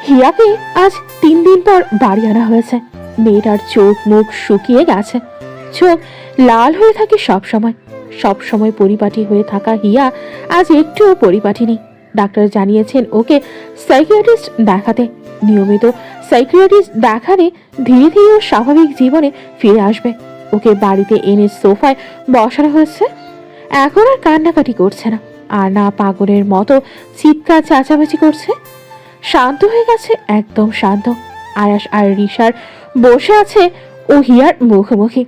হিয়াকে আজ 3 দিন পর বাড়ি আনা হয়েছে। মেয়েটার চোখ মুখ শুকিয়ে গেছে, চোখ লাল হয়ে থাকে সবসময় পরিপাটি হয়ে থাকা হিয়া আজ একটুও পরিপাটি নেই। ডাক্তার জানিয়েছেন ওকে সাইকিয়াট্রিস্ট দেখাতে। নিয়মিত সাইকিয়াট্রিস্ট দেখালে ধীরে ধীরে ও স্বাভাবিক জীবনে ফিরে আসবে। ওকে বাড়িতে এনে সোফায় বসানো হয়েছে। এখন আর কান্নাকাটি করছে না, আর না পাগলের মতো চিৎকার চেঁচামেচি করছে। শান্ত হয়ে গেছে, একদম শান্ত। আয়াস আর রিশার বসে আছে ও হিয়ার মুখোমুখি।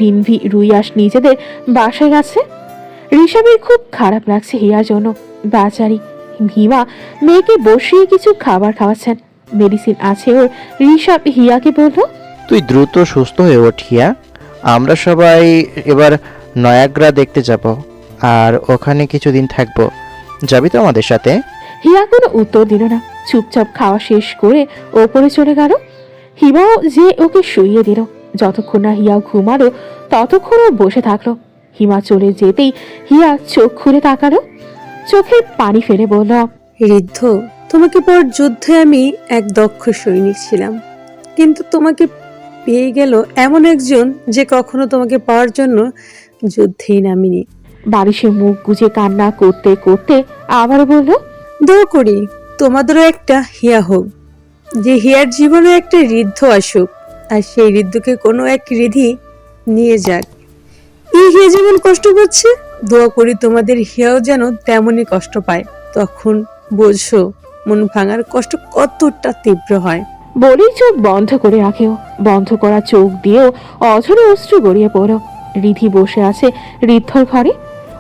রিনভি রুইয়াস নিজেদের বাসায় গেছে। ঋষাবের খুব খারাপ লাগছে হিয়ার জন্য। বেচারি ভীমা মেয়েকে বসিয়ে কিছু খাবার খাওয়াচ্ছেন, মেডিসিন আছে ওর। ঋষাব হিয়াকে বলল, তুই দ্রুত সুস্থ হয়ে ওঠ হিয়া। আমরা সবাই এবার নয়াগ্রা দেখতে যাব, আর ওখানে কিছুদিন থাকবো। যাবি তো আমাদের সাথে? হিয়া কোনো উত্তর দিল না, চুপচাপ খাওয়া শেষ করে ওপরে চলে গেল। হিমাও যে ওকে শুইয়ে দিল। যতক্ষণ না হিয়া ঘুমালো ততক্ষণ ও বসে থাকলো। হিমা চলে যেতেই হিয়া চোখ খুলে তাকালো, চোখে পানি ফেলে বলল, ঋদ্ধ, তোমাকে পর যুদ্ধে আমি এক দক্ষ সৈনিক ছিলাম, কিন্তু তোমাকে পেয়ে গেল এমন একজন যে কখনো তোমাকে পাওয়ার জন্য যুদ্ধেই নামিনি। বালিশে মুখ গুজে কান্না করতে করতে আবার বলল, দোয়া করি তোমাদেরও একটা হিয়া হোক, যে হিয়ার জীবনে একটা ঋদ্ধ আসুক, আর সেই ঋদ্ধকে কোনো এক রিধি নিয়ে যাক। এই হিয়া যেমন কষ্ট পাচ্ছে, দোয়া করি তোমাদের হিয়াও যেন তেমনই কষ্ট পায়। তখন বোঝো মন ভাঙার কষ্ট কতটা তীব্র হয়। বলেই চোখ বন্ধ করে রাখেও। বন্ধ করা চোখ দিয়েও অঝরে অশ্রু গড়িয়ে পড়ল। রিধি বসে আছে ঋদ্ধর ঘরে।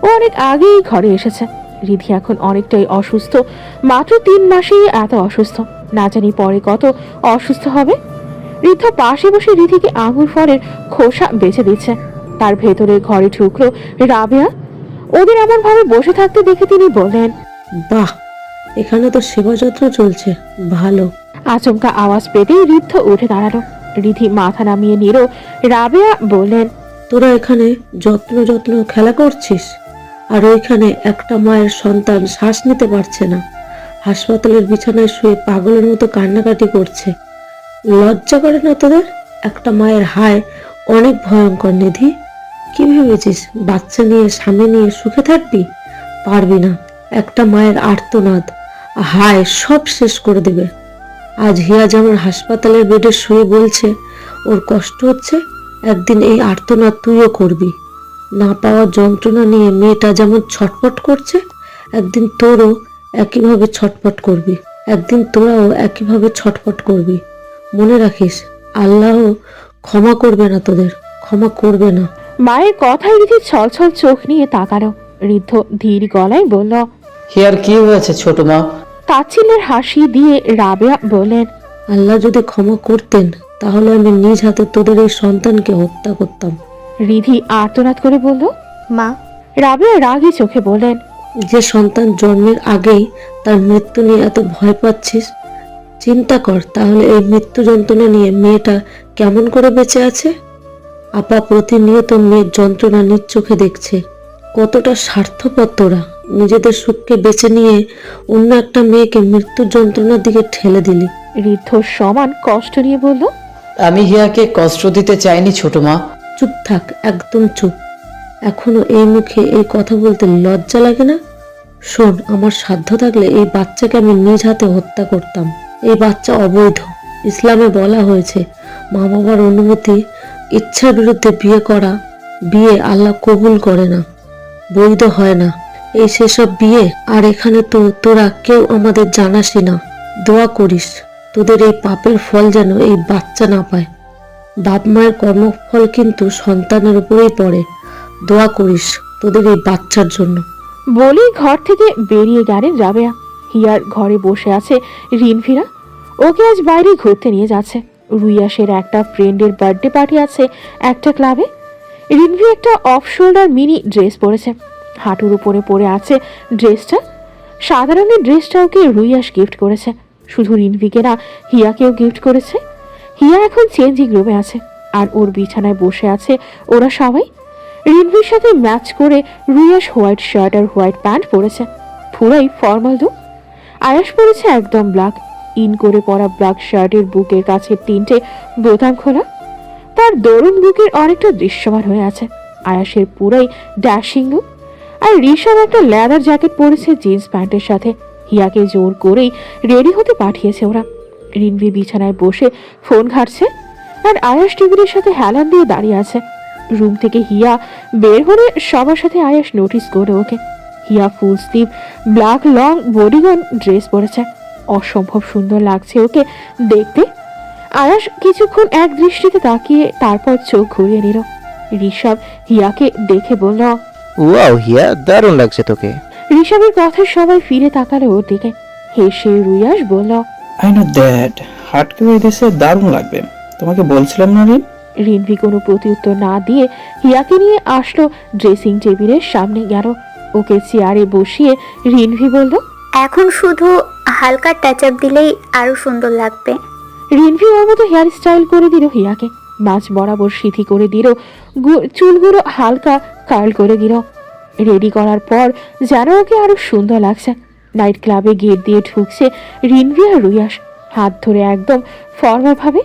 ও অনেক আগেই ঘরে এসেছে। রিধি এখন অনেকটাই অসুস্থ, মাত্র 3 মাসেই এত অসুস্থ। না জানি পরে কত অসুস্থ হবে। ঋদ্ধ পাশে বসে রিধিকে আঙুর ফলের খোসা বেছে দিচ্ছে। তার ভেতরে ঘরে ঢুকলো রাবেয়া। ওদের এমন ভাবে বসে থাকতে দেখে তিনি বললেন, বাহ, এখানে তো সেবা যত্ন চলছে, ভালো। আচমকা আওয়াজ পেতেই ঋদ্ধ উঠে দাঁড়ালো। রিধি মাথা নামিয়ে নিল। রাবেয়া বললেন, তোরা এখানে যত্ন খেলা করছিস, আর ওইখানে একটা মায়ের সন্তান শ্বাস নিতে পারছে না, হাসপাতালের বিছানায় শুয়ে পাগলের মতো কান্নাকাটি করছে। লজ্জা করে না তোদের? একটা মায়ের হায় অনেক ভয়ঙ্কর। নিধি, কি ভেবেছিস বাচ্চা নিয়ে স্বামী নিয়ে সুখে থাকবি? পারবি না। একটা মায়ের আর্তনাদ হায় সব শেষ করে দেবে। আজ হিয়া যেমন হাসপাতালের বেডে শুয়ে বলছে ওর কষ্ট হচ্ছে, একদিন এই আর্তনাদ তুইও করবি। না পাওয়ার যন্ত্রণা নিয়ে মেয়েটা যেমন ছটফট করছে, একদিন তোরও একইভাবে ছটফট করবি। একদিন তোরাও একইভাবে ছটফট করবি। মনে রাখিস, আল্লাহ ক্ষমা করবে না তোদের, ক্ষমা করবে না। মায়ের কথায় রিধি ছলছল চোখ নিয়ে তাকালো। ঋদ্ধ ধীর গলায় বলল, হিয়ার কি হয়েছে ছোট মা? তাচ্ছিল্যের হাসি দিয়ে রাবেয়া বললেন, আল্লাহ যদি ক্ষমা করতেন তাহলে আমি নিজ হাতে তোদের এই সন্তানকে হত্যা করতাম। রিধি আর্তনাদ করে বলল, মা। রাবেয়া রাগী চোখে বললেন, যে সন্তান জন্মের আগেই তার মৃত্যু নিয়ে এত ভয় পাচ্ছিস, চিন্তা কর তাহলে এই মৃত্যু যন্ত্রণা নিয়ে মেয়েটা কেমন করে বেঁচে আছে। আপা প্রতিনিয়ত মেয়ের যন্ত্রণা নিজ চোখে দেখছে। কতটা স্বার্থপর তোরা, নিজেদের সুখকে বেছে নিয়ে অন্য একটা মেয়েকে মৃত্যুর যন্ত্রণার দিকে ঠেলে দিলি। ঋদ্ধ সমান কষ্ট নিয়ে বলল, আমি হিয়াকে কষ্ট দিতে চাইনি ছোট মা। চুপ থাক, একদম চুপ। এখনো এই মুখে এই কথা বলতে লজ্জা লাগে না? শোন, আমার সাধ্য থাকলে এই বাচ্চাকে আমি নিজ হাতে হত্যা করতাম। এই বাচ্চা অবৈধ। ইসলামে বলা হয়েছে মা বাবার অনুমতি ইচ্ছার বিরুদ্ধে বিয়ে করা বিয়ে আল্লাহ কবুল করে না, বৈধ হয় না। এই সেসব বিয়ে। আর এখানে তো তোরা কেউ আমাদের জানাসি না। দোয়া করিস তোদের এই পাপের ফল যেন এই বাচ্চা না পায়। বাপ মায়ের কর্মফল কিন্তু সন্তানের উপরেই পড়ে। দোয়া করিস তোদের এই বাচ্চার জন্য। বলেই ঘর থেকে বেরিয়ে গেলেন রাবেয়া। হিয়ার ঘরে বসে আছে রিনফিরা। ওকে আজ বাইরে ঘুরতে নিয়ে যাচ্ছে। রুইয়াসের একটা ফ্রেন্ডের বার্থডে পার্টি আছে একটা ক্লাবে। রিনভি একটা অফ শোল্ডার মিনি ড্রেস পরেছে, হাঁটুর উপরে পরে আছে ড্রেসটা। সাদা রঙের ড্রেসটা ওকে রুইয়াস গিফট করেছে। শুধু রিনভিকে না, হিয়াকেও গিফট করেছে। হিয়া এখন চেঞ্জিং রুমে আছে, আর ওর বিছানায় বসে আছে ওরা সবাই। রিনভির সাথে ম্যাচ করে রুইয়াস হোয়াইট শার্ট আর হোয়াইট প্যান্ট পরেছে, পুরাই ফর্মাল লুক। আয়াস পরেছে একদম ব্ল্যাক। ইন করে পরা ব্ল্যাক শার্টের বুকের কাছে 3টে বোতাম খোলা, তার দরুন বুকের অনেকটা দৃশ্যমান হয়ে আছে। আয়াসের পুরাই ড্যাশিং লুক। আর ঋষভ একটা লেদার জ্যাকেট পরেছে জিন্স প্যান্টের সাথে। হিয়াকে জোর করেই রেডি হতে পাঠিয়েছে ওরা। রিনভি বিছানায় বসে ফোন ঘাটছে, আর আয়াস টেবিলের সাথে হেলান দিয়ে দাঁড়িয়ে আছে। রুম থেকে হিয়া বের হলে সবার সাথে আয়াস নোটিস করে okay. Hiya full sleeve black long bodycon dress পরেছে, অসম্ভব সুন্দর লাগছে ওকে দেখতে। আয়াস কিছুক্ষণ এক দৃষ্টিতে তাকিয়ে তারপর চোখ ঘুরিয়ে নিল। ঋষভ হিয়াকে দেখে বলল, ওয়াও হিয়া, দারুণ লাগছে তোকে। ঋষভের কথা সবাই ফিরে তাকালো ওর দিকে। হেসে রুয়াস বলল, আই নো দ্যাট, হাটকে দেশে দারুণ লাগবে, তোমাকে বলছিলাম না রিন। রিনভি কোনো প্রত্যুত্তর না দিয়ে হিয়াকে নিয়ে আসলো ড্রেসিং টেবিলের সামনে গেল। ওকে চেয়ারে বসিয়ে রিনভি বলল, এখন শুধু হালকা টাচ আপ দিলেই আরো সুন্দর লাগবে। রিনভি ওর মতো হেয়ার স্টাইল করে দিল হিয়াকে, মাঝ বরাবর সিথি করে দিল, চুলগুলো হালকা কার্ল করে দিল। রেডি করার পর যেন ওকে আরো সুন্দর লাগছে। নাইট ক্লাবে গেট দিয়ে ঢুকছে রিনভি আর রুয়াস, হাত ধরে একদম ফর্মাল ভাবে।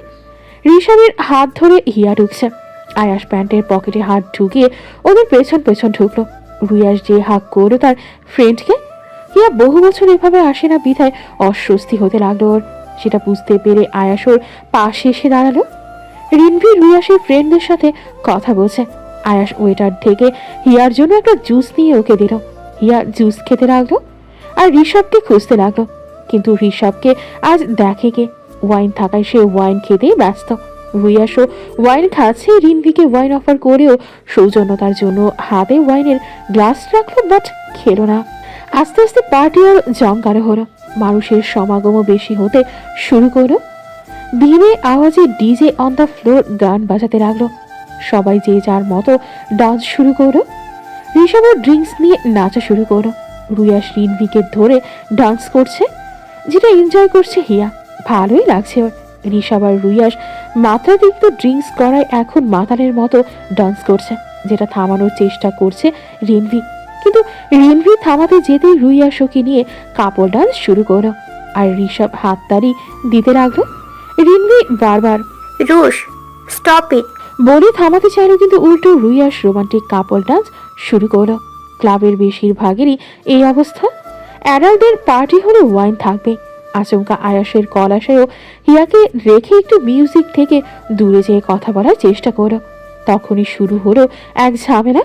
ঋষভের হাত ধরে হিয়া ঢুকছে। আয়াস প্যান্টের পকেটে হাত ঢুকিয়ে ওদের পেছন পেছন ঢুকলো। রুয়াস যে হাক করলো তার ফ্রেন্ডকে। হিয়া বহু বছর এভাবে আসে না বিধায় অস্বস্তি হতে লাগলো ওর। সেটা বুঝতে পেরে আয়াস ওর পাশে এসে দাঁড়ালো। রিনভি রুয়াসের ফ্রেন্ডদের সাথে কথা বলছে। আয়াস ওয়েটার থেকে হিয়ার জন্য একটা জুস নিয়ে ওকে দিল। হিয়া জুস খেতে লাগলো আর ঋষভকে খুঁজতে লাগলো, কিন্তু ঋষভকে আজ দেখে কে। ওয়াইন থাকায় সে ওয়াইন খেতেই ব্যস্ত। রুয়াসও ওয়াইন খাচ্ছে। রিনভিকে ওয়াইন অফার করেও সৌজন্যতার জন্য হাতে ওয়াইনের গ্লাস রাখলো, বাট খেলো না। আস্তে আস্তে পার্টি আর জমকালো হলো। মানুষের সমাগমও বেশি হতে শুরু করলো। ধীরে আওয়াজে ডিজে অন দ্য ফ্লোর গান বাজাতে লাগলো। সবাই যে যার মতো ডান্স শুরু করলো। ঋষভও ড্রিঙ্কস নিয়ে নাচা শুরু করলো। রুয়াস রিনভিকে ধরে ডান্স করছে, যেটা এনজয় করছে হিয়া। ভালোই লাগছে ওর। ঋষভ আর রুয়াস মাত্রাতিরিক্ত ড্রিঙ্কস করায় এখন মাতালের মতো ডান্স করছে, যেটা থামানোর চেষ্টা করছে রিনভি। কিন্তু রিনভি থামাতে যেতেই রুয়াস ওকে নিয়ে কাপড় ডান্স শুরু করলো, আর ঋষভ হাততালি দিতে লাগলো। রিনভি বারবার রুশ, স্টপ ইট বলে থামাতে চাইল, কিন্তু উল্টো রুয়াস রোমান্টিক কাপল ডান্স শুরু করলো। ক্লাবের বেশিরভাগেরই এই অবস্থা। অ্যাডাল্টদের পার্টি হলে ওয়াইন থাকবে। আচমকা আয়াসের কল আসায়ও হিয়াকে রেখে একটু মিউজিক থেকে দূরে যেয়ে কথা বলার চেষ্টা করলো। তখনই শুরু হলো এক ঝামেলা।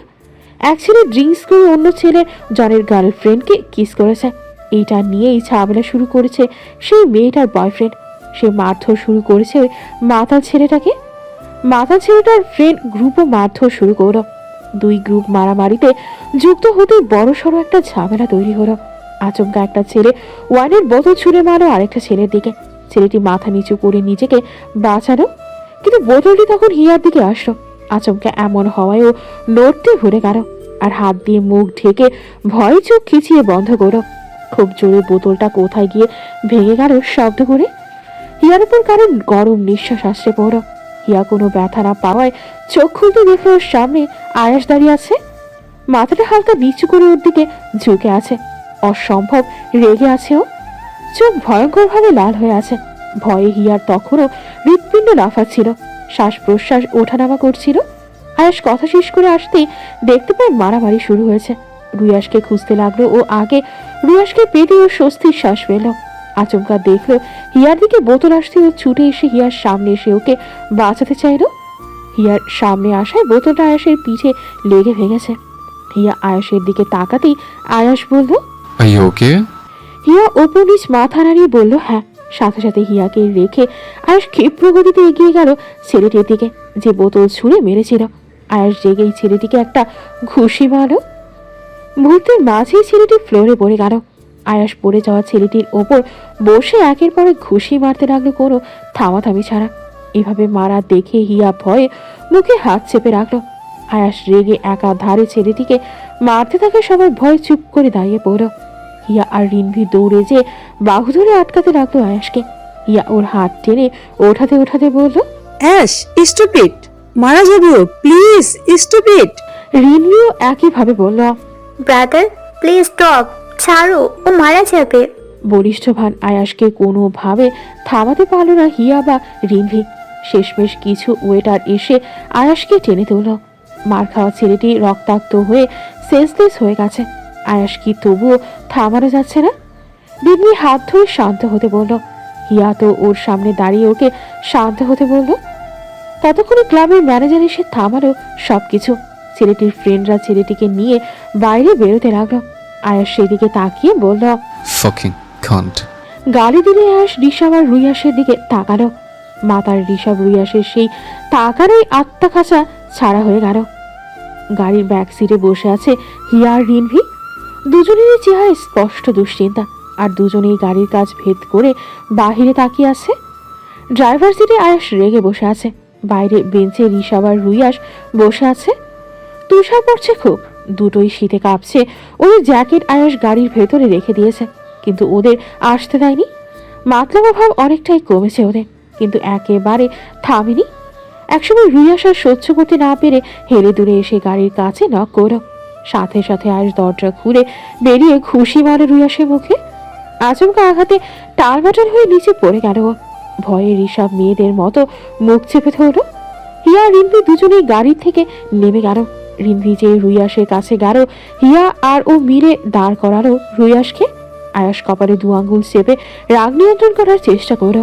এক ছেলে ড্রিঙ্কস করে অন্য ছেলে জনের গার্লফ্রেন্ডকে কিস করেছে। এইটা নিয়েই ঝামেলা শুরু করেছে সেই মেয়েটার বয়ফ্রেন্ড। সে মারধর শুরু করেছে ওই মাতাল ছেলেটাকে। মাতাল ছেলেটার ফ্রেন্ড গ্রুপও মারধর শুরু করলো। দুই গ্রুপ মারামারিতে যুক্ত হতেই বড় সড়ো একটা ঝামেলা তৈরি হলো। আচমকা একটা ছেলে ওয়াইনের বোতল ছুঁড়ে মারলো আরেকটা ছেলের দিকে। ছেলেটি মাথা নিচু করে নিজেকে বাঁচালো, কিন্তু বোতলটি তখন হিয়ার দিকে আসলো। আচমকা এমন হওয়ায়ও নড়তে ভরে গেল, আর হাত দিয়ে মুখ ঢেকে ভয়ে চোখ খিচিয়ে বন্ধ করলো। খুব জোরে বোতলটা কোথায় গিয়ে ভেঙে গেল শব্দ করে। হিয়ার উপর কারণ গরম নিঃশ্বাস আসতে পড়ল। হিয়া কোনো ব্যথা না পাওয়ায় চোখ খুলতে দেখে ওর সামনে আয়াস দাঁড়িয়ে আছে। মাথাটা হালকা নিচু করে ওর দিকে ঝুঁকে আছে। অসম্ভব রেগে আছে ও। চোখ ভয়ঙ্করভাবে লাল হয়ে আছে। ভয়ে হিয়ার তখনও হৃৎপিণ্ড লাফাচ্ছিল, শ্বাস প্রশ্বাস ওঠানামা করছিল। আয়াস কথা শেষ করে আসতেই দেখতে পায় মারামারি শুরু হয়েছে। রুয়াসকে খুঁজতে লাগলো ও আগে। রুয়াসকে পেতে ও স্বস্তির শ্বাস পেল। আচমকা দেখলো হিয়ার দিকে বোতল আসতে ও ছুটে এসে হিয়ার সামনে এসে ওকে বাঁচাতে চাইল। হিয়ার সামনে আসায় বোতলটা আয়াসের পিঠে লেগে ভেঙেছে। হিয়া আয়াসের দিকে তাকাতেই আয়াস বলল, Are you okay? হিয়া ওপর নিচ মাথা নাড়িয়ে বলল হ্যাঁ। সাথে সাথে হিয়াকে রেখে আয়াস ক্ষিপ্র গতিতে এগিয়ে গেল ছেলেটির দিকে যে বোতল ছুঁড়ে মেরেছিল। আয়াস জেগেই ছেলেটিকে একটা ঘুষি মারল। মুহূর্তের মাঝেই ছেলেটি ফ্লোরে পড়ে গেল। আয়াস পড়ে যাওয়া ছেলেটির ওপর বসে একের পর এক ঘুষি মারতে লাগলো, কোনো থামাথামি ছাড়া। এভাবে মারা দেখে হিয়া ভয়ে মুখে হাত চেপে রাখলো। আয়াস রেগে একাধারে ছেলেটিকে মারতে থাকে সবাই ভয়ে চুপ করে দাঁড়িয়ে পড়ল। হিয়া আর রিনভি দৌড়ে যে বাহু ধরে আটকাতে লাগলো আয়াসকে। হিয়া ওর হাত টেনে ওঠাতে ওঠাতে বলল, অ্যাশ, স্টপ ইট, মারা যাবে ও, প্লিজ স্টপ ইট। রিনভিও একইভাবে বলল। ব্রাদার প্লিজ স্টপ, ছাড়ো, ও মারা যাবে। বলিষ্ঠ ভান আয়াসকে কোনোভাবে থামাতে পারল না হিয়া বা রিনভি। শেষমেশ কিছু ওয়েটার এসে আয়াসকে টেনে তুলল। মার খাওয়া ছেলেটি রক্তাক্ত হয়ে সেন্সলেস হয়ে গেছে। আয়াস কি তবুও থামানো যাচ্ছে না? রিনভি হাত ধরে শান্ত হতে বলল। হিয়া তো ওর সামনে দাঁড়িয়ে ওকে শান্ত হতে বলল। ততক্ষণে ক্লাবের ম্যানেজার এসে থামালো সবকিছু। ছেলেটির ফ্রেন্ডরা ছেলেটিকে নিয়ে বাইরে বেরোতে লাগলো। আয়াস সেদিকে তাকিয়ে বলল, Fucking cunt. গালি দিলে আয়াস ঋষভ আর রুইয়াসের দিকে তাকালো। মাতার ঋষভ রুইয়াসের সেই তাকারই আত্মা খাঁচা ছাড়া হয়ে গেল। গাড়ির ব্যাক সিটে বসে আছে হিয়া আর রিনভি। দুজনেরই চেহারায় স্পষ্ট দুশ্চিন্তা, আর দুজনেই গাড়ির কাজ ভেদ করে বাহিরে তাকিয়ে আছে। ড্রাইভার সিটে আয়াস রেগে বসে আছে। বাইরে বেঞ্চে ঋষভ আর রুইয়াস বসে আছে। তুষার পড়ছে খুব, দুটোই শীতে কাঁপছে। ওদের জ্যাকেট আয়াস গাড়ির ভেতরে রেখে দিয়েছে, কিন্তু ওদের আসতে দেয়নি। মাতলাবা ভাব অনেকটাই কমেছে ওদের, কিন্তু একেবারে থামেনি। একসময় রুইয়াস আর সহ্য করতে না পেরে হেলে দূরে এসে গাড়ির কাছে নক করল। সাথে সাথে আয়াস দরজা খুলে বেরিয়ে খুশি মারে রুইয়াসের মুখে। আচমকা আঘাতে টালমাটাল হয়ে নিচে পড়ে গেল ও। ভয়ে ঋষভ মেয়েদের মতো মুখ চেপে ধরল। হিয়া আর রিনভি দুজনেই গাড়ির থেকে নেমে গেল। রিনভি যে রুইয়াসের কাছে গেল, হিয়া আর ও মিলে দাঁড় করালো রুইয়াসকে। আয়াস কপালে দু আঙ্গুল চেপে রাগ নিয়ন্ত্রণ করার চেষ্টা করল।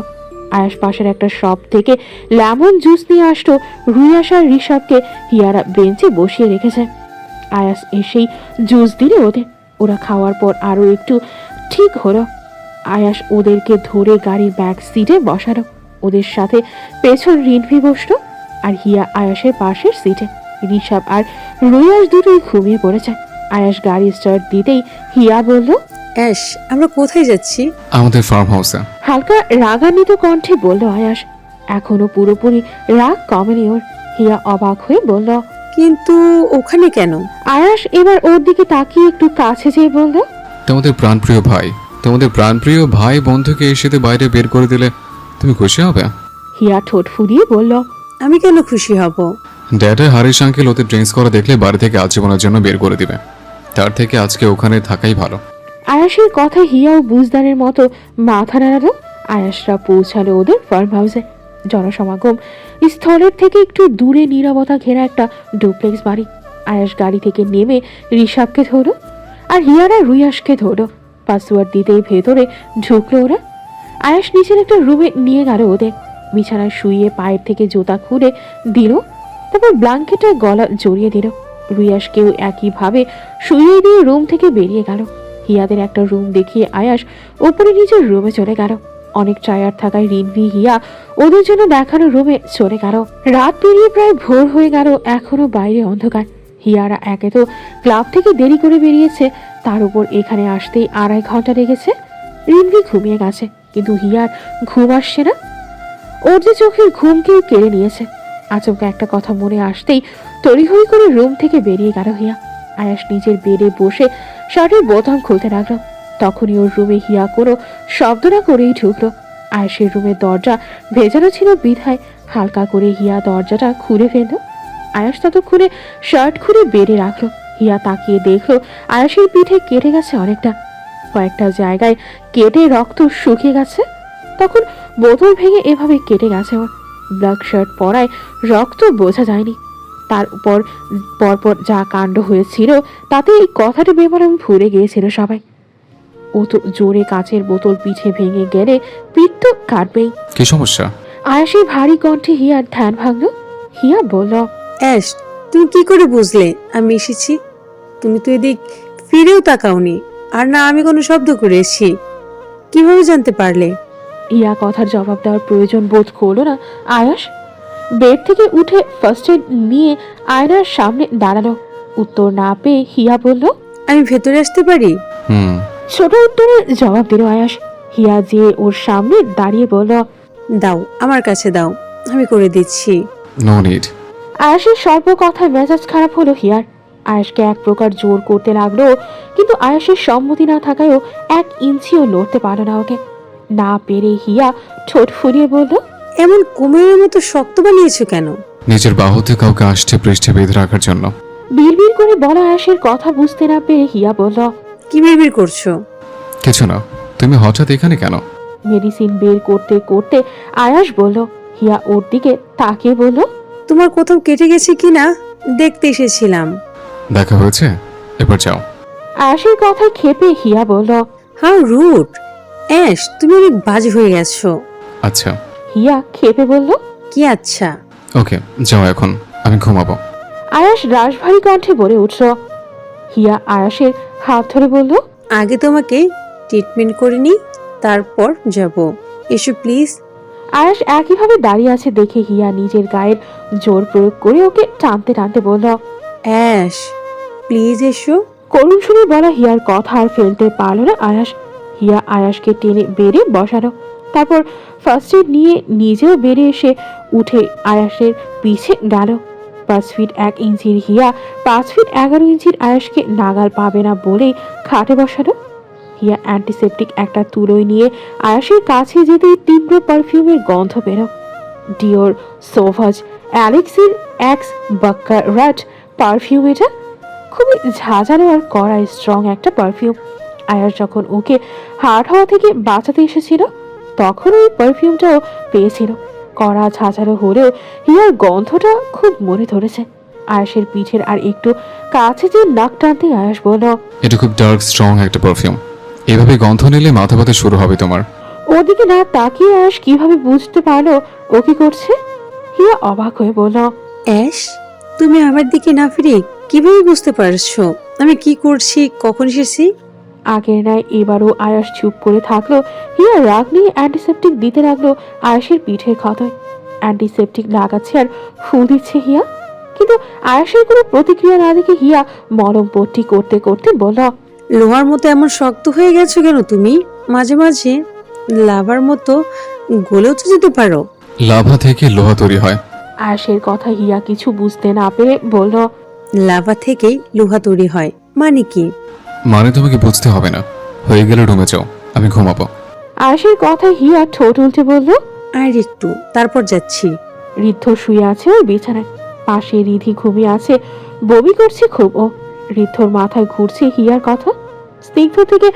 আয়াস পাশের একটা শপ থেকে লেমন জুস নিয়ে আসলো। রুইয়াস আর ঋষভকে হিয়ারা বেঞ্চে বসিয়ে রেখেছে। আয়াস এসেই জুস দিলে ওদের। ওরা খাওয়ার পর আরো একটু ঠিক হলো। আয়াস ওদেরকে ধরে গাড়ির ব্যাক সিটে বসালো। ওদের সাথে পেছন রিনভি বসলো, আর হিয়া আয়াসের পাশের সিটে। ঋষভ আর রুইয়াস দুটোই ঘুমিয়ে পড়েছে। আয়াস গাড়ি স্টার্ট দিতেই হিয়া বলল, অ্যাশ, আমরা কোথায় যাচ্ছি? আমাদের ফার্ম হাউসে। হালকা রাগান্বিত কণ্ঠে বলল আয়াস। এখনো পুরোপুরি রাগ কমেনি ওর। হিয়া অবাক হয়ে বলল, কিন্তু ওখানে কেন? আয়াস এবার ওর দিকে তাকিয়ে একটু কাছে যেয়ে বলল, তোমাদের প্রাণপ্রিয় ভাই বন্ধুকে এই শীতে বাইরে বের করে দিলে তুমি খুশি হবে? হিয়া ঠোঁট ফুলিয়ে বলল, আমি কেন খুশি হব? ড্যাডে হারিস আঙ্কেল ওদের ড্রিঙ্কস করা দেখলে বাড়ি থেকে আজীবনের জন্য বের করে দিবে। তার থেকে আজকে ওখানে থাকাই ভালো। আয়াসের কথা হিয়াও বুঝদারের মতো মাথা নাড়ালো। আয়াসরা পৌঁছালো ওদের ফার্ম হাউসে। জনসমাগম স্থলের থেকে একটু দূরে নীরবতা ঘেরা একটা ডুপ্লেক্স বাড়ি। আয়াস গাড়ি থেকে নেমে ঋষভকে ধরো, আর হিয়ারা রুইয়াসকে ধরো। পাসওয়ার্ড দিতেই ভেতরে ঢুকলো ওরা। আয়াস নিচের একটা রুমে নিয়ে গেল ওদের। বিছানায় শুইয়ে পায়ের থেকে জুতা খুলে দিল, তারপর ব্ল্যাঙ্কেটে গলা জড়িয়ে দিল। রুইয়াসকেও একইভাবে শুইয়ে দিয়ে রুম থেকে বেরিয়ে গেল। হিয়াদের একটা রুম দেখিয়ে আয়াস ওপরে নিজের রুমে চলে গেল। অনেক টায়ার থাকায় রিনভি হিয়া ওদের জন্য দেখানো রুমে চলে গেল। রাত পেরিয়ে প্রায় ভোর হয়ে গেল, এখনো বাইরে অন্ধকার। হিয়ারা একে তো ক্লাব থেকে দেরি করে বেরিয়েছে, তার উপর এখানে আসতেই 2.5 ঘন্টা লেগেছে। রিনভি ঘুমিয়ে গেছে, কিন্তু হিয়ার ঘুম আসছে না। ওর যে চোখের ঘুমকেও কেড়ে নিয়েছে। আচমকা একটা কথা মনে আসতেই তড়িঘড়ি করে রুম থেকে বেরিয়ে গেল হিয়া। আয়াস নিজের বেডে বসে শার্টের বোতাম খুলতে লাগলো। তখনই ওর রুমে হিয়া কোনো শব্দ না করেই ঢুকলো। আয়াসের রুমের দরজা ভেজানো ছিল বিধায় হালকা করে হিয়া দরজাটা খুলে ফেললো। আয়াস ততক্ষণে শার্ট খুলে বেডে রাখলো। হিয়া তাকিয়ে দেখলো আয়াসের পিঠে কেটে গেছে অনেকটা, কয়েকটা জায়গায় কেটে রক্ত শুকিয়ে গেছে। তখন বোতল ভেঙে এভাবে কেটে গেছে ওর। ব্ল্যাক শার্ট পরায় রক্ত বোঝা যায়নি। তার উপর পরপর যা কাণ্ড হয়েছিল তাতে এই কথাটা বেমানান ভুলে গিয়েছিল সবাই। ও তো জোরে কাচের বোতল পিঠে ভেঙে গেলে পিঠ তো কাটবেই। কি সমস্যা? আয়াসের ভারী কণ্ঠে হিয়ার ধ্যান ভাঙলো। হিয়া বলল, অ্যাশ, তুমি কি করে বুঝলে আমি এসেছি? তুমি তো এদিক ফিরেও তাকাওনি, আর না আমি কোনো শব্দ করেছি। কিভাবে জানতে পারলে? হিয়া কথার জবাব দেওয়ার প্রয়োজন বোধ করলো না আয়াস। বেড থেকে উঠে ফার্স্ট এড নিয়ে আয়নার সামনে দাঁড়ালো। উত্তর না পেয়ে হিয়া বলল, আমি ভেতরে আসতে পারি? ছোট উত্তরের জবাব দিল আয়াস। হিয়া যে ওর সামনে দাঁড়িয়ে বলল, দাও, আমার কাছে দাও, আমি করে দিচ্ছি। No need. আয়াসের স্বল্প কথায় মেজাজ খারাপ হলো হিয়ার। আয়াসকে এক প্রকার জোর করতে লাগলো, কিন্তু আয়াসের সম্মতি না থাকায়ও 1 ইঞ্চিও লড়তে পারল না ওকে। না পেরে হিয়া ঠোঁট ফুলিয়ে বলল, এমন কুমিরের মতো শক্ত বানিয়েছো কেন? নিজের বাহুতে কাউকে আষ্টে পৃষ্ঠে বেঁধে রাখার জন্য। বিড়বিড় করে বলা আয়াসের কথা বুঝতে না পেরে হিয়া বলল, কি বিড়বিড় করছো? কিছু না, তুমি হঠাৎ এখানে কেন? মেডিসিন বের করতে করতে আয়াস বলল। হিয়া ওর দিকে তাকিয়ে বলল, তোমার কোথাও কেটে গেছে কিনা দেখতে এসেছিলাম। দেখা হয়েছে, এবার যাও। আয়াসের কথায় ক্ষেপে হিয়া বলল। How rude! অ্যাশ, তুমি অনেক বাজে হয়ে গেছো। আচ্ছা, হিয়া ক্ষেপে বলল। কি আচ্ছা? ওকে, যাও এখন, আমি ঘুমাবো। আয়াস রাশভারী কণ্ঠে বলে উঠল। হিয়া আয়াসের হাত ধরে বলল, আগে তোমাকে ট্রিটমেন্ট করে নি, তারপর যাব। এসো প্লিজ। আয়াস একইভাবে দাঁড়িয়ে আছে দেখে হিয়া নিজের গায়ের জোর প্রয়োগ করে ওকে টানতে টানতে বলল। অ্যাশ, প্লিজ এসো। করুণ সুরে বলা হিয়ার কথা আর ফেলতে পারল না আয়াস। হিয়া আয়াসকে টেনে বেড়ে বসানো, তারপর ফার্স্ট এড নিয়ে নিজেও বেড়ে এসে উঠে আয়াসের পিছে গেল। 5 ফিট 1 ইঞ্চির হিয়া 5 ফিট 11 ইঞ্চির আয়াসকে নাগাল পাবে না বলেই খাটে বসানো। হিয়া অ্যান্টিসেপটিক একটা তুলোয় নিয়ে আয়াসের কাছে যেতেই তীব্র পারফিউমের গন্ধ বেরো। ডিওর, সোভাজ, অ্যালেক্সির এক্স বাক্কারাট পারফিউম। এটা খুবই ঝাঁঝালো আর কড়া স্ট্রং একটা পারফিউম। আয়াস যখন ওকে হার্ট হওয়া থেকে বাঁচাতে এসেছিল তখন ওই পারফিউমটাও পেয়েছিল। কড়া ঝাঁঝালো হলেও হিয়ার গন্ধটা খুব মনে ধরেছে। আয়াসের পিঠের আর একটু কাছে যে নাক টানতে আয়াস বলল, এটা খুব ডার্ক স্ট্রং একটা পারফিউম। এভাবে গন্ধ নিলে মাথা ব্যথা শুরু হবে তোমার। ওদিকে না তাকিয়ে আয়াস কিভাবে বুঝতে পারলো ও কি করছে? হিয়া অবাক হয়ে বলল, অ্যাশ, তুমি আমার দিকে না ফিরে কিভাবে বুঝতে পারছো আমি কি করছি, কখন এসেছি? আগের ন্যায় এবারও আয়াস চুপ করে থাকলো। হিয়া রাগ নিয়ে অ্যান্টিসেপটিক দিতে লাগলো আয়াসের পিঠের ক্ষতয়। অ্যান্টিসেপটিক লাগাচ্ছে আর ফুল দিচ্ছে হিয়া, কিন্তু আয়াসের কোনো প্রতিক্রিয়া না দেখে হিয়া মলম পট্টি করতে করতে বলল, লোহার মতো এমন শক্ত হয়ে গেছো কেন তুমি? মাঝে মাঝে লাভার মতো গলেও তো যেতে পারো। লাভা থেকে লোহা তৈরি হয়। আয়াসের কথা হিয়া কিছু বুঝতে না পেরে বলল, লাভা থেকেই লোহা তৈরি হয় মানে কি? মানে তোমাকে বুঝতে হবে না, হয়ে গেলে রুমে যাও, আমি ঘুমাবো। আয়াসের কথায় হিয়া ঠোঁট উল্টে বলল। আর একটু, তারপর যাচ্ছি। ঋদ্ধ শুয়ে আছে ওই বিছানায়, পাশে রিধি ঘুমিয়ে আছে। বমি করছে খুব ও। ঋদ্ধর মাথায় ঘুরছে হিয়ার কথা। স্নিগ্ধ থেকে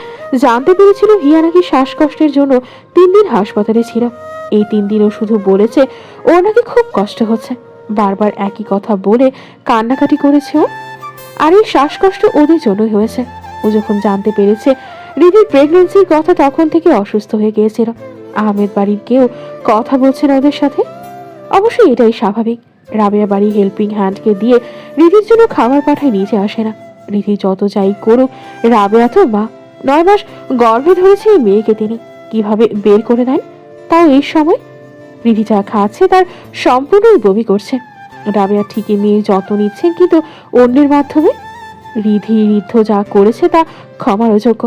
জানতে পেরেছিল হিয়া নাকি শ্বাসকষ্টের জন্য 3 দিন হাসপাতালে ছিল। এই 3 দিনও শুধু বলেছে ওর নাকি খুব কষ্ট হচ্ছে। বারবার একই কথা বলে কান্নাকাটি করেছে ও। আর এই শ্বাসকষ্ট ওদের জন্যই হয়েছে। ও যখন জানতে পেরেছে রিধির প্রেগন্যান্সির কথা তখন থেকে অসুস্থ হয়ে গিয়েছিল। আহমেদ বাড়ির কেউ কথা বলছে না ওদের সাথে। অবশ্যই এটাই স্বাভাবিক। রাবেয়া বাড়ি হেল্পিং হ্যান্ডকে দিয়ে রিধির জন্য খাবার পাঠায় নিচে আসে না। রিধি যত যাই করুক, রাবেয়া তো মা। 9 মাস গর্ভে ধরেছে এই মেয়েকে, তিনি কিভাবে বের করে দেন? তাও এই সময় রিধি যা খাচ্ছে তার সম্পূর্ণই বমি করছে। রাবেয়া ঠিকই মেয়ের যত্ন নিচ্ছেন, কিন্তু অন্যের মাধ্যমে। ঋদ্ধ যা করেছে তা ক্ষমার অযোগ্য।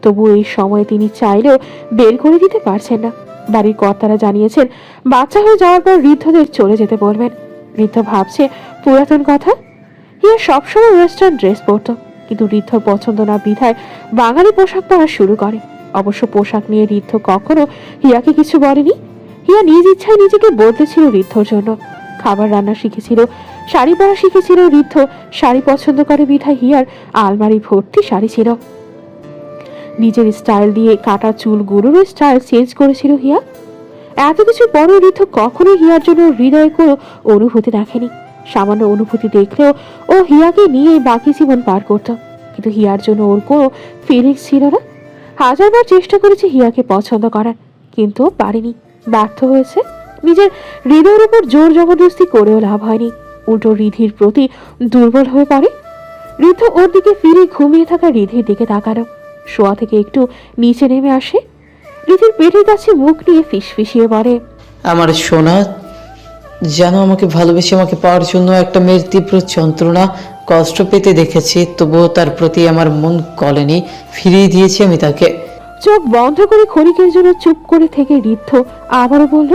তবু এই সময়ে তিনি চাইলেও বের করে দিতে পারছেন না। বাড়ির কর্তারা জানিয়েছেন বাচ্চা হয়ে যাওয়ার পর ঋদ্ধদের চলে যেতে বলবেন। ঋদ্ধ ভাবছে পুরাতন কথা। হিয়া সবসময় ওয়েস্টার্ন ড্রেস পরত, কিন্তু ঋদ্ধর পছন্দ না বিধায় বাঙালি পোশাক পরা শুরু করে। অবশ্য পোশাক নিয়ে ঋদ্ধ কখনো হিয়াকে কিছু বলেনি। হিয়া নিজ ইচ্ছায় নিজেকে বদলেছিল ঋদ্ধর জন্য। খাবার রান্না শিখেছিল, শাড়ি পরা শিখেছিল। ঋদ্ধ শাড়ি পছন্দ করে বিধায় হিয়ার আলমারি ভর্তি শাড়ি ছিল। নিজের স্টাইল দিয়ে কাটা চুলগুলোরও স্টাইল চেঞ্জ করেছিল হিয়া। এত কিছু পরেও ঋদ্ধ কখনোই হিয়ার জন্য হৃদয়ে কোনো অনুভূতি রাখেনি। সামান্য অনুভূতি দেখলেও ও হিয়াকে নিয়ে বাকি জীবন পার করত, কিন্তু হিয়ার জন্য ওর কোনো ফিলিংস ছিল না। হাজারবার চেষ্টা করেছে হিয়াকে পছন্দ করার, কিন্তু পারেনি, ব্যর্থ হয়েছে। নিজের হৃদয়ের উপর জোর জবরদস্তি করেও লাভ হয়নি, উল্টো রিধির প্রতি দুর্বল হয়ে পড়ে। ঋদ্ধ ওর দিকে ফিরে ঘুমিয়ে থাকা রিধির দিকে তাকালো। শোয়া থেকে একটু নিচে নেমে আসে, রিধির পেটের কাছে মুখ নিয়ে ফিসফিসিয়ে বলে, আমার সোনা, জানো আমাকে ভালোবেসে আমাকে পাওয়ার জন্য একটা মেয়ের তীব্র যন্ত্রণা কষ্ট পেতে দেখেছি, তবুও তার প্রতি আমার মন গলেনি, ফিরিয়ে দিয়েছি আমি তাকে। চোখ বন্ধ করে ক্ষণিকের জন্য চুপ করে থেকে ঋদ্ধ আবারও বলল,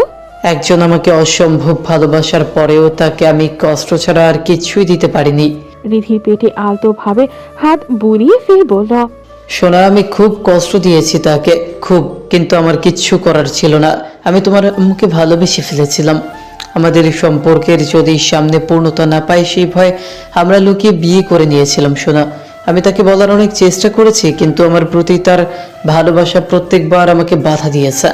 একজন আমাকে অসম্ভব ভালোবাসার পরেও তাকে আমি কষ্ট ছাড়া আর কিছুই দিতে পারিনি। রিধির পেটে আলতো ভাবে হাত বুলিয়ে ফের বলল, সোনা, আমি খুব কষ্ট দিয়েছি তাকে, খুব, কিন্তু আমার কিচ্ছু করার ছিল না। আমি তোমার মুখে ভালোবেসে ফেলেছিলাম। আমাদের সম্পর্কের যদি সামনে পূর্ণতা না পায় সেই ভয়ে আমরা লুকিয়ে বিয়ে করে নিয়েছিলাম সোনা। আমি তাকে বলার অনেক চেষ্টা করেছি, কিন্তু আমার প্রতি তার ভালোবাসা প্রত্যেকবার আমাকে বাধা দিয়েছে।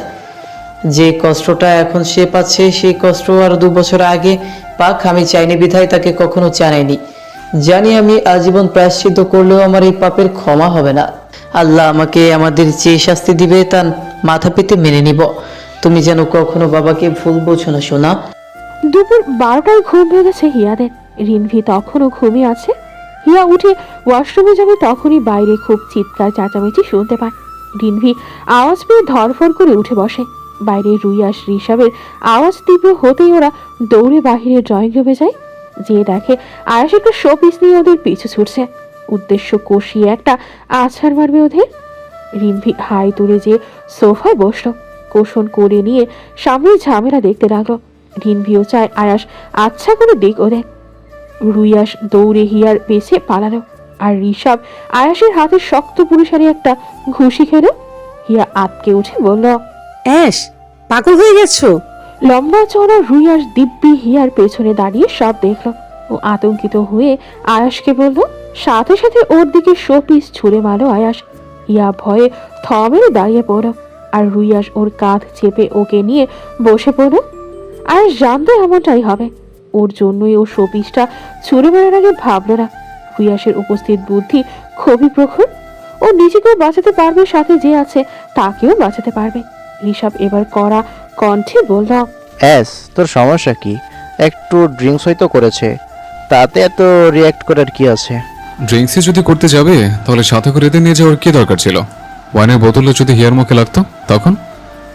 যে কষ্টটা এখন সে পাচ্ছে সেই কষ্ট আর 2 বছর আগে পাক, আমি চাইনি বিধায় তাকে কখনো জানাইনি। জানি আমি আজীবন প্রায়শ্চিত্ত করলেও আমার এই পাপের ক্ষমা হবে না। আল্লাহ আমাকে আমাদের যে শাস্তি দিবে তা মাথা পেতে মেনে নিব। তুমি যেন কখনো বাবাকে ভুল বোঝো না সোনা। দুপুর 12টায় ঘুম ভেঙে গেছে হিয়াদের। রিনভি তখনও ঘুমিয়ে আছে। হিয়া উঠে ওয়াশরুমে যাবে তখনই বাইরে খুব চিৎকার চেঁচামেচি শুনতে পায়। রিনভি আওয়াজ পেয়ে ধরফর করে উঠে বসে। বাইরে রুইয়াস ঋষভের আওয়াজ তীব্র হতেই ওরা দৌড়ে বাহিরে ড্রয়িং রুমে যায়। যে দেখে আয়াস একটা শোপিস নিয়ে ওদের পিছু ছুটছে, উদ্দেশ্য কষিয়ে একটা আছাড় মারবে ওদের। রিনভি হাই তুলে যে সোফায় বসলো, কোষণ করে নিয়ে সামনে ঝামেলা দেখতে লাগলো। রিনভিও চায় আয়াস আচ্ছা করে দিক ওদের। রুইয়াস দৌড়ে হিয়ার পেছে পালালো, আর ঋষভ আয়াসের হাতে শক্ত পুরুষারি একটা ঘুষি খেলো। হিয়া আটকে উঠে বলল, অ্যাশ, পাগল হয়ে গেছো? লম্বা চওড়া রুইয়াস দিব্যি হিয়ার পেছনে দাঁড়িয়ে সব দেখলো। ও আতঙ্কিত হয়ে আয়াসকে বলল, সাথে সাথে ওর দিকে শোপিস ছুঁড়ে মারলো আয়াস। হিয়া ভয়ে থ মেরে দাঁড়িয়ে পড়ল, আর রুইয়াস ওর কাঁধ চেপে ওকে নিয়ে বসে পড়ল। আয়াস জানতো এমনটাই হবে, ওর জন্যই ও শোপিসটা ছুঁড়ে মারার আগে ভাবল না। রুইয়াসের উপস্থিত বুদ্ধি খুবই প্রখর। ও নিজেকেও বাঁচাতে পারবে, সাথে যে আছে তাকেও বাঁচাতে পারবে। ঋষভ এবার কড়া কণ্ঠে বলল, অ্যাস, তোর সমস্যা কি? একটু ড্রিঙ্কস হয়তো করেছে, তাতে এত রিয়্যাক্ট করার কি আছে? ড্রিঙ্কসে যদি করতে যাবে তাহলে সাথে করে এতে নিয়ে যাওয়ার কি দরকার ছিল? ওয়াইনের বোতলে যদি হিয়ার মুখে লাগতো তখন?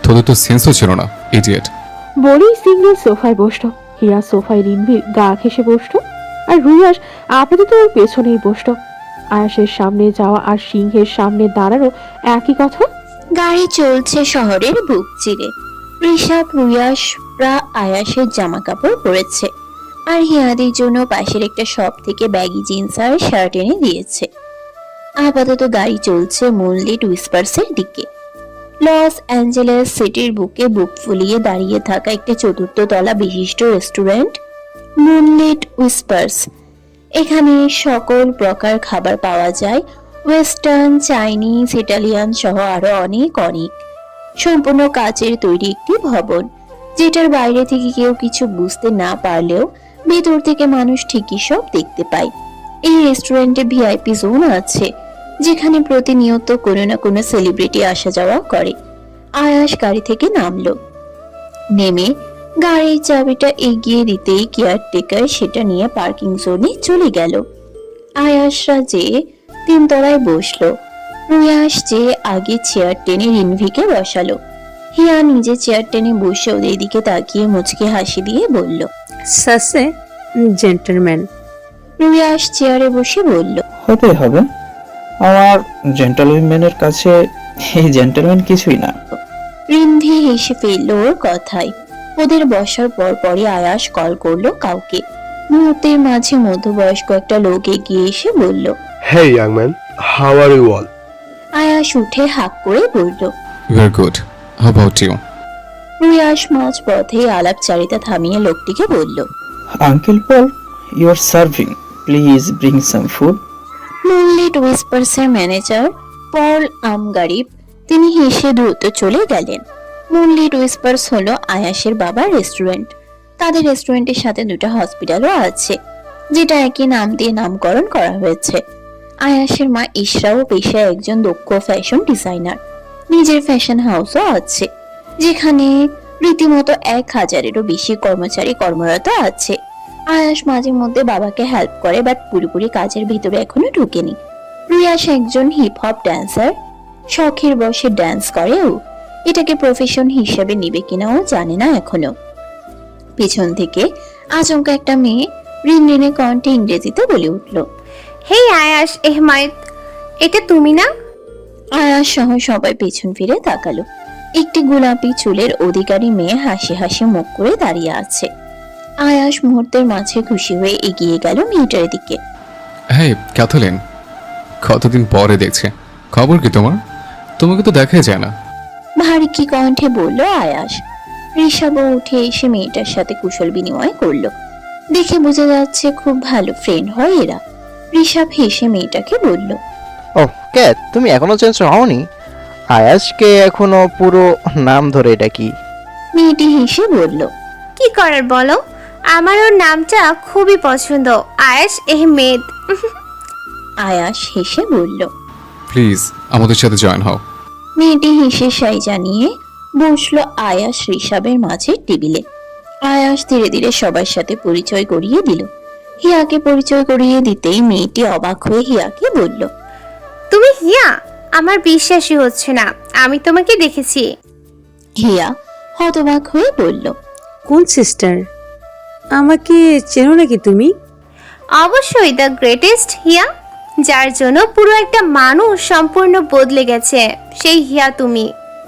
তোদের তো সেন্সও ছিল না, ইডিয়েট। বলেই সিঙ্গেল সোফায় বসলো। হিয়া সোফায় রিনভির গা ঘেঁষে বসলো, আর রুইয়াস আপাতত ওর পেছনেই বসলো। আয়াসের সামনে যাওয়া আর সিংহের সামনে দাঁড়ানো একই কথা। গাড়ি চলছে শহরের বুক চিরে। ঋষভ রুইয়াসরা আয়াসের জামা কাপড় পরেছে, আর হিয়াদের জন্য পাশের একটা শপ থেকে ব্যাগি জিন্স আর শার্ট এনে দিয়েছে। আপাতত গাড়ি চলছে মুনলিট উইসপার্সের দিকে। লস অ্যাঞ্জেলেস সিটির বুকে বুক ফুলিয়ে দাঁড়িয়ে থাকা একটা 4th তলা বিশিষ্ট রেস্টুরেন্ট মুনলিট উইসপার্স। এখানে সকল প্রকার খাবার পাওয়া যায়, ওয়েস্টার্ন, চাইনিজ, ইটালিয়ান সহ আরো অনেক অনেক। সম্পূর্ণ কাচের তৈরি একটি ভবন, যেটার বাইরে থেকে কেউ কিছু বুঝতে না পারলেও ভেতর থেকে মানুষ ঠিকই সব দেখতে পায়। এই রেস্টুরেন্টে ভিআইপি জোন আছে, যেখানে প্রতিনিয়ত কোনো না কোনো সেলিব্রিটি আসা যাওয়া করে। আয়াস গাড়ি থেকে নামলো। নেমে গাড়ির চাবিটা এগিয়ে দিতেই কেয়ারটেকার সেটা নিয়ে পার্কিং জোনে চলে গেল। আয়াসরা যে 3 তলায় বসলো। রুইয়াস যে আগে চেয়ার টেনে রিনভিকে বসালো। হিয়া নিজে চেয়ার টেনে বসে ওদের দিকে তাকিয়ে মুচকে হাসি দিয়ে বলল, সাসে জেন্টলম্যান। রুইয়াস চেয়ারে বসে বলল, হতে হবে। আমার জেন্টলম্যানের কাছে এই জেন্টলম্যান কিছুই না। রিনভি হেসে ফেলল ওর কথায়। ওদের বসার পর পরই আয়াস কল করলো কাউকে। মুহূর্তের মাঝে মধ্যবয়স্ক একটা লোক এগিয়ে এসে বলল, Hey young man, how are you all? আয়াস উঠে হাঁক করে বলল, very good, how about you? রুইয়াস মাঝ পথে আলাপচারিতা থামিয়ে লোকটিকে বলল, uncle Paul, you are serving, please bring some food. Moonlit উইসপার্সের ম্যানেজার পল আমগারিব। তিনি হেসে দ্রুত চলে গেলেন। মুনলিট উইসপার্স হলো আয়াসের বাবার রেস্টুরেন্ট। তাদের রেস্টুরেন্টের সাথে 2টা হসপিটালও আছে, যেটা একই নাম দিয়ে নামকরণ করা হয়েছে। আয়াসের মা ইশরাও পেশায় একজন দক্ষ ফ্যাশন ডিজাইনার। নিজের ফ্যাশন হাউসও আছে, যেখানে রীতিমতো 1000-এরও বেশি কর্মচারী কর্মরত আছে। আয়াস মাঝে মধ্যে বাবাকে হেল্প করে, বাট পুরোপুরি কাজের ভিতরে এখনো ঢুকেনি। রিয়াস একজন হিপ হপ ড্যান্সার, শখের বসে ড্যান্স করে ও। এটাকে প্রফেশন হিসেবে নিবে কিনা ও জানে না এখনো। পেছন থেকে আচমকা একটা মেয়ে রিনরিনে কণ্ঠে ইংরেজিতে বলে উঠল, হেই আয়াস এহমায়েত, এটা তুমি না? আয়াস সহ সবাই পেছন ফিরে তাকালো। একটি গোলাপি চুলের অধিকারী মেয়ে হাসি হাসি মুখ করে দাঁড়িয়ে আছে। আয়াস মুহূর্তের মাঝে খুশি হয়ে এগিয়ে গেল মেয়েটার দিকে। হ্যাঁ ক্যাথলিন, কতদিন পরে দেখছে। খবর কি তোমার? তোমাকে তো দেখাই যায় না। ভারী কি কণ্ঠে বলল আয়াস। ঋষভও উঠে এসে মেয়েটার সাথে কুশল বিনিময় করলো। দেখে বোঝা যাচ্ছে খুব ভালো ফ্রেন্ড হয় এরা। ঋষাব হেসে মেয়েটাকে বলল, ও ক্যাট, তুমি এখনো চেঞ্জ হওনি? আয়াসকে এখনো পুরো নাম ধরে ডাকি। মেয়েটি হেসে বলল, কি করার বলো, আমার ওর নামটা খুবই পছন্দ, আয়েশ আহমেদ। আয়াস হেসে বলল। প্লিজ আমাদের সাথে জয়েন হও। মেয়েটি হেসে সাই জানিয়ে বসলো আয়াস ঋষাবের মাঝে টেবিলে। আয়াস ধীরে ধীরে সবার সাথে পরিচয় করিয়ে দিল। হিয়াকে পরিচয় করিয়ে দিতেই মেয়েটি অবাক হয়ে হিয়াকে বলল, তুমি হিয়া? আমার বিশ্বাসই হচ্ছে না, আমি তোমাকে দেখেছি। হিয়া হতবাক হয়ে বলল, কোন সিস্টার? আমাকে চেনো নাকি তুমি? অবশ্যই দ্য গ্রেটেস্ট হিয়া, যার জন্য পুরো একটা মানুষ সম্পূর্ণ বদলে গেছে, সেই হিয়া তুমি।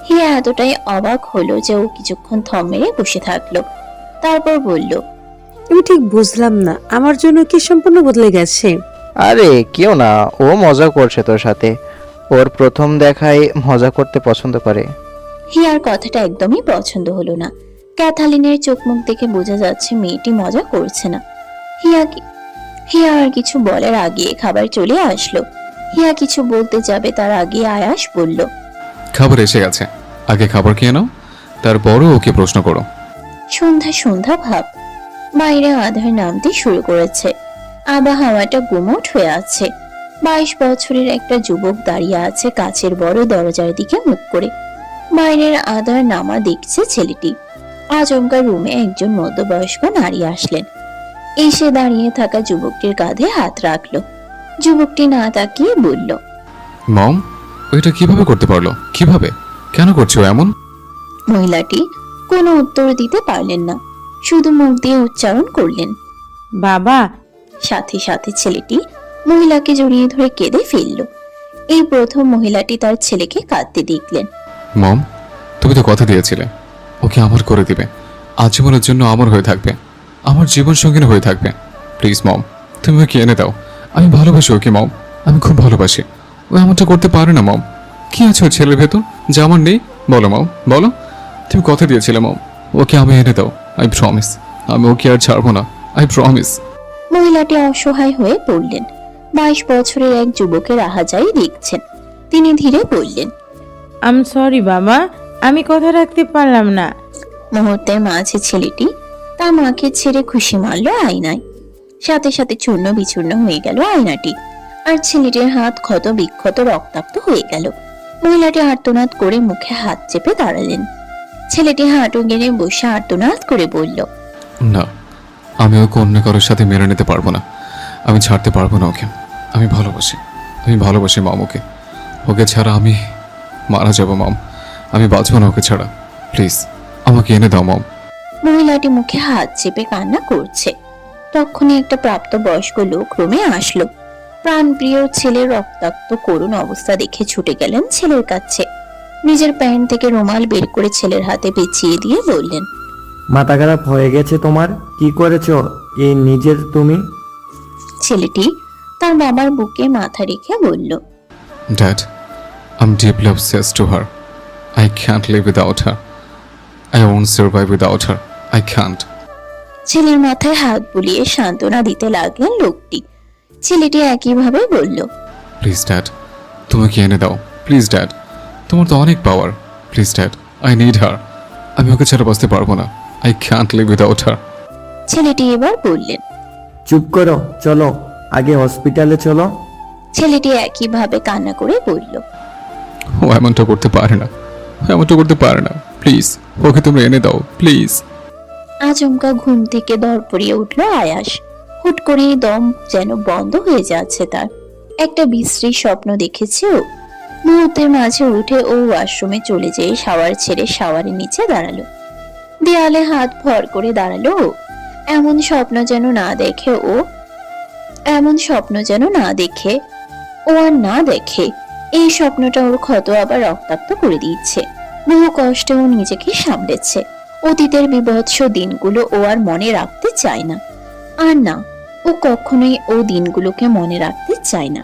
হিয়া এতটাই অবাক হলো যে ও কিছুক্ষণ থম মেরে বসে থাকলো। তারপর বলল, আমি ঠিক বুঝলাম না, আমার জন্য কি সম্পূর্ণ বদলে গেছে? আরে কেউ না, ও মজা করছে তোর সাথে। ওর প্রথম দেখায় মজা করতে পছন্দ করে। হিয়ার কথাটা একদমই পছন্দ হলো না। ক্যাথালিনের চোখ মুখ দেখে বোঝা যাচ্ছে মেয়েটি মজা করছে না। হিয়া আর কিছু বলার আগে খাবার চলে আসলো। হিয়া কিছু বলতে যাবে তার আগে আয়াস বলল, খাবার এসে গেছে, আগে খাবার খেয়ে নাও, তারপরও ওকে প্রশ্ন করো। সন্ধ্যা সন্ধ্যা ভাব। বাইরে আধার নামতে শুরু করেছে। আবহাওয়াটা গুমোট হয়ে আছে। 22 বছরের একটা যুবক দাঁড়িয়ে আছে কাচের বড় দরজার দিকে মুখ করে। বাইরের আধার নামা দেখছে ছেলেটি। আচমকা রুমে একজন মধ্যবয়স্ক নারী আসলেন। এসে দাঁড়িয়ে থাকা যুবকটির কাঁধে হাত রাখলো। যুবকটি না তাকিয়ে বলল, মম, ওইটা কিভাবে করতে পারলো? কিভাবে? কেন করছো এমন? মহিলাটি কোনো উত্তর দিতে পারলেন না, শুধু মুখ দিয়ে উচ্চারণ করলেন, বাবা। সাথে সাথে ছেলেটি মহিলাকে জড়িয়ে ধরে কেঁদে ফেলল। এই প্রথম মহিলাটি তার ছেলেকে কাঁদতে দেখলেন। মম, তুমি তো কথা দিয়েছিলে ওকে আমার করে দিবে, আজীবনের জন্য আমার হয়ে থাকবে, আমার জীবন সঙ্গিনী হয়ে থাকবে। প্লিজ মম, তুমি ওকে এনে দাও। আমি ভালোবাসি ওকে মম, আমি খুব ভালোবাসি। ও এমনটা করতে পারে না মম। কি আছে ওই ছেলের ভেতর যা আমার নেই? বলো মম, বলো। তুমি কথা দিয়েছিলে মম, ওকে আমি এনে দাও। আই প্রমিস, আমি ওকে আর ছাড়বো না। I promise. মহিলাটি অসহায় হয়ে পড়লেন। 22 বছরের এক যুবকের আহাজারি দেখছেন। তিনি ধীরে বললেন, আম সরি বাবা, আমি কথা রাখতে পারলাম না। মুহূর্তের মাঝে ছেলেটি তার মাকে ছেড়ে খুশি মারল আয়নায়। সাথে সাথে চূর্ণ বিচূর্ণ হয়ে গেল আয়নাটি, আর ছেলেটির হাত ক্ষত বিক্ষত রক্তাক্ত হয়ে গেল। মহিলাটি আর্তনাদ করে মুখে হাত চেপে দাঁড়ালেন। ছেলেটি হাঁটু গেড়ে বসে আর্তনাদ করে বলল, না, আমি ওকে অন্য কারোর সাথে মেনে নিতে পারবো না। আমি ছাড়তে পারবো না ওকে। আমি ভালোবাসি মম ওকে। ওকে ছাড়া আমি মারা যাবো মম। আমি বাঁচবো না ওকে ছাড়া। প্লিজ আমাকে এনে দাও মম। মহিলাটি মুখে হাত চেপে কান্না করছে। তখনই একটা প্রাপ্তবয়স্ক লোক রুমে আসলো। প্রাণপ্রিয় ছেলের রক্তাক্ত করুণ অবস্থা দেখে ছুটে গেলেন ছেলের কাছে। নিজের প্যান্ট থেকে রুমাল বের করে ছেলের হাতে পেঁচিয়ে দিয়ে বললেন, মাথা খারাপ হয়ে গেছে তোমার? কি করেছো এই নিজের তুমি? ছেলেটি তার বাবার বুকে মাথা রেখে বলল, dad, I am deeply obsessed to her. I can't live without her. I won't survive without her. I can't. ছেলের মাথায় হাত বুলিয়ে সান্ত্বনা দিতে লাগলেন লোকটি। ছেলেটি একইভাবে বলল, প্লিজ ড্যাড, তুমি কি এনে দাও। প্লিজ ড্যাড, তোমার তো অনেক পাওয়ার। Please dad, I need her. আমি ওকে ছেড়ে বাঁচতে পারবো না। আই ক্যান্ট লিভ উইদাউট হার। ছেলেটি এবার বললেন, চুপ করো, চলো আগে হসপিটালে চলো। ছেলেটি একইভাবে কান্না করে বলল, ও এমনটা করতে পারে না, এমনটা করতে পারে না। প্লিজ ওকে তুমি এনে দাও, প্লিজ। আচমকা ঘুম থেকে দরপড়িয়ে উঠল আয়াস। হুট করে দম যেন বন্ধ হয়ে যাচ্ছে তার। একটা বিশ্রী স্বপ্ন দেখেছে ও। মুহূর্তের মাঝে উঠে ও ওয়াশরুমে চলে যেয়ে শাওয়ার ছেড়ে শাওয়ারের নিচে দাঁড়ালো। দেয়ালে হাত ভর করে দাঁড়ালো ও। এমন স্বপ্ন যেন না দেখে ও আর না দেখে। এই স্বপ্নটা ওর ক্ষত আবার রক্তাক্ত করে দিচ্ছে। বহু কষ্টে ও নিজেকে সামলেছে। অতীতের বিভৎস দিনগুলো ও আর মনে রাখতে চায় না। আর না, ও কখনোই ও দিনগুলোকে মনে রাখতে চায় না।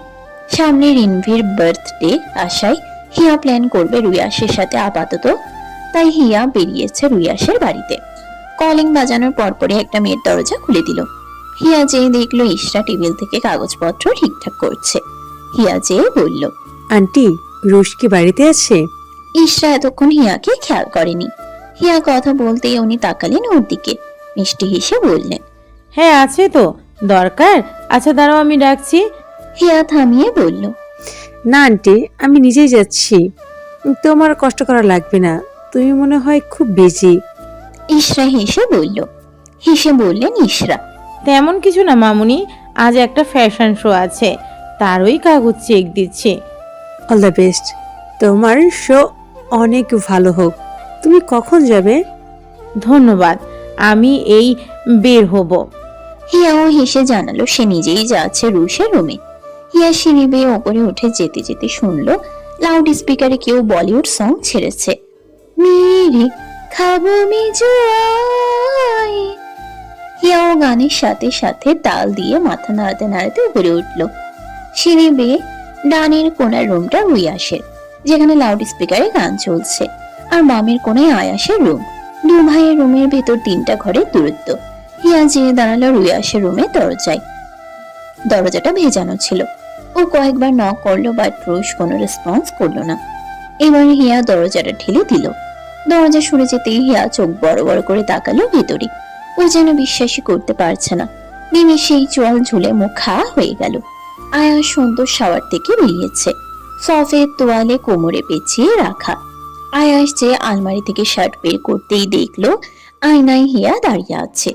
সামনে রিনভির বার্থডে আসায় হিয়া প্ল্যান করবে রুয়াসের সাথে আপাতত। তাই হিয়া বেরিয়েছে রুয়াসের বাড়িতে। কলিং বাজানোর পরপরই একটা মেয়ের দরজা খুলে দিল। হিয়া যেয়ে দেখলো ইশরা টেবিল থেকে কাগজপত্র ঠিকঠাক করছে। হিয়া যেয়ে বলল, আন্টি, রুশ কি বাড়িতে আছে? ইশরা এতক্ষণ হিয়াকে খেয়াল করেনি। হিয়া কথা বলতেই উনি তাকালেন ওর দিকে, মিষ্টি হেসে বললেন, হ্যাঁ আছে তো, দরকার? আচ্ছা দাঁড়াও, আমি ডাকছি। হিয়া থামিয়ে বলল, না আন্টি, আমি নিজেই যাচ্ছি, তোমার কষ্ট করা লাগবে না, তুমি মনে হয় খুব বিজি। ইশরা হেসে বললেন ইশরা, তেমন কিছু না মামুনি, আজ একটা ফ্যাশন শো আছে, তারই কাগজ চেক দিচ্ছি। অল দ্য বেস্ট, তোমার শো অনেক ভালো হোক। তুমি কখন যাবে? ধন্যবাদ, আমি এই বের হব। হিয়াও হেসে জানালো সে নিজেই যাচ্ছে রুশের রুমে। হিয়া সিঁড়ি বেয়ে ওপরে উঠে যেতে যেতে শুনলো লাউড স্পিকারে কেউ বলিউড সং ছেড়েছে। মেরে খাবো মিজুয়াই। হিয়াও গানের সাথে সাথে তাল দিয়ে মাথা নাড়াতে নাড়াতে উপরে উঠলো। সিঁড়ি বেয়ে ডানের কোনার রুমটা রুইয়াসের, যেখানে লাউড স্পিকারে গান চলছে, আর বামের কোনায় আয়াসের রুম। দু ভাইয়ের রুমের ভেতর 3টা ঘরের দূরত্ব। হিয়া যেয়ে দাঁড়ালো রুইয়াসের রুমের দরজায়। দরজাটা ভেজানো ছিল। ও কয়েকবার নক করলো, বাট রুশ কোনো রেসপন্স করলো না। এবার হিয়া দরজাটা ঠেলে দিল। দরজা সরে যেতেই হিয়া চোখ বড় বড় করে তাকালো ভেতরে। ও যেন বিশ্বাসই করতে পারছে না। নিমেষেই চোয়াল ঝুলে মুখ খাওয়া হয়ে গেল। আয়া সুন্দর শাওয়ার থেকে বেরিয়েছে, সফেদ তোয়ালে কোমরে পেঁচিয়ে রাখা। আয়াস যে আলমারি থেকে শার্ট বের করতেই দেখলো আয়নায় হিয়া দাঁড়িয়ে আছে।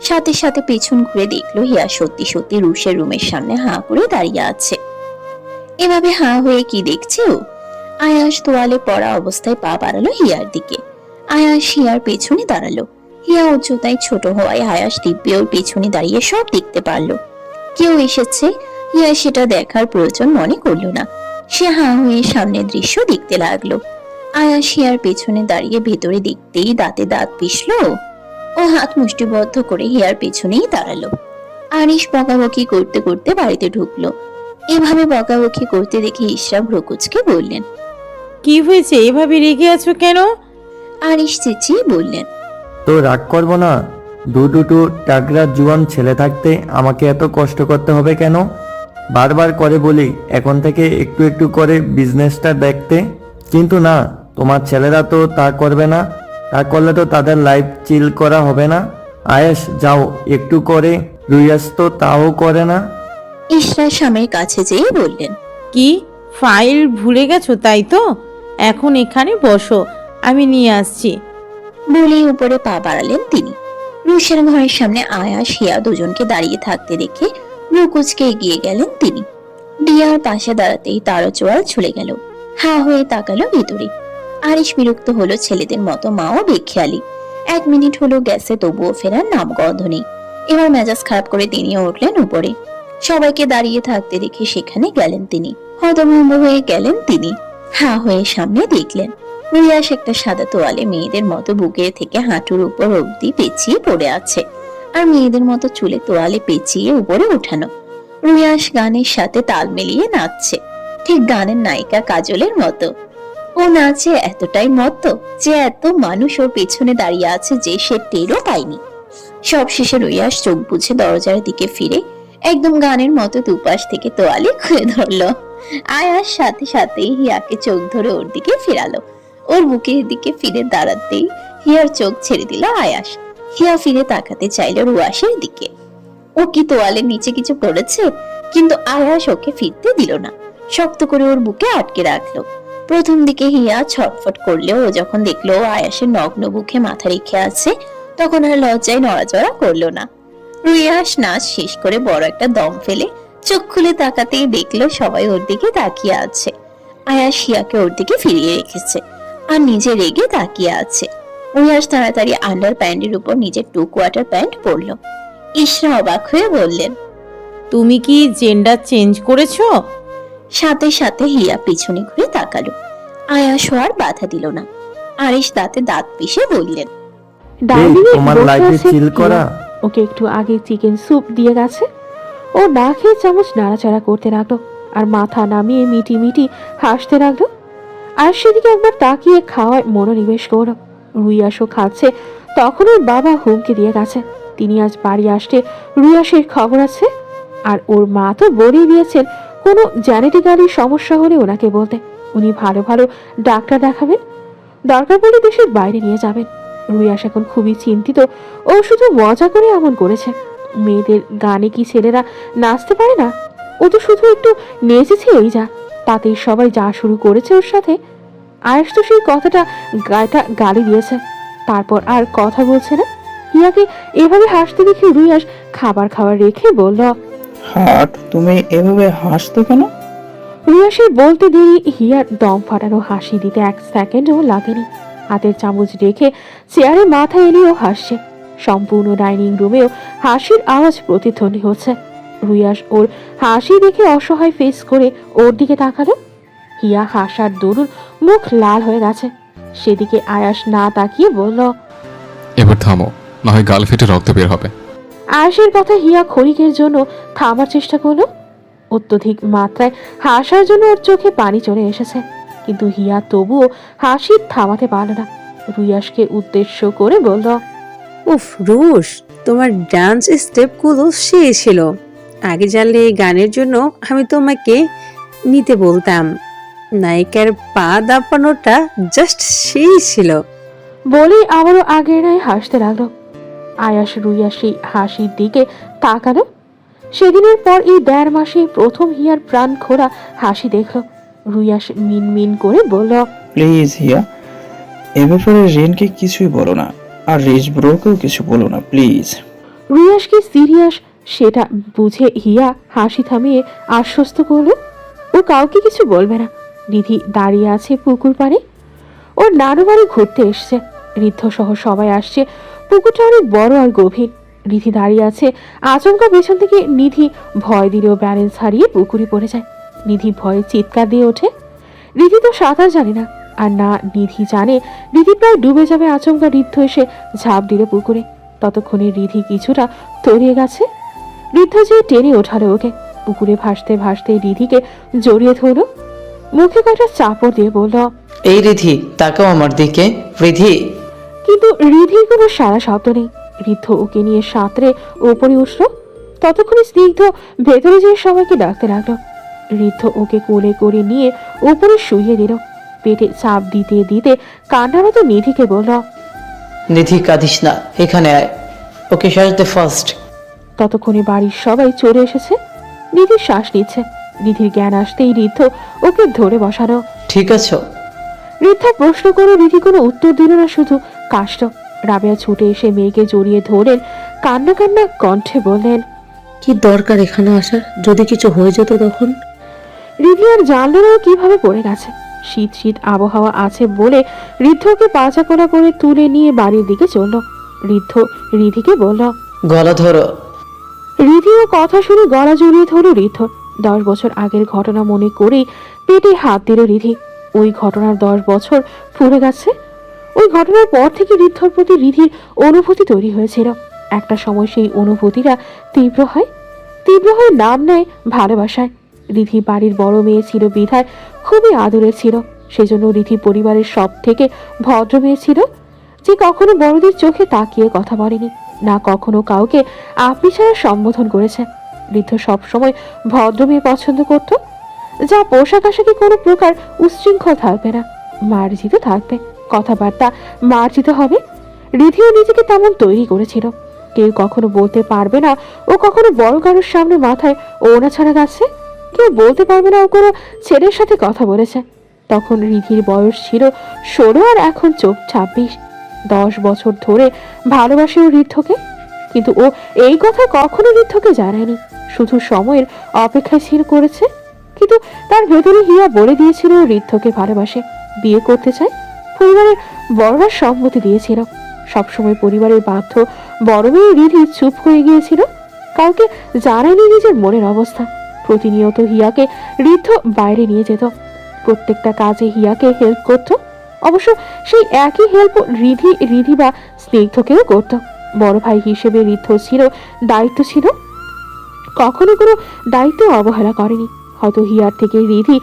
সাথে সাথে পেছন ঘুরে দেখলো হিয়া সত্যি সত্যি রুশের রুমের সামনে হাঁ করে দাঁড়িয়ে আছে। এভাবে হাঁ হয়ে কি দেখছে ও? আয়াস তোয়ালে পড়া অবস্থায় পা বাড়ালো হিয়ার দিকে। আয়াস হিয়ার পেছনে দাঁড়ালো। হিয়া উচ্চতায় ছোট হওয়ায় আয়াস দিব্যে ওর পেছনে দাঁড়িয়ে সব দেখতে পারলো। কেউ এসেছে, হিয়া সেটা দেখার প্রয়োজন মনে করলো না। সে হাঁ হয়ে সামনের দৃশ্য দেখতে লাগলো। আয়াস হিয়ার পেছনে দাঁড়িয়ে ভেতরে দেখতেই দাঁতে দাঁত পিষলো। ও হাত মুষ্টিবদ্ধ করে হিয়ার পেছনেই দাঁড়ালো। আরিশ বকাবকি করতে করতে বাড়িতে ঢুকলো। এভাবে বকাবকি করতে দেখে ইশরা ভ্রকুচকে বললেন, কি হয়েছে, এভাবে রেগে আছো কেন? আরিশ চেঁচিয়ে বললেন, তো রাগ করবো না, দুটো টাকরা জুয়ান ছেলে থাকতে আমাকে এত কষ্ট করতে হবে কেন? বারবার করে বলি এখন থেকে একটু একটু করে বিজনেসটা দেখতে, কিন্তু না, তোমার ছেলেরা তো তা করবে না। তা করলে তো তাদের লাইফ চিল করা হবে না। আয়েশ যাও একটু করে, রুইয়াস তো তাও করে না। ইশরা স্বামীর কাছে যেয়ে বললেন, কি ফাইল ভুলে গেছো তাই তো? এখন এখানে বসো, আমি নিয়ে আসছি। বলেই উপরে পা বাড়ালেন তিনি। রুশের ঘরের সামনে আয়াস হিয়া দুজনকে দাঁড়িয়ে থাকতে দেখে ভ্রকুচকে এগিয়ে গেলেন তিনি। দিয়ার পাশে দাঁড়াতেই তারও চোয়াল ছুলে গেল। হা হয়ে তাকালো ভেতরে। আরিশ বিরক্ত হলো ছেলেদের মতো, মাও বেখেয়ালি। 1 মিনিট হলো গেছে, তবুও ফেরার নাম গন্ধ নেই। এবার মেজাজ খারাপ করে তিনিও উঠলেন উপরে। সবাইকে দাঁড়িয়ে থাকতে দেখে সেখানে গেলেন তিনি। হতভম্ব হয়ে গেলেন তিনি। হা হয়ে সামনে দেখলেন রুইয়াস একটা সাদা তোয়ালে মেয়েদের মতো বুকের থেকে হাঁটুর উপর অবধি পেঁচিয়ে পড়ে আছে, আর মেয়েদের মতো চুলে তোয়ালে পেঁচিয়ে উপরে উঠানো। রুইয়াস গানের সাথে তাল মিলিয়ে নাচছে, ঠিক গানের নায়িকা কাজলের মতো। ও নাচে এতটাই মতো যে এত মানুষ ওর পেছনে দাঁড়িয়ে আছে যে সে টেরও পায়নি। সবশেষে রুইয়াস চোখ বুঝে দরজার দিকে ফিরে একদম গানের মতো দুপাশ থেকে তোয়ালে খুলে ধরলো। আয়াস সাথে সাথেই হিয়াকে চোখ ধরে ওর দিকে ফিরালো। ওর বুকের দিকে ফিরে দাঁড়াতেই হিয়ার চোখ ছেড়ে দিল আয়াস। হিয়া ফিরে তাকাতে চাইল রুয়াসের দিকে। ও কি তোয়ালের নিচে কিছু পড়েছে? কিন্তু আয়াস ওকে ফিরতে দিল না, শক্ত করে ওর বুকে আটকে রাখলো। প্রথম দিকে হিয়া ছটফট করলেও ও যখন দেখলো আয়াসের নগ্ন বুকে মাথা রেখে আছে, তখন আর লজ্জায় নড়াচড়া করলো না। রুইয়াস নাচ শেষ করে বড় একটা দম ফেলে চোখ খুলে তাকাতেই দেখলো সবাই ওর দিকে তাকিয়ে আছে। আয়াস হিয়াকে ওর দিকে ফিরিয়ে রেখেছে আর নিজে রেগে তাকিয়ে আছে। রুইয়াস তাড়াতাড়ি আন্ডার প্যান্টের উপর নিজের 2 কোয়ার্টার প্যান্ট পরলো। ইশরা অবাক হয়ে বললেন, তুমি কি জেন্ডার চেঞ্জ করেছো? সাথে সাথে হিয়া পিছনে ঘুরে তাকালো। আয়াস আর বাধা দিল না। আরিশ দাঁতে দাঁত পিষে বললেন, ডাইনিং এ তোমার বসে লাইফে আছে চিল করা। ওকে একটু আগে চিকেন স্যুপ দিয়ে গেছে। ও না খেয়ে চামচ নাড়াচাড়া করতে লাগলো আর মাথা নামিয়ে মিটি মিটি হাসতে লাগলো। আর সেদিকে একবার তাকিয়ে খাওয়ায় মনোনিবেশ করলো। রুইয়াসও খাচ্ছে, তখন ওর বাবা হুমকি দিয়ে গেছে, তিনি আজ বাড়ি আসলে রুয়াসের খবর আছে। আর ওর মা তো বলেই দিয়েছেন কোনো জেনেটিক্যালি সমস্যা হলে ওনাকে বলতে, উনি ভালো ভালো ডাক্তার দেখাবেন, দরকার পড়লে দেশের বাইরে নিয়ে যাবেন। রুয়াস এখন খুবই চিন্তিত। ও শুধু মজা করে এমন করেছে। মেয়েদের গানে কি ছেলেরা নাচতে পারে না? ও তো শুধু একটু নেচেছে এই যা, তাতেই সবাই যা শুরু করেছে ওর সাথে। আয়েশ তো সেই কথাটা গায়েটা গালি দিয়েছে, তারপর আর কথা বলছে না। হিয়াকে এভাবে হাসতে দেখে রুয়াস খাবার খাওয়ার রেখে বলল, হাট, তুমি এভাবে হাসতো কেন? রুয়াসের বলতে দেরি হিয়ার দম ফাটানো হাসি দিতে 1 সেকেন্ডও লাগেনি। হাতের চামচ রেখে চেয়ারে মাথা এলিয়েও হাসছে। সম্পূর্ণ ডাইনিং রুমেও হাসির আওয়াজ প্রতিধ্বনি হচ্ছে। রুয়াস ওর হাসি দেখে অসহায় ফেস করে ওর দিকে তাকালো। হিয়া হাসার দরুন মুখ লাল হয়ে গেছে। সেদিকে আয়াস না তাকিয়ে বলল, এবার থামো, না হয় গাল ফেটে রক্ত বের হবে। আয়াসের কথা হিয়া ক্ষণিকের জন্য থামার চেষ্টা করলো। অত্যধিক মাত্রায় হাসার জন্য ওর চোখে পানি চলে এসেছে, কিন্তু হিয়া তবুও হাসি থামাতে পারল না। রুয়াসকে উদ্দেশ্য করে বলল, উফ রুশ, তোমার ডান্স স্টেপগুলো সেই ছিল। আগে জানলে এই গানের জন্য আমি তোমাকে নিতে বলতাম। নায়িকার পা দাপানোটা জাস্ট সেই ছিল। বলেই আবারও আগের ন্যায় হাসতে লাগলো। আয়াস রুয়াসী হাসির দিকে তাকালো। সেদিনের পর এই 1.5 মাসে প্রথম হিয়ার প্রাণ খোলা হাসি দেখলো। রুয়াস মিন মিন করে বলল, প্লিজ হিয়া, এ ব্যাপারে রেনকে কিছুই বলো না, আর রিচ ব্রোকেও কিছু বলো না প্লিজ। রুয়াস কি সিরিয়াস সেটা বুঝে হিয়া হাসি থামিয়ে আশ্বস্ত করলো ও কাউকে কিছু বলবে না। রিধি দাঁড়িয়ে আছে পুকুর পাড়ে, ওর নানু বাড়ি ঘুরতে এসছে। ঋদ্ধ সহ সবাই আসছে। পুকুরটা অনেক বড় আর গভীর। রিধি দাঁড়িয়ে আছে। আচমকা পেছন থেকে নিধি ভয় দিলেও ব্যালেন্স হারিয়ে পুকুরে পড়ে যায়। নিধি ভয়ে চিৎকার দিয়ে ওঠে। রিধি তো সাঁতার জানে না, আর না নিধি জানে রিধি প্রায় ডুবে যাবে। আচমকা ঋদ্ধ এসে ঝাঁপ দিল পুকুরে। ততক্ষণে রিধি কিছুটা তলিয়ে গেছে। ঋদ্ধ যে টেনে ওঠালো ওকে। পুকুরে ভাসতে ভাসতে রিধিকে জড়িয়ে ধরল। মুখে কয়েকটা চাপড় দিয়ে বলল, এই রিধি, তাকাও আমার দিকে রিধি। কিন্তু রিধির কোনো সারা শব্দ নেই। ঋদ্ধ ওকে নিয়ে সাঁতরে ওপরে উঠল। ততক্ষণে স্নিগ্ধ ভেতরে যেয়ে সবাইকে ডাকতে লাগলো। ঋদ্ধ ওকে কোলে করে নিয়ে উপরে শুইয়ে দিল। পেটে চাপ দিতে দিতে কান্নারত নিধিকে বলল, নিধি কাঁদিস না, এখানে আয়, ওকে সাজতে ফার্স্ট। ততক্ষণে বাড়ির সবাই চলে এসেছে। নিধির শ্বাস নিচ্ছে। নিধির জ্ঞান আসতেই ঋদ্ধ ওকে ধরে বসানো। ঠিক আছো? ঋদ্ধা প্রশ্ন করে রিধি কোনো উত্তর দিল না, শুধু কাশল। রাবেয়া ছুটে এসে মেয়েকে জড়িয়ে ধরেন। কান্না কান্না কণ্ঠে বললেন, কি দরকার এখানে আসার? যদি কিছু হয়ে যেত তখন? রিধি আর জানল না ও কিভাবে পড়ে গেছে। শীত শীত আবহাওয়া আছে বলে ঋদ্ধ ওকে পাচা কোলা করে তুলে নিয়ে বাড়ির দিকে চলল। ঋদ্ধ রিধিকে বলল, গলা ধরো। রিধিও কথা শুনে গলা জড়িয়ে ধরল ঋদ্ধ। 10 বছর আগের ঘটনা মনে করেই পেটে হাত দিল রিধি। ওই ঘটনার 10 বছর ফুরে গেছে। ওই ঘটনার পর থেকে ঋদ্ধর প্রতি রিধির অনুভূতি তৈরি হয়েছিল। একটা সময় সেই অনুভূতিটা তীব্র হয় নাম নেয় ভালোবাসায়। রিধি বাড়ির বড় মেয়ে ছিল বিধায় খুবই আদরের ছিল। সেজন্য রিধি পরিবারের সব থেকে ভদ্র মেয়ে ছিল, যে কখনো বড়দের চোখে তাকিয়ে কথা বলেনি, না কখনো কাউকে আপনি ছাড়া সম্বোধন করেছে। ঋদ্ধ সবসময় ভদ্র মেয়ে পছন্দ করত, যা পোশাক আশাকে কোনো প্রকার উচ্ছৃঙ্খল থাকবে না, মার্জিত থাকবে, কথাবার্তা মার্জিত হবে। রিধিও নিজেকে তেমন তৈরি করেছিল। কেউ কখনো বলতে পারবে না ও কখনো বড় কারোর সামনে মাথায় ওড়না ছাড়া গেছে। কেউ বলতে পারবে না ও কোনো ছেলের সাথে কথা বলেছে। তখন রিধির বয়স ছিল 16 আর এখন 26। 10 বছর ধরে ভালোবাসে ও ঋদ্ধকে, কিন্তু ও এই কথা কখনো ঋদ্ধকে জানায়নি, শুধু সময়ের অপেক্ষায় ছিল করেছে। কিন্তু তার ভেতরে হিয়া বলে দিয়েছিল ও ঋদ্ধকে ভালোবাসে, বিয়ে করতে চায়। পরিবারের বড়রা সম্মতি দিয়েছিল। সবসময় পরিবারের বাধ্য বড় মেয়ে রিধি চুপ হয়ে গিয়েছিল, কাউকে জানায়নি নিজের মনের অবস্থা। প্রতিনিয়ত হিয়াকে ঋদ্ধ বাইরে নিয়ে যেত, প্রত্যেকটা কাজে হিয়াকে হেল্প করত। অবশ্য সেই একই হেল্প রিধি বা স্নিগ্ধকেও করত। বড় ভাই হিসেবে ঋদ্ধ ছিল দায়িত্ব ছিল, কখনো কোনো দায়িত্ব অবহেলা করেনি। হয়তো হিয়ার থেকে রিধি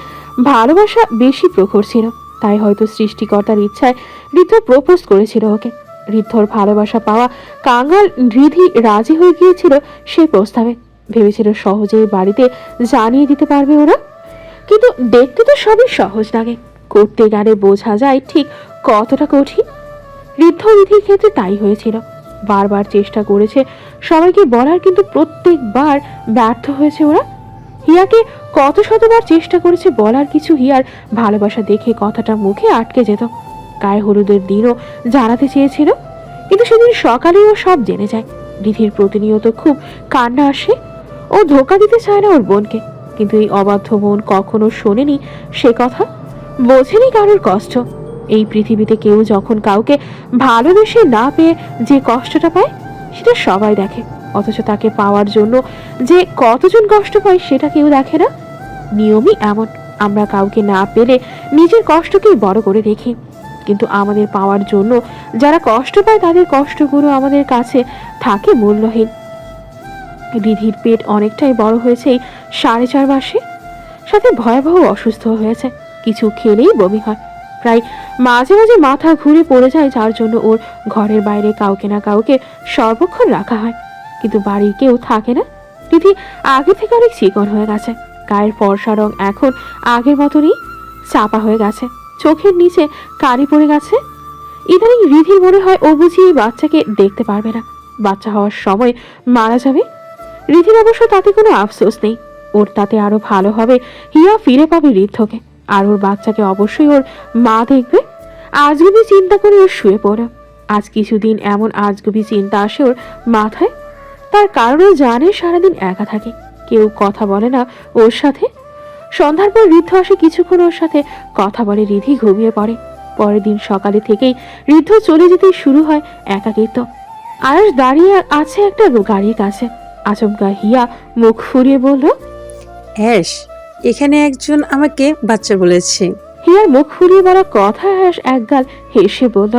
ভালোবাসা বেশি প্রখর ছিল, তাই হয়তো সৃষ্টিকর্তার ইচ্ছায় ঋদ্ধ প্রপোজ করেছিল ওকে। ঋদ্ধর ভালোবাসা পাওয়া কাঙ্গাল রিধি রাজি হয়ে গিয়েছিল সেই প্রস্তাবে। ভেবেছিল সহজেই বাড়িতে জানিয়ে দিতে পারবে ওরা, কিন্তু দেখতে তো সবই সহজ লাগে, করতে গেলে বোঝা যায় ঠিক কতটা কঠিন। ঋদ্ধ রিধির ক্ষেত্রে তাই হয়েছিল। বারবার চেষ্টা করেছে সবাইকে বলার, কিন্তু প্রত্যেকবার ব্যর্থ হয়েছে ওরা। হিয়াকে কত শতবার চেষ্টা করেছে বলার কিছু, হিয়ার ভালোবাসা দেখে কথাটা মুখে আটকে যেত। গায়ে হলুদের দিনও জানাতে চেয়েছিল, কিন্তু সেদিন সকালেই ও সব জেনে যায়। রিধির প্রতিনিয়ত খুব কান্না আসে। ও ধোকা দিতে চায় না ওর বোনকে, কিন্তু এই অবাধ্য বোন কখনো শোনেনি সে কথা, বোঝেনি কারোর কষ্ট। এই পৃথিবীতে কেউ যখন কাউকে ভালোবেসে না পেয়ে যে কষ্টটা পায় সেটা সবাই দেখে, অথচ তাকে পাওয়ার জন্য যে কতজন কষ্ট পায় সেটা কেউ দেখে না। নিয়মই এমন, আমরা কাউকে না পেলে নিজের কষ্টকেই বড় করে দেখি, কিন্তু আমাদের পাওয়ার জন্য যারা কষ্ট পায় তাদের কষ্টগুলো আমাদের কাছে থাকে মূল্যহীন। রিধির পেট অনেকটাই বড় হয়েছে এই 4.5 মাসে, সাথে ভয়াবহ অসুস্থ হয়েছে। কিছু খেলেই বমি হয়, প্রায় মাঝে মাঝে মাথা ঘুরে পড়ে যায়, যার জন্য ওর ঘরের বাইরে কাউকে না কাউকে সর্বক্ষণ রাখা হয়। কিন্তু বাড়ির কেউ থাকে না। রিধি আগে থেকে অনেক চিকন হয়ে গেছে, গায়ের ফর্সা রং এখন আগের মতনই চাপা হয়ে গেছে, চোখের নিচে কালি পড়ে গেছে। ইদানিং রিধির মনে হয় ও বুঝি এই বাচ্চাকে দেখতে পারবে না, বাচ্চা হওয়ার সময় মারা যাবে। রিধির অবশ্য তাতে কোনো আফসোস নেই, ওর তাতে আরো ভালো হবে, হিয়া ফিরে পাবে ঋদ্ধকে, আর ওর বাচ্চাকে অবশ্যই ওর মা দেখবে। আজগুবি চিন্তা করে ওর শুয়ে পড়ে। আজ কিছুদিন এমন আজগুবি চিন্তা আসে ওর মাথায়, তার কারণও জানে সারাদিন একা থাকে, কেউ কথা বলে না ওর সাথে। সন্ধ্যার পর ঋদ্ধ আসে, কিছুক্ষণ ওর সাথে কথা বলে, রিধি ঘুমিয়ে পড়ে। পরের দিন সকালে থেকেই ঋদ্ধ চলে যেতেই শুরু হয় একাকিত্ব। আয়াস দাঁড়িয়ে আছে একটা গাড়ির কাছে। আচমকা হিয়া মুখ ফুরিয়ে বলল, অ্যাশ, এখানে একজন আমাকে বাচ্চা বলেছে। হিয়ার মুখ ফুরিয়ে বলা কথা আয়াস একগাল হেসে বলল,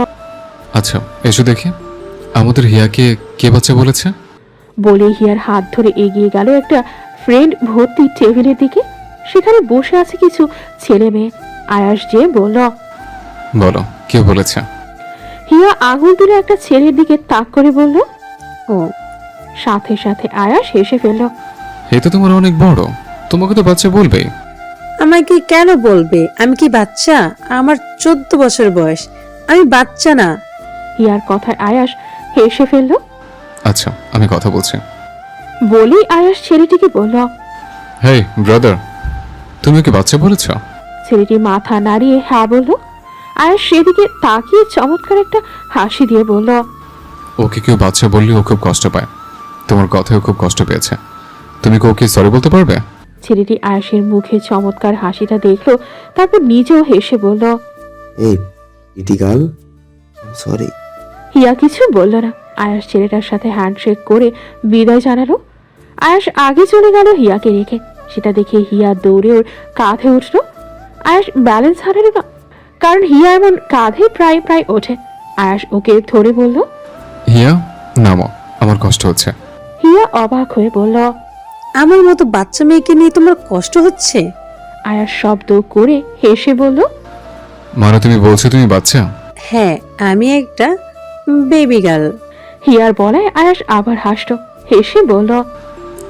আচ্ছা এসো দেখি, আমাদের হিয়াকে কে বাচ্চা বলেছে? বলে হিয়ার হাত ধরে এগিয়ে গেল একটা ফ্রেন্ড ভর্তি টেবিলের দিকে। সেখানে বসে আছে কিছু ছেলে মেয়ে। আয়াস যে বলল, বলো কে বলেছে? হিয়া আঙুল তুলে একটা ছেলের দিকে তাক করে বলল, ও। সাথে সাথে আয়াস হেসে ফেলল। এ তো তোমার অনেক বড়, তোমাকে তো বাচ্চা বলবেই। আমাকে কেন বলবে? আমি কি বাচ্চা? আমার 14 বছর বয়স, আমি বাচ্চা না। হিয়ার কথায় আয়াস হেসে ফেলল। আচ্ছা আমি কথা বলছি। বলেই আয়াস ছেলেটিকে বলল, হেই ব্রাদার, তুমি ওকে বাচ্চা বলেছ? ছেলেটি মাথা নাড়িয়ে হ্যাঁ বলল। আয়াস সেদিকে তাকিয়ে চমৎকার একটা হাসি দিয়ে বলল, ওকে কেউ বাচ্চা বললে ও খুব কষ্ট পায়, তোমার কথায়ও খুব কষ্ট পেয়েছে, তুমি কি ওকে সরি বলতে পারবে? ছেলেটি আয়াসের মুখে চমৎকার হাসিটা দেখলো, তারপর নিজেও হেসে বলল, এই ইটি গার্ল, সরি। হিয়া কিছু বলল না। আয়াস ছেলেটার সাথে হ্যান্ডশেক করে বিদায় জানালো। আয়াস আগে চলে গেল হিয়াকে রেখে। সেটা দেখে হিয়া দৌড়ে ওর কাঁধে উঠল। আয়াস ব্যালেন্স হারালো না, কারণ হিয়া এমন কাঁধে প্রায় প্রায় ওঠে। আয়াস ওকে ধরে বলল, হিয়া নামো, আমার কষ্ট হচ্ছে। হিয়া অবাক হয়ে বলল, আমার মতো বাচ্চা মেয়েকে নিয়ে তোমার কষ্ট হচ্ছে? আয়াস শব্দ করে হেসে বলল, মানে তুমি বলছো তুমি বাচ্চা? হ্যাঁ, আমি একটা বেবি গার্ল। হিয়ার বলায় আয়াস আবার হাসলো, হেসে বলল,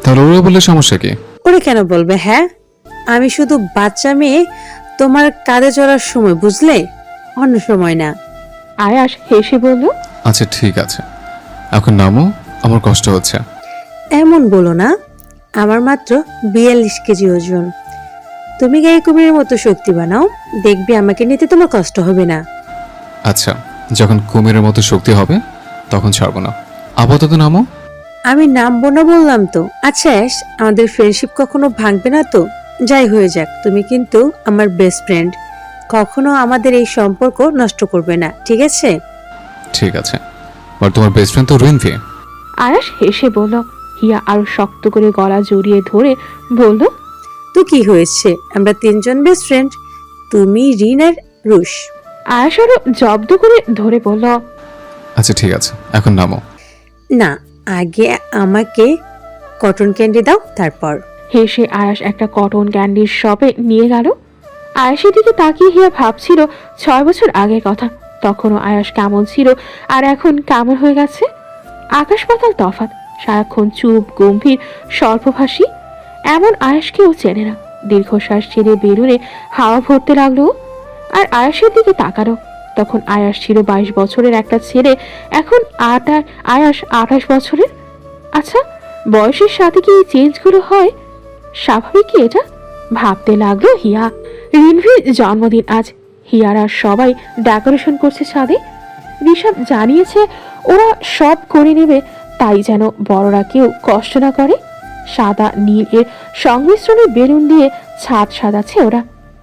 তাহলে ওরা বললে সমস্যা কি? ওরা কেন বলবে? হ্যাঁ, আমি শুধু বাচ্চা মেয়ে তোমার কাঁধে চড়ার সময়, বুঝলে, অন্য সময় না। আয়াস হেসে বলল, আচ্ছা ঠিক আছে, এখন নামো, আমার কষ্ট হচ্ছে। এমন বলো না, আমার মাত্র 42 কেজি ওজন। তুমি গায়ে কুমিরের মতো শক্তি বানাও, দেখবে আমাকে নিতে তোমার কষ্ট হবে না। আচ্ছা যখন কুমিরের মতো শক্তি হবে তখন ছাড়বো না, আপাতত নামো। আমি নামবো না বললাম তো। আচ্ছা অ্যাশ, আমাদের ফ্রেন্ডশিপ কখনো ভাঙবে না তো? যাই হয়ে যাক, তুমি কিন্তু আমার বেস্ট ফ্রেন্ড, কখনো আমাদের এই সম্পর্ক নষ্ট করবে না, ঠিক আছে? ঠিক আছে, আর তোমার বেস্ট ফ্রেন্ড তো রিনভি। আয়াস হেসে বলল। হিয়া আরো শক্ত করে গলা জড়িয়ে ধরে বলল, তো কি হয়েছে, আমরা 3 জন বেস্ট ফ্রেন্ড, তুমি, রিন আর রুশ। আয়াস আরো জব্দ করে ধরে বলল, আচ্ছা ঠিক আছে, এখন নামো। না, আগে আমাকে কটন ক্যান্ডি দাও, তারপর। হেসে আয়াস একটা কটন ক্যান্ডির শপে নিয়ে গেল। আয়াসের দিকে তাকিয়ে হিয়া ভাবছিল 6 বছর আগের কথা। তখনও আয়াস কেমন ছিল আর এখন কেমন হয়ে গেছে, আকাশ পাতাল তফাৎ। সারাক্ষণ চুপ, গম্ভীর, স্বল্পভাষী এমন আয়াসকেও চেনে না। দীর্ঘশ্বাস ছেড়ে বেলুনে হাওয়া ভরতে লাগলো আর আয়াসের দিকে তাকালো। তখন আয়াস ছিল 22 বছরের একটা ছেলে, এখন আয়াস 28 বছরের। আচ্ছা, বয়সের সাথে কি এই চেঞ্জগুলো হয়? স্বাভাবিক কি এটা? ভাবতে লাগলো হিয়া। রিনভির জন্মদিন আজ। হিয়ারা সবাই ডেকোরেশন করছে ছাদে। ঋষভ জানিয়েছে ওরা সব করে নেবে, তাই যেন বড়রা কেউ কষ্ট না করে। সাদা নীল এর সংমিশ্রণে বেলুন দিয়ে ছাদ সাজাচ্ছে ওরা।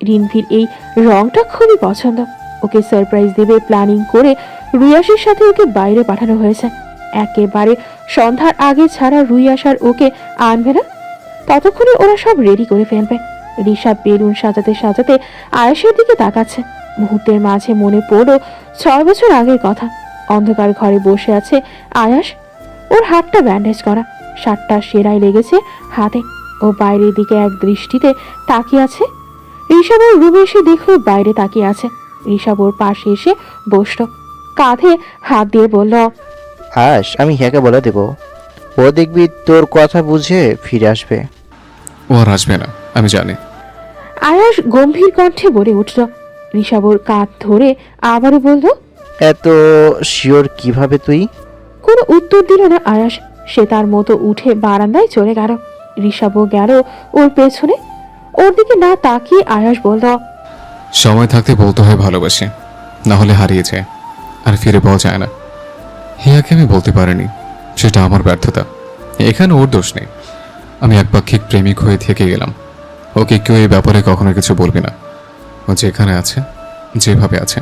রিনভির এই রংটা খুবই পছন্দ। ওকে সারপ্রাইজ দেবে প্ল্যানিং করে রুয়াসের সাথে ওকে বাইরে পাঠানো হয়েছে। একেবারে সন্ধ্যার আগে ছাড়া রুয়াস আর ওকে আনবে না। ততক্ষণে ওরা সব রেডি করে ফেলবে। ঋষভ বেলুন সাজাতে সাজাতে আয়াসের দিকে তাকাচ্ছে। মুহূর্তের মাঝে মনে পড়লো 6 বছর আগের কথা। অন্ধকার ঘরে বসে আছে আয়াস, ওর হাতটা ব্যান্ডেজ করা, শার্টটা সেলাই লেগেছে হাতে। ও বাইরের দিকে এক দৃষ্টিতে তাকিয়ে আছে। ঋষভ ওর রুমে এসে দেখলো বাইরে তাকিয়ে আছে। ঋষভ ওর পাশে এসে বসলো, কাঁধে হাত দিয়ে বলল, আস, আমি হিয়াকে বলে দেব, ও দেখবি তোর কথা বুঝে ফিরে আসবে। ও আর আসবে না, আমি জানি। আয়াস গম্ভীর কণ্ঠে বলে উঠল। ঋষভ ওর কাঁধ ধরে আবারও বলল, এত শিওর কিভাবে তুই? কোনো উত্তর দিল না আয়াস। সে তার মতো উঠে বারান্দায় চলে গেল। ঋষভও গেল ওর পেছনে। ওর দিকে না তাকিয়ে আয়াস বলল, সময় থাকতে বলতে হয় ভালোবাসি, না হলে হারিয়ে যায় আর ফিরে পাওয়া যায় না। হিয়াকে আমি বলতে পারিনি, সেটা আমার ব্যর্থতা। এখানে ওর দোষ নেই। আমি একপাক্ষিক প্রেমিক হয়ে থেকে গেলাম। ওকে কেউ এই ব্যাপারে কখনো কিছু বলবি না। ও যেখানে আছে, যেভাবে আছে,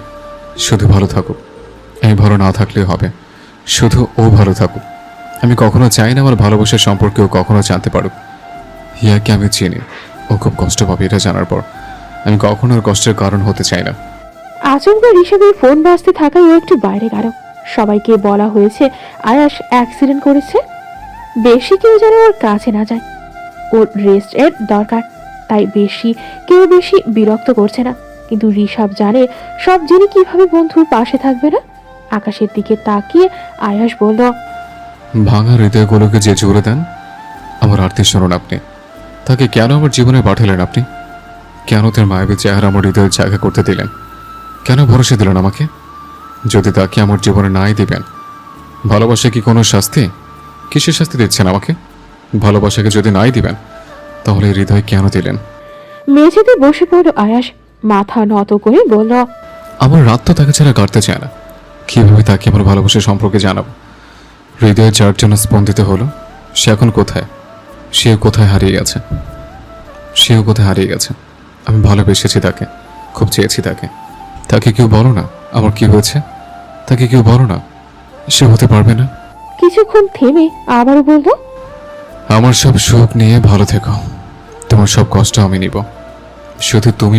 শুধু ভালো থাকুক। আমি ভালো না থাকলেও হবে, শুধু ও ভালো থাকুক। আমি কখনো চাই না আমার ভালোবাসার সম্পর্কে ও কখনো জানতে পারুক। হিয়াকে আমি চিনি, ও খুব কষ্ট পাবে এটা জানার পর। আমি কখনো ওর কষ্টের কারণ হতে চাই না। আচমকা ঋষভের ফোন বাজতে থাকায় ও একটু বাইরে গেল। সবাইকে বলা হয়েছে আয়াস অ্যাক্সিডেন্ট করেছে। বেশি কেউ যেন ওর কাছে না যায়। ওর রেস্ট এর দরকার, তাই কেউ বেশি বিরক্ত করছে না। কিন্তু ঋষভ জানে সব জেনে কিভাবে বন্ধুর পাশে থাকবে না। আকাশের দিকে তাকিয়ে আয়াস বলল, ভাঙা হৃদয়গুলোকে যে জুড়ে দেন, আমার আরতি শুনুন আপনি। তাকে কেন আমার জীবনে পাঠালেন আপনি? কেন তার মায়াবী চেহারা আমার হৃদয়ে জায়গা করতে দিলেন? কেন ভরসা দিলেন আমাকে? যদি তাকে আমার জীবনে নাই দিবেন, ভালোবাসা কি কোনো শাস্তি? কিসের শাস্তি দিচ্ছেন আমাকে? ভালোবাসাকে যদি নাই দিবেন, তাহলে হৃদয় কেন দিলেন? মেঝেতে বসে পড়ল আয়াস, মাথা নত করে বলল, আমার রাত তো তাকে ছাড়া কাটতে চায় না। কিভাবে তাকে আমার ভালোবাসা সম্পর্কে জানাবো? হৃদয়ে যার জন্য স্পন্দিত হলো, সে এখন কোথায়? সেও কোথায় হারিয়ে গেছে। আমি ভালোবেসেছি তাকে, খুব চেয়েছি তাকে। তাকে কেউ বলো না আমার কি হয়েছে। তাকে কেউ বলো না, সে হতে পারবে না। কিছুক্ষণ থেমে আবারও বলল, আমার সব সুখ নিয়ে ভালো থেকো, তোমার সব কষ্ট আমি নিব। শুধু তুমি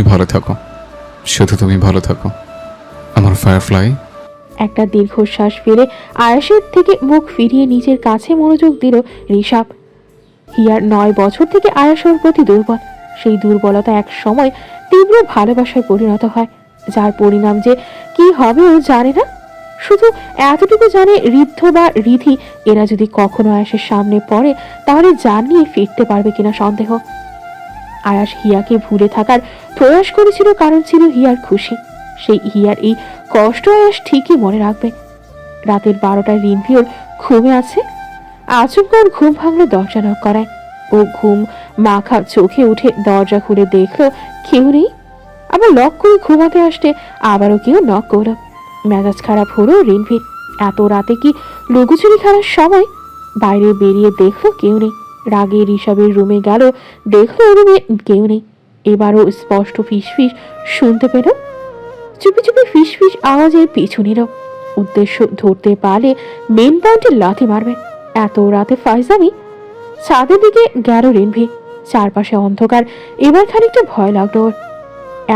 ভালো থাকো আমার ফায়ারফ্লাই। একটা দীর্ঘশ্বাস ফেলে আয়াসের থেকে মুখ ফিরিয়ে নিজের কাছে মনোযোগ দিল ঋষভ। হিয়ার 9 বছর থেকে আয়াসের প্রতি দুর্বল। সেই দুর্বলতা এক সময় তীব্র ভালোবাসায় পরিণত হয়, যার পরিণাম যে কি হবে ও জানে না। শুধু এতটুকু জানে, ঋদ্ধ বা রিধি এরা যদি কখনো আয়াসের সামনে পড়ে, তাহলে জান নিয়ে ফিরতে পারবে কিনা সন্দেহ। আয়াস হিয়াকে ভুলে থাকার প্রয়াস করেছিল, কারণ ছিল হিয়ার খুশি। সেই হিয়ার এই কষ্ট আয়াস ঠিকই মনে রাখবে। রাতের 12টায় রিনভিওর ঘুমে আছে। আচমকা ওর ঘুম ভাঙলো দরজা নক করায়। ও ঘুম মাখা চোখে উঠে দরজা খুলে দেখলো কেউ নেই। আবার লক করে ঘুমাতে আসতে আবারও কেউ নক করলো। মেজাজ খারাপ হলো রিনভির। এত রাতে কি লুকোচুরি খেলার সময়? বাইরে বেরিয়ে দেখলো কেউ নেই। রাগে ঋষভের রুমে গেল, দেখলো রুমে কেউ নেই। এবারও স্পষ্ট ফিসফিস শুনতে পেল। চুপি চুপি ফিসফিস আওয়াজের পিছু নিল। উদ্দেশ্য ধরতে পারলে মেন পয়েন্টে লাথি মারবে। এত রাতে ফাইজামি। ছাদের দিকে গেল রিনভি। চারপাশে অন্ধকার। এবার খানিকটা ভয় লাগলো ওর।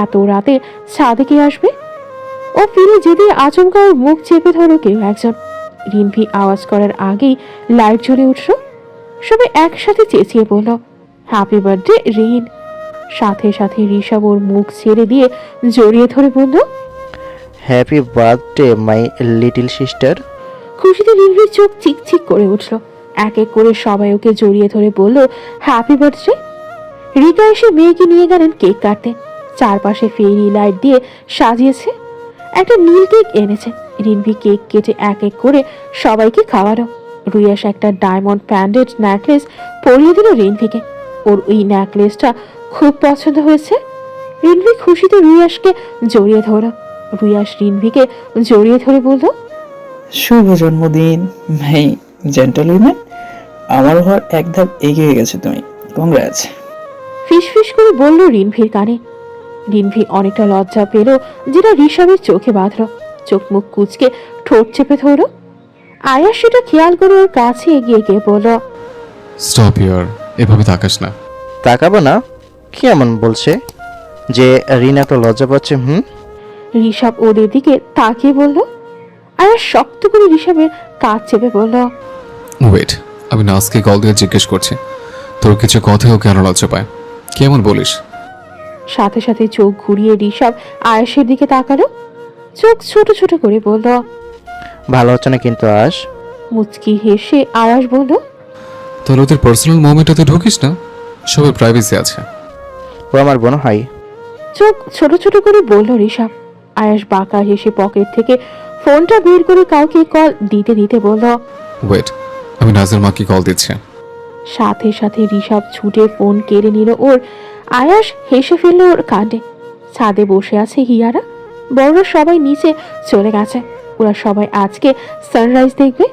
এত রাতে ছাদে কে আসবে? ও ফিরে যেতে আচমকা ওর মুখ চেপে ধরো কেউ একজন। রিনভি আওয়াজ করার আগেই লাইট জ্বলে উঠল। সবাই একসাথে চেঁচিয়ে বলল, হ্যাপি বার্থডে রিন। সাথে সাথে ঋষভ ওর মুখ ছেড়ে দিয়ে জড়িয়ে ধরে বলল, happy birthday my little sister. খুশিতে রিনভির চোখ চিকচিক করে উঠল। এক এক করে সবাই ওকে জড়িয়ে ধরে বলল হ্যাপি বার্থডে। রিতা এসে মেয়েকে নিয়ে গেলেন কেক কাটতে। চারপাশে ফেরি লাইট দিয়ে সাজিয়েছে। একটা নীল কেক এনেছে। রিনভি কেক কেটে এক এক করে সবাইকে খাওয়ালো। রুয়াস একটা ডায়মন্ড প্যান্ডেড নেকলেস পরিয়ে দিল রিনভিকে। ওর ওই নেকলেসটা খুব পছন্দ হয়েছে। রিনভি খুশিতে রুয়াসকে জড়িয়ে ধরল। রুয়াস রিনভিকে জড়িয়ে ধরে বলল, শুভ জন্মদিন ভাই জেন্টলম্যান, আমার ঘর এক ধাপ এগিয়ে গেছে তুমি, কংগ্রাচ। ফিসফিস করে বলল রিনভির কানে। রিনভি অনেকটা লজ্জা পেল, যেটা ঋষভের চোখে বাঁধল। চোখ মুখ কুচকে ঠোঁট চেপে ধরল। আয়াস সেটা খেয়াল করে ওর কাছে এগিয়ে গিয়ে বলল, স্টপ ইয়ার, এভাবে তাকাস না। তাকাবো না? কি এমন বলছে যে রিনা এত লজ্জা পাচ্ছে? ঋষভ ওদের দিকে তাকিয়ে বলল। আয়াস শক্ত করে ঋষভের কাজ চেপে বলল, ওয়েট, আমি নাজকে কল দিয়ে জিজ্ঞেস করছি তোর কিছু কথাও কেন লজ্জা পায়, কেমন বলিস? সাথে সাথে চোখ ঘুরিয়ে ঋষভ আয়াসের দিকে তাকালো। চোখ ছোট ছোট করে বলল, ভালো হচ্ছে না কিন্তু আশ। মুচকি হেসে আয়াস বলল, তাহলে ওদের পার্সোনাল মোমেন্টটাতে ঢুকিস না, সবার প্রাইভেসি আছে। ও আমার বোন হয়। চোখ ছোট ছোট করে বলল ঋষভ। আয়াস বাঁকা হেসে পকেট থেকে ফোনটা বের করে কাউকে কল দিতে দিতে বলল, ওয়েট, আমি নাজের মাকে কল দিচ্ছি। সাথে সাথে ঋষভ ছুটে ফোন কেড়ে নিল ওর। আয়াস হেসে ফেলল ওর কাণ্ডে। ছাদে বসে আছে হিয়ারা। বড়রা সবাই নিচে চলে গেছে। ওরা সবাই আজকে সানরাইজ দেখবে।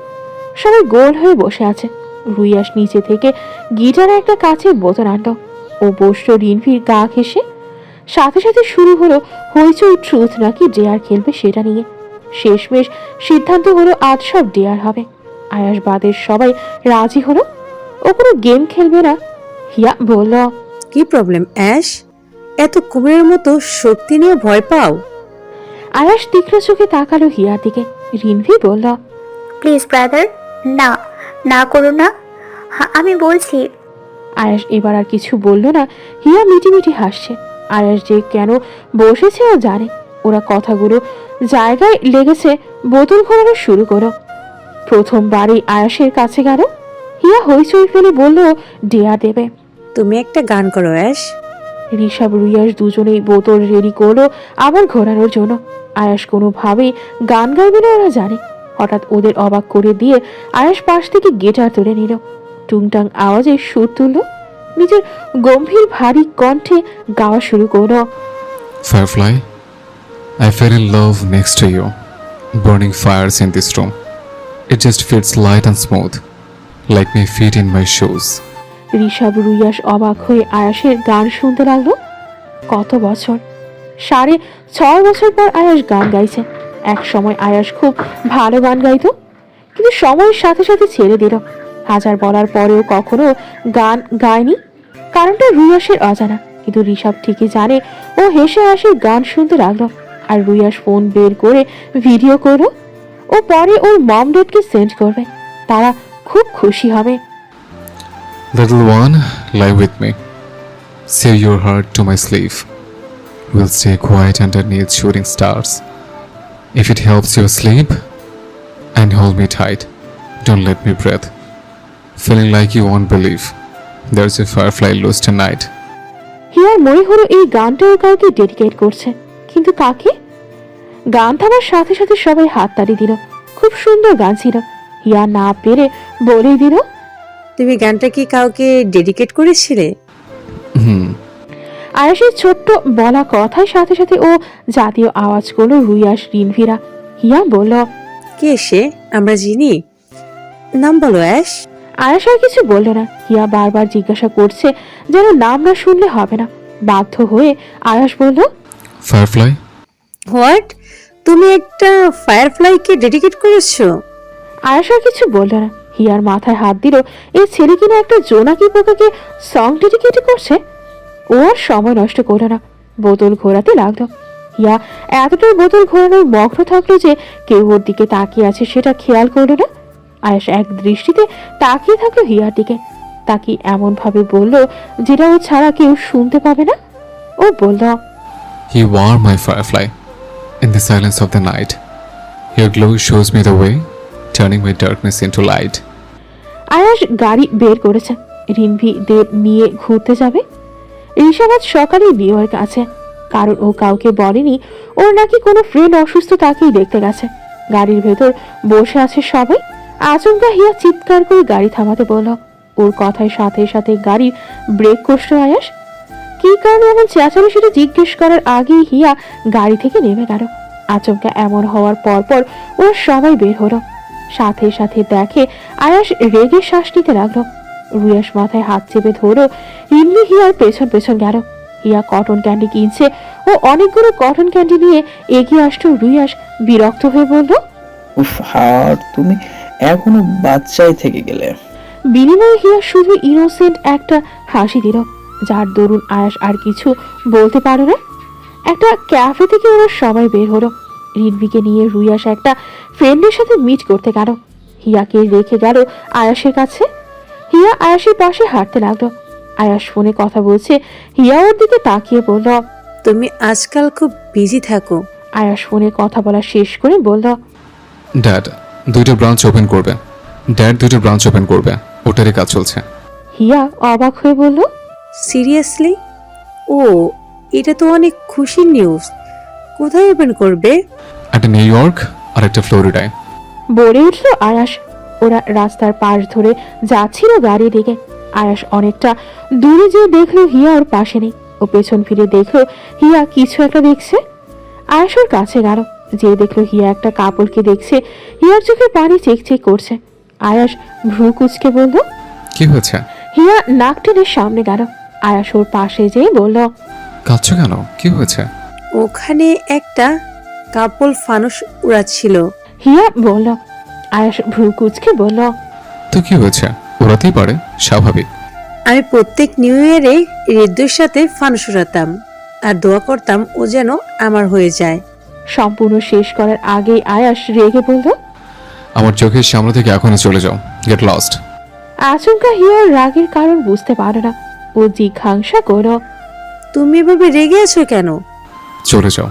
সবাই গোল হয়ে বসে আছে। রুইয়াস নিচে থেকে গিটারে একটা কাচের বোতল আনলো। ও বসলো রিনভির গা ঘেঁষে। সাথে সাথে শুরু হলো হইচই, ট্রুথ নাকি ডেয়ার খেলবে সেটা নিয়ে। শেষমেশ সিদ্ধান্ত হলো আজ সব ডেয়ার হবে। আয়াস বাদের সবাই রাজি হলো। ও কোনো গেম খেলবে না। হিয়া বলল, কি প্রবলেম অ্যাশ? এত কুমিরের মতো শক্তি নিয়ে ভয় পাও? আয়াস তীক্ষ্ণ চোখে তাকালো হিয়ার দিকে। রিনভি বলল, প্লিজ ব্রাদার, না না করো না, আমি বলছি। আয়াস এবার আর কিছু বলল না। হিয়া মিটিমিটি হাসছে। আয়াস যে কেন বসেছে ও জানে। ওরা কথাগুলো জায়গায় লেগেছে। বোতল ঘোরানো শুরু করো। প্রথমবারই আয়াসের কাছে গেল। হিয়া হইচই ফেলে বলল ডেয়া দেবে। তুমি একটা গান করো অ্যাশ। ঋষভ রুইয়াস দুজনেই বোতল রেডি করলো আবার ঘোরানোর জন্য। আয়াস কোনোভাবেই গান গাইবে না ওরা জানে। হঠাৎ ওদের অবাক করে দিয়ে আয়াস পাশ থেকে গিটার তুলে নিল। টুংটাং আওয়াজে সুর তুলল। নিজের গম্ভীর ভারী কণ্ঠে গাওয়া শুরু করলো, Firefly, I fell in love next to you. Burning fires in this room. It just feels light and smooth, like my feet in my shoes. Rishabh Ruiyas অবাক হয়ে আয়াসের গান শুনতে লাগলো। কত বছর, 6.5 বছর পর আয়াস গান গাইছে। এক সময় আয়াস খুব ভালো গান গাইতো, কিন্তু সময়ের সাথে সাথে ছেড়ে দিল। হাজার বলার পরেও কখনো গান গায়নি। কারণটা রুইয়াসের অজানা, কিন্তু ঋষভ ঠিকই জানে। ও হেসে হাসি গান শুনতে লাগলো। আর রুইয়াস ফোন বের করে ভিডিও করলো। ও পরে ওর মম ড্যাডকে সেন্ড করবে। তারা খুব খুশি হবে। Little one, lie with me. Say your heart to my sleeve. We'll stay quiet underneath shooting stars. If it helps you sleep, and hold me tight. Don't let me breathe. Feeling like you won't believe. There's a firefly loose tonight. Here মনে হলো এই গানটাও কাউকে dedicate করছে, কিন্তু কাকে? গান থামার সাথে সাথে সবাই হাততালি দিল। খুব সুন্দর গান ছিল। হিয়া না পেরে বলেই দিল, তুমি গানটা কি কাউকে ডেডিকেট করেছিলে? আয়াসের ছোট্ট বলা কথার সাথে সাথে ও জাতীয় আওয়াজ করলো রুইয়াস রিনভিরা। হিয়া বলল, কে সে? আমরা চিনি, নাম বলো অ্যাশ। আয়াস আর কিছু বলল না। হিয়া বারবার জিজ্ঞাসা করছে, যেন নাম না শুনলে হবে না। বাধ্য হয়ে আয়াস বলল, Firefly? হোয়াট? তুমি একটা ফায়ারফ্লাইকে ডেডিকেট করেছো? আয়াস আর কিছু বলল না। হিয়ার মাথায় হাত দিল। এই ছেলে কিনা একটা জোনাকি পোকাকে সং ডেডিকেট করছে। ও আর সময় নষ্ট করলো না, বোতল ঘোরাতে লাগলো। হিয়া এতটাই বোতল ঘোরানোর মগ্ন থাকলো যে কেউ ওর দিকে তাকিয়ে আছে সেটা খেয়াল করলো না। আয়াস এক দৃষ্টিতে তাকিয়ে থাকলো হিয়ার দিকে। তাকে এমন ভাবে বলল যেটা ও ছাড়া কেউ শুনতে পাবে না। ও বলল, You are my firefly. In the silence of the night, your glow shows me the way, turning my darkness into light. আয়াস গাড়ি বের করেছে রিনভিদের নিয়ে ঘুরতে যাবে। ঋষভ আজ সকালে নিউ ইয়র্ক আছে, কারণ ও কাউকে বলেনি ওর নাকি কোনো ফ্রেন্ড অসুস্থ তাকেই দেখতে গেছে। গাড়ির ভেতর বসে আছে সবাই। আচমকা হিয়া চিৎকার করে গাড়ি থামাতে বলল। ওর কথায় সাথে সাথে গাড়ির ব্রেক কষল আয়াস। কি কারণে এমন চেঁচালো সেটা জিজ্ঞেস করার আগেই হিয়া গাড়ি থেকে নেমে গেল। আচমকা এমন হওয়ার পরপর ওর সবাই বের হলো। সাথে সাথে দেখে আয়াস রেগে শ্বাস নিতে লাগলো। রুয়াস মাথায় হাত চেপে ধরো রিনভি হিয়ার পেছন পেছন গেল। হিয়া কটন ক্যান্ডি কিনছে ও অনেকগুলো কটন ক্যান্ডি নিয়ে এগিয়ে আসতো। রুয়াস বিরক্ত হয়ে বলল, উফ হার, তুমি এখনো বাচ্চাই থেকে গেলে। বিনিময়ে হিয়া শুধু ইনোসেন্ট একটা হাসি দিল, যার দরুন আয়াস আর কিছু বলতে পারো না। একটা ক্যাফে থেকে ওরা সবাই বের হলো। রিনভিকে নিয়ে রুয়াস একটা ফ্রেন্ডের সাথে মিট করতে গেল। হিয়াকে রেখে গেল আয়াসের কাছে। হিয়া আয়াসের পাশে হাঁটতে লাগলো। আয়াস ফোনে কথা বলছে। হিয়া ওর দিকে তাকিয়ে বলল, তুমি আজকাল খুব বিজি থাকো। আয়াস ফোনে কথা বলা শেষ করে বলল, ড্যাড 2টা ব্রাঞ্চ ওপেন করবে। ড্যাড 2টা ব্রাঞ্চ ওপেন করবে, ওটারই কাজ চলছে। হিয়া অবাক হয়ে বলল, সিরিয়াসলি? ও, এটা তো অনেক খুশির নিউজ। কোথায় ওপেন করবে? একটা নিউ ইয়র্ক আর একটা ফ্লোরিডায়। বলে উঠল আয়াস। ওরা রাস্তার পাশ ধরে যাচ্ছিল গাড়ির দিকে। আয়াস অনেকটা দূরে যেয়ে দেখলো হিয়া ওর পাশে নেই। ও পেছন ফিরে দেখলো হিয়া কিছু একটা দেখছে। আয়াস ওর কাছে গেল, যে দেখলো হিয়া একটা কাপড়কে দেখছে। হিয়ার চোখে পানি চেক করছে। আয়াস ভ্রু কুচকে বলল, কি হয়েছে? হিয়া নাক টেনে সামনে গেল। আয়াস ওর পাশে যেয়ে বলল, কাঁদছো কেন? কি হয়েছে? ওখানে একটা কাপল ফানুস উড়াচ্ছিল। হিয়া বলল। আয়াস ভ্রু কুচকে বলল, তো কি হয়েছে? ওরাতেই পারে, স্বাভাবিক। আমি প্রত্যেক নিউ ইয়ারে ঋদ্ধের সাথে ফানুস উড়াতাম আর দোয়া করতাম ও যেন আমার হয়ে যায়। সম্পূর্ণ শেষ করার আগেই আয়াস রেগে বলল, আমার চোখের সামনে থেকে এখনই চলে যাও, গেট লস্ট। আচমকা হিয়ার রাগের কারণ বুঝতে পারে না। ও জিজ্ঞাসা করল, তুমি এভাবে রেগে আছো কেন? চলে যাও।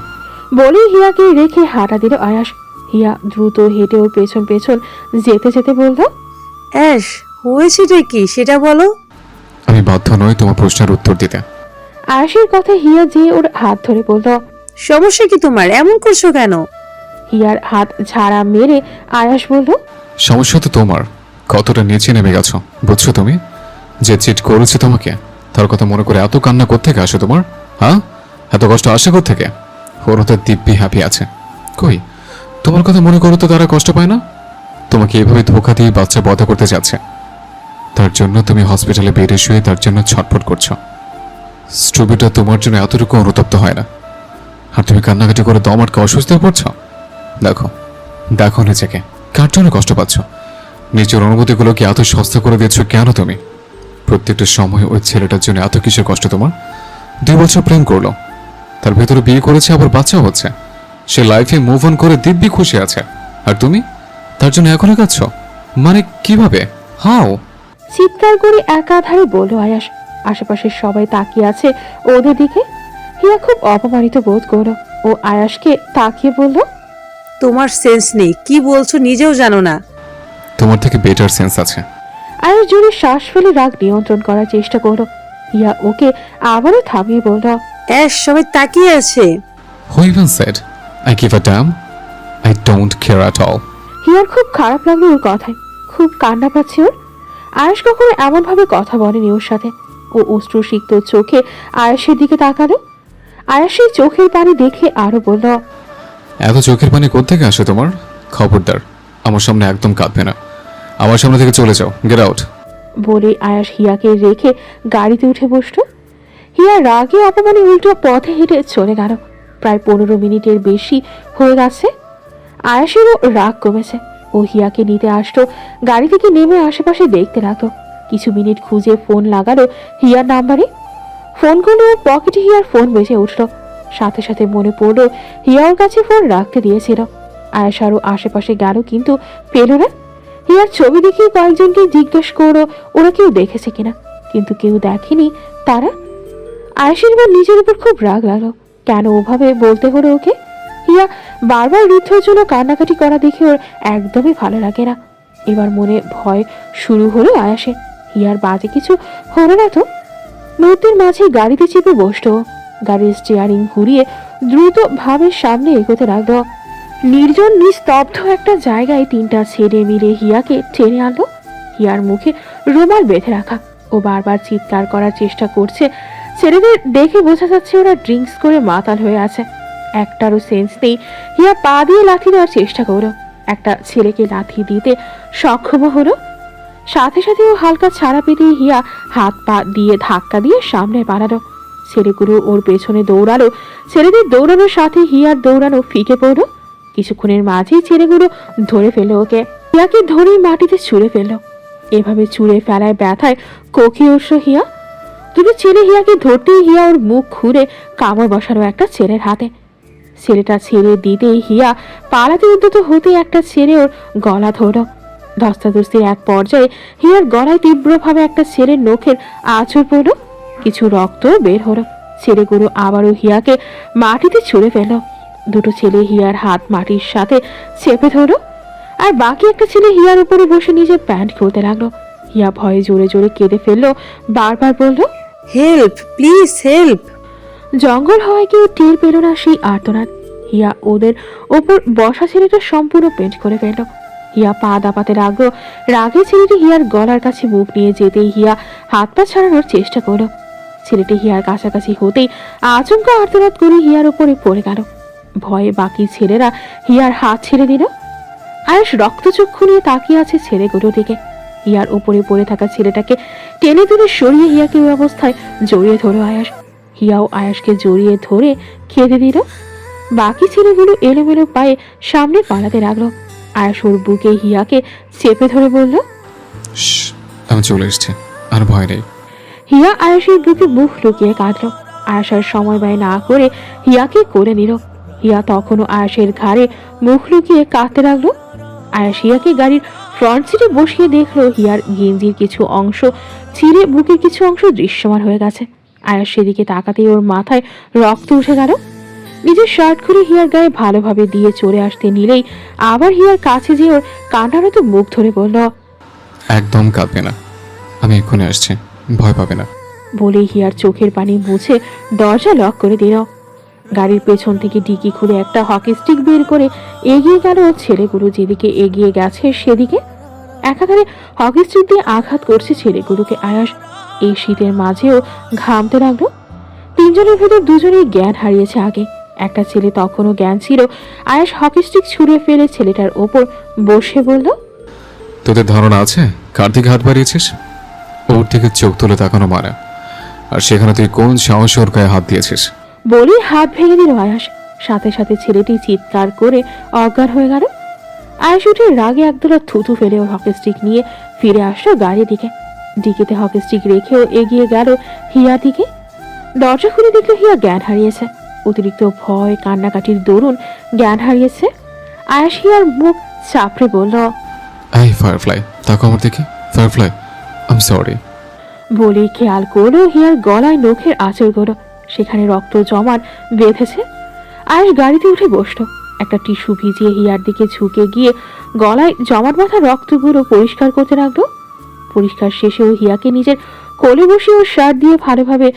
বলেই হিয়াকে রেখে হাঁটা দিল আয়াস। হিয়া দ্রুত হেঁটে ওর পেছন পেছন যেতে যেতে বলল, অ্যাশ, হয়েছেটা কি সেটা বলো। আমি বাধ্য নই তোমার প্রশ্নের উত্তর দিতে। আয়াসের কথা হিয়া যে ওর হাত ধরে বলল, সমস্যা কি তোমার? এমন করছো কেন? হিয়ার হাত ঝাড়া মেরে আয়াস বলল, সমস্যা তো তোমার, কতটা নিচে নেমে গেছো বুঝছো তুমি? যে চিট করেছে তোমাকে তার কথা মনে করে এত কান্না কোত্থেকে আসে তোমার? হ্যাঁ, এত কষ্ট আসে কোত্থেকে? ওরা তো দিব্যি হ্যাপি আছে। কই, তোমার কথা মনে করো তো তারা কষ্ট পায় না? তোমাকে এভাবে ধোকা দিয়ে বাচ্চা বধা করতে যাচ্ছে, তার জন্য তুমি হসপিটালে বেডে শুয়ে তার জন্য ছটফট করছো। স্টুবিটা তোমার জন্য এতটুকু অনুতপ্ত হয় না, আর তুমি কান্নাকাটি করে দম আটকে অসুস্থ হয়ে পড়ছো। দেখো দেখো নিজেকে, কার জন্য কষ্ট পাচ্ছ? নিজের অনুভূতিগুলোকে এত সস্তা করে দিয়েছ কেন তুমি? প্রত্যেকটা সময় ওই ছেলেটার জন্য এত কিসের কষ্ট তোমার? 2 বছর প্রেম করলো, তার ভেতরে বিয়ে করেছে, আবার বাচ্চা হচ্ছে। সে লাইফে মুভ অন করে দিব্যি খুশি আছে, আর তুমি তার জন্য এখনো কাঁদছ? মানে কিভাবে? হাও? চিৎকার করে একাধারে বলল আয়াস। আশেপাশের সবাই তাকিয়ে আছে ওদের দিকে। হিয়া খুব অপমানিত বোধ করলো। ও আয়াসকে তাকিয়ে বলল, তোমার সেন্স নেই, কি বলছো নিজেও জানো না। তোমার থেকে বেটার সেন্স আছে। আয়াস জোরে শ্বাস ফেলে রাগ নিয়ন্ত্রণ করার চেষ্টা করলো। হিয়া ওকে আবারও থামিয়ে বলল, অ্যাশ, সবাই তাকিয়ে আছে। Who even said I give a damn? I don't care at all. Here খুব খারাপ লাগলো ওর কথায়। খুব কান্না পাচ্ছে ওর। আয়াস কখনো এমন ভাবে কথা বলেনি ওর সাথে। ও অশ্রুসিক্ত চোখে আয়াসের দিকে তাকালো। আয়াসের চোখের পানি দেখে আরো বলল, এত চোখের পানি কোত্থেকে আসে তোমার? খবরদার আমার সামনে একদম কাঁদবে না। আমার সামনে থেকে চলে যাও, গেট আউট। বলে আয়াস হিয়াকে রেখে গাড়িতে উঠে বসলো। হিয়া রাগে অপমানে উল্টো পথে হেঁটে চলে গেল। প্রায় 15 মিনিটের বেশি হয়ে গেছে। আয়াসেরও রাগ কমেছে। ও হিয়াকে নিতে আসলো। গাড়ি থেকে নেমে আশেপাশে দেখতে লাগলো। কিছু মিনিট খুঁজে ফোন লাগালো হিয়ার নাম্বারে। ফোন করলে ওর পকেটে হিয়ার ফোন বেজে উঠলো। সাথে সাথে মনে পড়লো হিয়া ওর কাছে ফোন রাখতে দিয়েছিল। আয়াস আরও আশেপাশে গেল, কিন্তু পেল না। হিয়ার ছবি দেখে কয়েকজনকে জিজ্ঞেস করলো ওরা কেউ দেখেছে কিনা, কিন্তু কেউ দেখেনি তারা। আয়াসের এবার নিজের উপর খুব রাগ লাগলো। কেন ওভাবে বলতে হলো ওকে? হিয়া বারবার ঋদ্ধর জন্য কান্নাকাটি করা দেখে ওর একদমই ভালো লাগে না। এবার মনে ভয় শুরু হলো আয়াসে, হিয়ার বাজে কিছু হলো না তো। মুহূর্তের মাঝে গাড়িতে চেপে বসলো। গাড়ির স্টিয়ারিং ঘুরিয়ে দ্রুত ভাবে সামনে এগোতে লাগলো। নির্জন নিস্তব্ধ একটা জায়গায় তিনটা ছেলে মিলে হিয়াকে টেনে আনলো। হিয়ার মুখে রুমাল বেঁধে রাখা। ও বারবার চিৎকার করার চেষ্টা করছে। ছেলেদের দেখে বোঝা যাচ্ছে ওরা ড্রিঙ্কস করে মাতাল হয়ে আছে। একটারও সেন্স নেই। হিয়া পা দিয়ে লাথি দেওয়ার চেষ্টা করলো। একটা ছেলেকে লাথি দিতে সক্ষম হলো। সাথে সাথে ও হালকা ছাড়া পেতেই হিয়া হাত পা দিয়ে ধাক্কা দিয়ে সামনে বাড়ালো। ছেলেগুলো ওর পেছনে দৌড়ালো। ছেলেদের দৌড়ানোর সাথে হিয়ার দৌড়ানো ফিকে পড়লো। কিছুক্ষণের মাঝেই ছেলেগুলো ধরে ফেললো ওকে। হিয়াকে ধরেই মাটিতে ছুঁড়ে ফেললো। এভাবে ছুঁড়ে ফেলায় ব্যথায় কোকিয়ে উঠল হিয়া। দুটো ছেলে হিয়াকে ধরতেই হিয়া ওর মুখ খুঁড়ে কামড় বসালো একটা ছেলের হাতে। ছেলেটা ছেড়ে দিতেই হিয়া পালাতে উদ্যত হতে একটা ছেলে ওর গলা ধরল। ধস্তাধস্তির এক পর্যায়ে হিয়ার গলায় তীব্রভাবে একটা ছেলের নখের আঁচড় পড়ল। কিছু রক্ত বের হলো। ছেলেগুলো আবারও হিয়াকে মাটিতে ছুঁড়ে ফেলল। দুটো ছেলে হিয়ার হাত মাটির সাথে চেপে ধরল। আর বাকি একটা ছেলে হিয়ার উপরে বসে নিজের প্যান্ট খুলতে লাগলো। হিয়া ভয়ে জোরে জোরে কেঁদে ফেললো। বারবার বলল, হেল্প, প্লিজ হেল্প। জঙ্গল হওয়ায় কেউ টের পেল না সেই আর্তনাদ। হিয়া ওদের ওপর বসা ছেলেটা সম্পূর্ণ পেন্ট করে ফেলল। হিয়া পা দাপাতে লাগলো। রাগে ছেলেটি হিয়ার গলার কাছে মুখ নিয়ে যেতেই হিয়া হাত পা ছাড়ানোর চেষ্টা করলো। ছেলেটি হিয়ার কাছাকাছি হতেই আচমকা আর্তনাদ করে হিয়ার উপরে পড়ে গেল। ভয়ে বাকি ছেলেরা হিয়ার হাত ছেড়ে দিল। আয়ুষ রক্তচক্ষু নিয়ে তাকিয়ে আছে ছেলেগুলোর দিকে। হিয়ার উপরে পড়ে থাকা ছেলেটাকে টেনে তুলে সরিয়ে হিয়াকে ওই অবস্থায় জড়িয়ে ধরো আয়াস। হিয়াও আয়াসকে জড়িয়ে ধরে খেতে দিল। বাকি ছেলেগুলো এলোমেলো পায়ে সামনে পালাতে লাগলো। আয়াস ওর বুকে হিয়াকে চেপে ধরে বলল, আমি চলে এসেছি, আর ভয় নেই। হিয়া আয়াসের বুকে মুখ লুকিয়ে কাঁদল। আয়াস আর সময় ব্যয় না করে হিয়াকে কোলে নিল। হিয়া তখনও আয়াসের ঘাড়ে মুখ লুকিয়ে কাঁদতে লাগলো। আয়াস হিয়াকে গাড়ির ফ্রন্ট সিটে বসিয়ে দেখলো হিয়ার গেঞ্জির কিছু অংশ ছিঁড়ে বুকের কিছু অংশ দৃশ্যমান হয়ে গেছে। আয়াস সেদিকে তাকাতেই ওর মাথায় রক্ত উঠে গেল। নিজের শার্ট খুলে হিয়ার গায়ে ভালোভাবে দিয়ে চলে আসতে নিলেই আবার হিয়ার কাছে যেয়ে ওর কান্নারত মুখ ধরে বলল, একদম কাঁদবে না, আমি এক্ষুনি আসছি, ভয় পাবে না। বলেই হিয়ার চোখের পানি মুছে দরজা লক করে দিল। গাড়ির পেছন থেকে ডিকি খুলে একটা হকি স্টিক বের করে এগিয়ে গেল। ছেলেগুলো যেদিকে এগিয়ে গেছে সেদিকে একাধারে হকি স্টিক দিয়ে আঘাত করছে ছেলেগুলোকে আয়াস। এই শীতের মাঝেও ঘামতে লাগলো। তিনজনের ভেতর দুজনেই জ্ঞান হারিয়েছে আগে। একটা ছেলে তখনও জ্ঞান ছিল। আয়াস হকি স্টিক ছুঁড়ে ফেলে ছেলেটার ওপর বসে বলল, তোদের ধারণা আছে কার দিকে হাত বাড়িয়েছিস? ওর দিকে চোখ তুলে তাকানো মারা। আর সেখানে তুই কোন সাহসে ওর গায়ে হাত দিয়েছিস? বলেই হাত ভেঙে দিল আয়াস। সাথে সাথে ছেলেটি চিৎকার করে অজ্ঞান হয়ে গেল। আয়াস উঠে রাগে একদলা থুতু ফেলে ওর হকি স্টিক নিয়ে ফিরে আসলো গাড়ির দিকে। ডিকিতে হকি স্টিক রেখেও এগিয়ে গেল হিয়া দিকে। দরজা খুলে দেখলো হিয়া জ্ঞান হারিয়েছে। অতিরিক্ত ভয় কান্নাকাটির দরুন জ্ঞান হারিয়েছে। আয়াস হিয়ার মুখ চাপড়ে বলল, এই ফায়ারফ্লাই, তাকো আমার দিকে। Firefly, I am sorry. বলে খেয়াল করলো হিয়ার গলায় নখের আঁচড়গুলো সেখানে রক্ত জমাট বেঁধেছে। আয়াস গাড়িতে উঠে বসলো। একটা টিস্যু ভিজিয়ে হিয়ার দিকে ঝুঁকে গিয়ে গলায় জমাট বাঁধা রক্তগুলো পরিষ্কার করতে লাগলো। পরিষ্কার শেষেও হিয়াকে নিজের কোলে বসে ওর শার্ট দিয়ে ভালোভাবে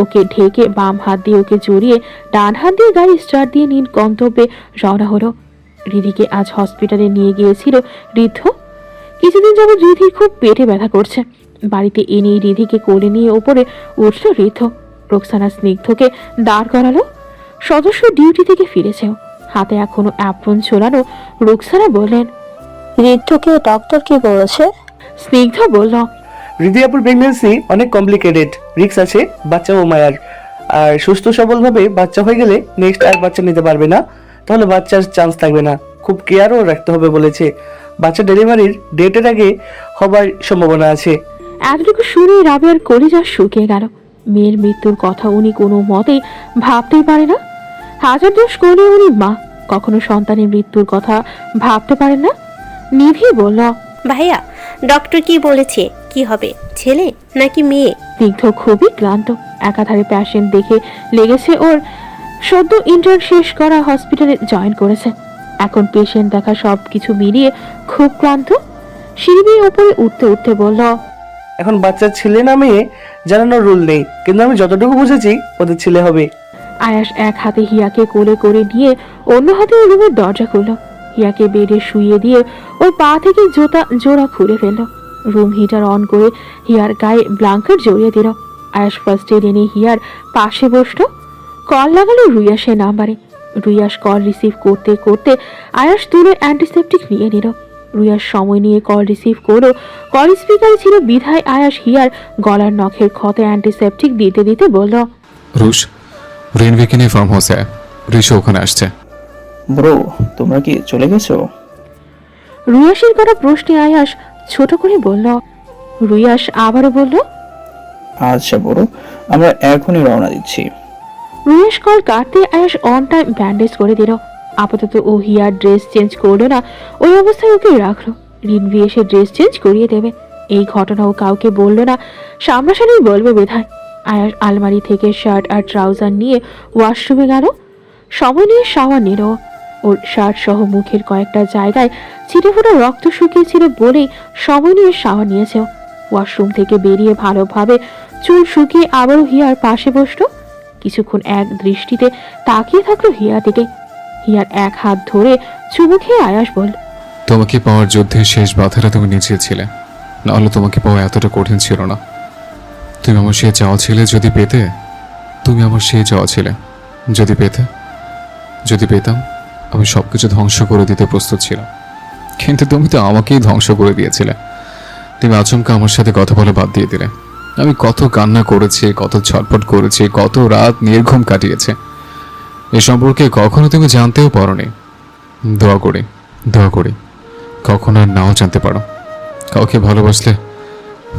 ওকে ঢেকে বাম হাত দিয়ে ওকে জড়িয়ে ডান হাত দিয়ে গাড়ি স্টার্ট দিয়ে নীল গন্তব্যে রওনা হলো। রিধিকে আজ হসপিটালে নিয়ে গিয়েছিল ঋদ্ধ। কিছুদিন যাবত রিধির খুব পেটে ব্যথা করছে। বাড়িতে এনেই রিধিকে কোলে নিয়ে ওপরে উঠল ঋদ্ধ। রোকসানা স্নিগ্ধকে দাঁড় করালো। সদস্য ডিউটি থেকে ফিরেছেও, হাতে এখনো অ্যাপ্রন ঝোলানো। রোকসানা বললেন, ঋদ্ধকে ডক্টর কি বলেছে? স্নিগ্ধ বলল, রিদিয়াপুর প্রেগন্যান্সি অনেক কমপ্লিকেটেড, রিস্ক আছে বাচ্চা ও মায়ার। আর সুস্থ সবলভাবে বাচ্চা হয়ে গেলে নেক্সট আর বাচ্চা নিতে পারবে না, তাহলে বাচ্চার চান্স থাকবে না। খুব কেয়ারও রাখতে হবে বলেছে। বাচ্চা ডেলিভারির ডেটের আগে হবার সম্ভাবনা আছে। এতটুকু শুনে রাবেয়ার কলিজা শুকিয়ে গেল। মেয়ের মৃত্যুর কথা উনি কোনো মতেই ভাবতেই পারে না। হাজার দোষ করলে উনি মা, কখনো সন্তানের মৃত্যুর কথা ভাবতে পারেন না। নিধি বলল, ভাইয়া ডক্টর কি বলেছে, কি হবে, ছেলে নাকি মেয়ে? স্নিগ্ধ খুবই ক্লান্ত। একাধারে প্যাশেন্ট দেখে লেগেছে ওর। সদ্য ইন্টার্ন শেষ করা হসপিটালে জয়েন করেছে। এখন পেশেন্ট দেখা সব কিছু মিলিয়ে খুব ক্লান্ত। সিঁড়ি বেয়ে উপরে উঠতে উঠতে বলল, এখন বাচ্চা ছেলে না মেয়ে জানানোর রুল নেই, কিন্তু আমি যতটুকু বুঝেছি ওদের ছেলে হবে। আয়াস এক হাতে হিয়াকে কোলে করে নিয়ে অন্য হাতে রুমের দরজা খুলল। হিয়াকে বেডে শুইয়ে দিয়ে ওর পা থেকে জোতা জোড়া খুলে ফেলল। রুম হিটার অন করে হিয়ার গায়ে ব্ল্যাঙ্কেট জড়িয়ে দিল। আয়াস ফার্স্ট এড এনে হিয়ার পাশে বসলো। কল লাগালো রুয়াসের নাম্বারে। রুয়াস কল রিসিভ করতে করতে আয়াস দূরে অ্যান্টিসেপটিক নিয়ে নিল। রুয়াস সময় নিয়ে কল রিসিভ করলো। কল স্পিকারে ছিল বিধায় আয়াস হিয়ার গলার নখের ক্ষতে অ্যান্টিসেপটিক দিতে দিতে বলল, রুশ, রেনভিকে নিয়ে ফার্ম হাউসে ঋষু ওখানে আসছে। ব্রো, তোমরা কি চলে গেছো? রুয়াসের করা প্রশ্নে আয়াস ছোট করে বলল। রুয়াস আবারও বলল, আচ্ছা ব্রো, আমরা এখনই রওনা দিচ্ছি। রুয়াস কল কাটতে আয়াস অন টাইম ব্যান্ডেজ করে দিল। আপাতত ও হিয়ার ড্রেস চেঞ্জ করলো না, ওই অবস্থায় ওকে রাখলো। রিনভি এসে ড্রেস চেঞ্জ করিয়ে দেবে। এই ঘটনা ও কাউকে বললো না, সামনাসামনি বলবে বেধায়। আয়াস আলমারি থেকে শার্ট আর ট্রাউজার নিয়ে ওয়াশরুমে গেল। সময় নিয়ে শাওয়ার নিল। ওর শার্ট সহ মুখের কয়েকটা জায়গায় ছিটে ফোটা রক্ত শুকিয়েছিল বলেই সময় নিয়ে শাওয়ার নিয়েছে। ওয়াশরুম থেকে বেরিয়ে ভালোভাবে চুল শুকিয়ে আবারও হিয়ার পাশে বসলো। কিছুক্ষণ এক দৃষ্টিতে তাকিয়ে থাকলো হিয়ার দিকে। হিয়ার এক হাত ধরে চুমু খেয়ে আয়াস বলল, তোমাকে পাওয়ার যুদ্ধে শেষ বাধাটা তুমি নিচে ছিলে, নাহলে তোমাকে পাওয়া এতটা কঠিন ছিল না। তুমি আমার সে চাওয়া ছিলে, যদি পেতে। তুমি আমার সে চাওয়া ছিলে, যদি পেতে। যদি পেতাম আমি সবকিছু ধ্বংস করে দিতে প্রস্তুত ছিলাম, কিন্তু তুমি তো আমাকেই ধ্বংস করে দিয়েছিলে। তুমি আচমকা আমার সাথে কথা বলে বাদ দিয়ে দিলে। আমি কত কান্না করেছি, কত ছটফট করেছি, কত রাত নির্ঘুম কাটিয়েছে। এ সম্পর্কে কখনো তুমি জানতেও পারোনি। দোয়া করি কখনো আর নাও জানতে পারো। কাউকে ভালোবাসলে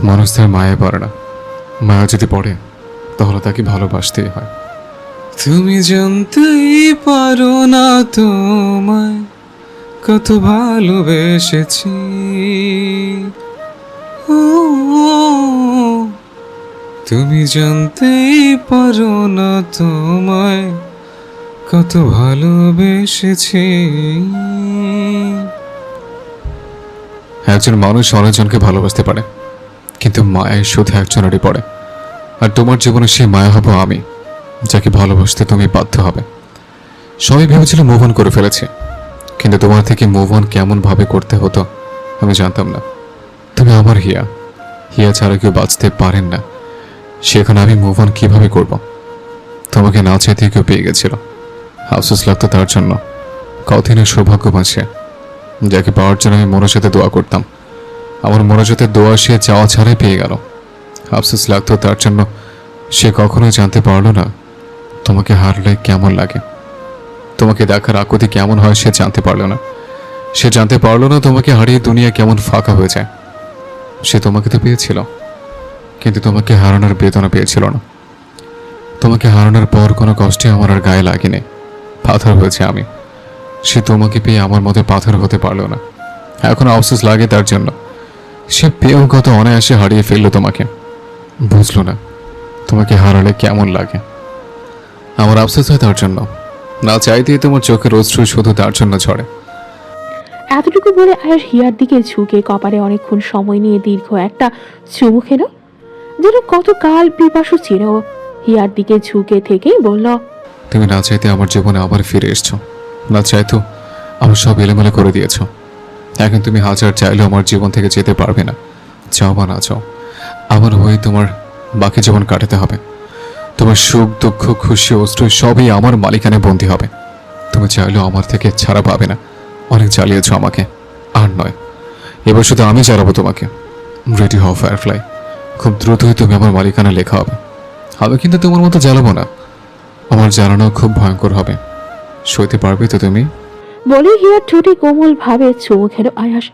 মানুষ তার মায়ে পড়ে না, মায়া যদি পড়ে তাহলে তাকে ভালোবাসতেই হয়। তুমি জানতেই পারো না তোমায় কত ভালোবেসেছি। তুমি জানতেই পারো না তোমায় কত ভালোবেসেছি। একজন মানুষ অনেকজনকে ভালোবাসতে পারে, কিন্তু মায়ায় শুধু একজনেরই পড়ে। আর তোমার জীবনে সেই মায়া হব আমি, যাকে ভালোবাসতে তুমি বাধ্য হবে। সবাই ভেবেছিল মুভ অন করে ফেলেছে, কিন্তু তোমার থেকে মুভ অন কেমন ভাবে করতে হতো আমি জানতাম না। তুমি আমার হিয়া ছাড়া কেউ বাঁচতে পারেন না, সেখানে আমি মুভ অন কিভাবে করব? তোমাকে না চাইতে কেউ পেয়ে গেছিল, আফসোস লাগতো তার জন্য। কতদিনের সৌভাগ্য বাঁচে, যাকে পাওয়ার জন্য আমি মনের সাথে দোয়া করতাম। আমার মনের সাথে দোয়া সে চাওয়া ছাড়াই পেয়ে গেল, আফসোস লাগতো তার জন্য। সে কখনোই জানতে পারলো না তোমাকে হারলে কেমন লাগে, তোমাকে দেখার আকুতি কেমন হয় সে জানতে পারলো না। সে জানতে পারলো না তোমাকে হারিয়ে দুনিয়া কেমন ফাঁকা হয়ে যায়। সে তোমাকে তো পেয়েছিল, কিন্তু তোমাকে হারানোর বেদনা পেয়েছিল না। তোমাকে হারানোর পর কোনো কষ্টে আমার আর গায়ে লাগেনি, পাথর হয়েছে আমি। সে তোমাকে পেয়ে আমার মতো পাথর হতে পারলো না, এখন আফসোস লাগে তার জন্য। সে পেয়েও কত অনায়াসে হারিয়ে ফেললো তোমাকে, বুঝলো না তোমাকে হারালে কেমন লাগে। আমার আফসোস হয় তার জন্য, না চাইতেই তোমার চোখের অশ্রু শুধু তার জন্য ঝরে। এতটুকু বলে আয়াস হিয়ার দিকে ঝুঁকে কপালে অনেকক্ষণ সময় নিয়ে দীর্ঘ একটা চুমু খেলো, যেন কত কাল পিপাসু ছিল। হিয়ার দিকে ঝুঁকে থেকেই বলল, তুমি না চাইতে আমার জীবনে আবার ফিরে এসছো, না চাইতো আমার সব এলোমেলো করে দিয়েছ। এখন তুমি হাজার চাইলেও আমার জীবন থেকে যেতে পারবে না, চাও বা না চাও। আমার হয়ে তোমার বাকি জীবন কাটাতে হবে। তোমার সুখ দুঃখ খুশি অশ্রু সবই আমার মালিকানে বন্দী হবে। তুমি চাইলেও আমার থেকে ছাড়া পাবে না। অনেক জ্বালিয়েছ আমাকে, আর নয়, এবার শুধু আমি জ্বালাবো তোমাকে। রেডি হও ফায়ারফ্লাই, খুব দ্রুতই তুমি আমার মালিকানা লেখা হবে। আমি কিন্তু তোমার মতো জ্বালাবো না, আমার জ্বালানো খুব ভয়ঙ্কর হবে। সইতে পারবে তো তুমি? বলে হিয়ার ঠোঁটে কোমল ভাবে চুমু খেলো আয়াস।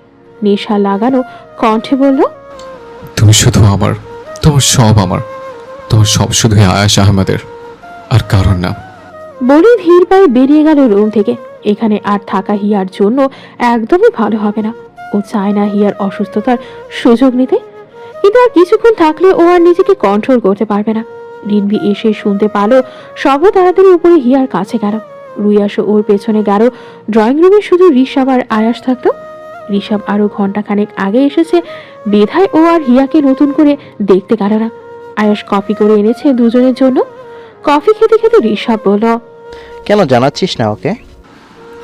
নেশা লাগানো কণ্ঠে বলল, তুমি শুধু আমার, তোমার সব আমার, তোমার সব শুধুই আয়াস আহমেদের, আর কারণ না। বলে ধীর পায়ে বেরিয়ে গেল রুম থেকে। এখানে আর থাকা হিয়ার জন্য একদমই ভালো হবে না। ও চায় না হিয়ার অসুস্থতার সুযোগ নিতে, কিন্তু আর কিছুক্ষণ থাকলে ও আর নিজেকে কন্ট্রোল করতে পারবে না। রিনবি এসে শুনতে পালো সব তাড়াতাড়ি উপরে হিয়ার কাছে গেল। রুয়াসও ওর পেছনে গেল। ড্রয়িং রুমে শুধু ঋষভ আর আয়াস থাকতো। ঋষভ আরো ঘন্টাখানেক আগে এসেছে, বেধায় ও আর হিয়াকে নতুন করে দেখতে গেল না। আয়াস কফি করে এনেছে দুজনের জন্য। কফি খেতে খেতে ঋষভ বলল, কেন জানাচ্ছিস না ওকে?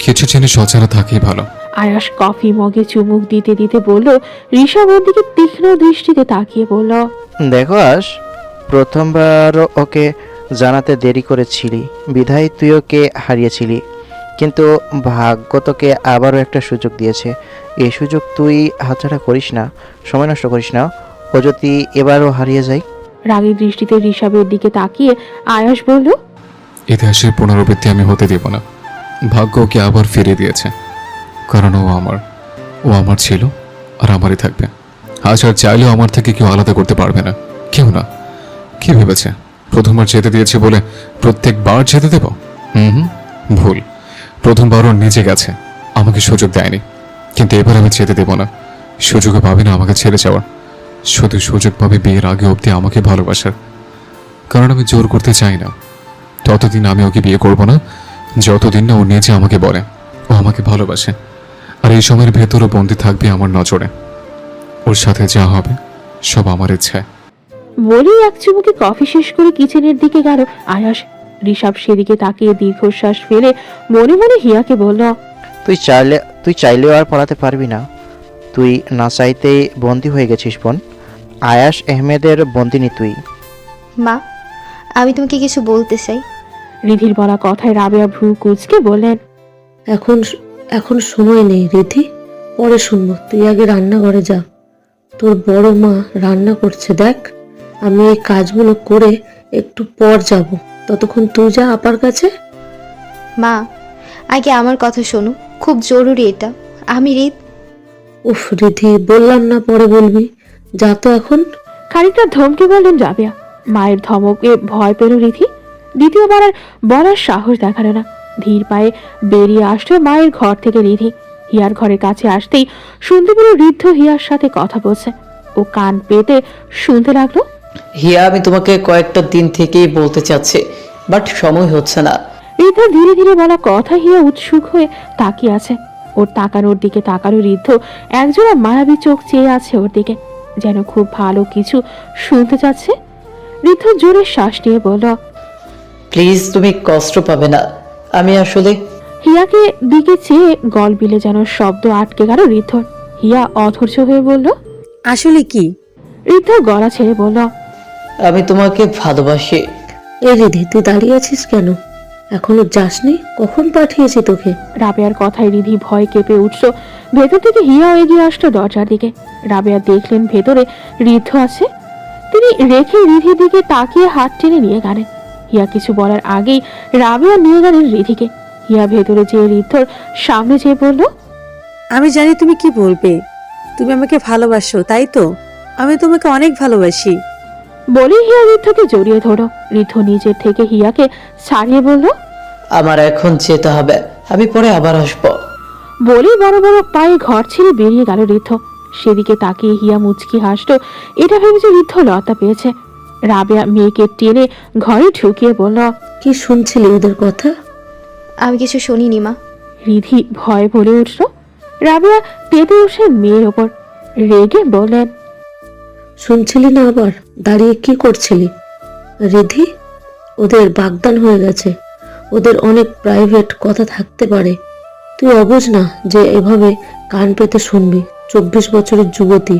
কিছু জিনিস অচেনা থাকেই ভালো। আয়াস কফি মগে চুমুক দিতে দিতে বলল। ঋষভ ওর দিকে তীক্ষ্ণ দৃষ্টিতে তাকিয়ে বলল, দেখো আশ, প্রথমবার ওকে জানাতে দেরি করেছিলি বিধায় তুই ওকে হারিয়েছিলি, কিন্তু ভাগ্য তোকে আবারও একটা সুযোগ দিয়েছে। এই সুযোগ তুই হাতছাড়া করিস না, সময় নষ্ট করিস না। ও যদি এবারও হারিয়ে যায়? রাগী দৃষ্টিতে ঋষভের দিকে তাকিয়ে আয়াস বলল, ইতিহাসের পুনরাবৃত্তি আমি হতে দেব না। ভাগ্য ওকে আবার ফিরিয়ে দিয়েছে, কারণ ও আমার ছিল আর আমারই থাকবে। আজ আর চাইলেও আমার থেকে কেউ আলাদা করতে পারবে না, কেউ না। কি ভেবেছে প্রথমবার যেতে দিয়েছে বলে প্রত্যেকবার যেতে দেব? ভুল। প্রথমবার ও নিজে গেছে, আমাকে সুযোগ দেয়নি, কিন্তু এবার আমি যেতে দেব না। সুযোগও পাবে না আমাকে ছেড়ে যাওয়ার, শুধু সুযোগ পাবে বিয়ের আগে অবধি আমাকে ভালোবাসার। কারণ আমি জোর করতে চাই না। ততদিন আমি ওকে বিয়ে করব না যতদিন না ও নিজে আমাকে বলে ও আমাকে ভালোবাসে। আর এই সময়ের ভেতরও বন্দি থাকবে আমার নজরে। ওর সাথে যা হবে সব আমার ইচ্ছায়। বলেই এক চুমুকে কফি শেষ করে কিচেনের দিকে গেল আয়াস। ঋষভ সেদিকে তাকিয়ে দীর্ঘশ্বাস ফেলে মনে মনে হিয়াকে বলল, তুই চাইলেও আর পড়াতে পারবি না। তুই না চাইতেই বন্দী হয়ে গেছিস বোন। আয়াস আহমেদের বন্দিনী তুই। মা, আমি তোমাকে কিছু বলতে চাই। রিধির বলা কথায় রাবেয়া ভ্রু কুঁচকে বললেন, এখন সময় নেই রিধি, পরে শুনবো। তুই আগে রান্নাঘরে যা, তোর বড় মা রান্না করছে দেখ। আমি এই কাজগুলো করে একটু পর যাব, ততক্ষণ তুই যা আপার কাছে। মা, আগে আমার কথা শোনো, খুব জরুরি এটা। আমি উফ রিধি, বললাম না পরে বলবি, যা তো এখন। খানিকটা ধমকে বললেন রাবেয়া। মায়ের ধমকে ভয় পেল রিধি। দ্বিতীয়বার আর বলার সাহস দেখালো না। ধীর পায়ে বেরিয়ে আসলো মায়ের ঘর থেকে রিধি। হিয়ার ঘরের কাছে আসতেই শুনতে পেল ঋদ্ধ হিয়ার সাথে কথা বলছে। ও কান পেতে শুনতে লাগলো, হিয়া, আমি তোমাকে কয়েকটা দিন থেকেই বলতে চাচ্ছি, বাট সময় হচ্ছে না। ঋদ্ধ ধীরে ধীরে বলা কথা হিয়া উৎসুক হয়ে তাকিয়ে আছে। ওর তাকানোর দিকে তাকানো ঋদ্ধ একজোড়া মায়াবী চোখ চেয়ে আছে ওর দিকে, যেন খুব ভালো কিছু শুনতে চাচ্ছে। ঋদ্ধ জোরে শ্বাস নিয়ে বলল, প্লিজ, তুমি কষ্ট পাবে না। আমি আসলে হিয়াকে দিকে চেয়ে গলবিলে যেন শব্দ আটকে গেল ঋদ্ধর। হিয়া অধৈর্য হয়ে বলল, আসলে কি? ঋদ্ধ গলা ছেড়ে বলল, আমি তোমাকে ভালোবাসি। এই রিধি, তুই দাঁড়িয়ে আছিস কেন? এখনো যাসনি? কখন পাঠিয়েছি তোকে? রাবেয়ার কথায় রিধি ভয় কেঁপে উঠল। ভেতর থেকে হিয়াও এগিয়ে আসলো দরজার দিকে। রাবেয়া দেখলেন ভেতরে ঋদ্ধ আছে। তিনি রেখে রিধির দিকে তাকিয়ে হাত টেনে নিয়ে গেলেন। হিয়া কিছু বলার আগেই রাবেয়া নিয়ে গেলেন রিধিকে। হিয়া ভেতরে যেয়ে ঋদ্ধর সামনে যেয়ে বলল, আমি জানি তুমি কি বলবে। তুমি আমাকে ভালোবাসো, তাই তো? আমি তোমাকে অনেক ভালোবাসি। বলেই হিয়া ঋদ্ধকে জড়িয়ে ধরো। ঋদ্ধ নিজের থেকে হিয়াকে ছাড়িয়ে বলল, আমার এখন যেতে হবে, আমি পরে আবার আসবো। বলেই বড় বড় পায়ে ঘর ছেড়ে বেরিয়ে গেল ঋদ্ধ। সেদিকে তাকিয়ে হিয়া মুচকি হাসলো। এটা ভেবেছে ঋদ্ধ লতা পেয়েছে। রাবেয়া মেয়েকে টেনে ঘরে ঢুকিয়ে বলল, কি শুনছিলি ওদের কথা? আমি কিছু শুনিনি মা। রিধি ভয় বলে উঠল। রাবেয়া তেতে উঠে মেয়ের ওপর রেগে বললেন, শুনছিলি না আবার? দাঁড়িয়ে কি করছিলি? রিধি, ওদের বাগদান হয়ে গেছে। ওদের অনেক প্রাইভেট কথা থাকতে পারে। তুই অবুঝ না যে এভাবে কান পেতে শুনবি। 24 বছরের যুবতী,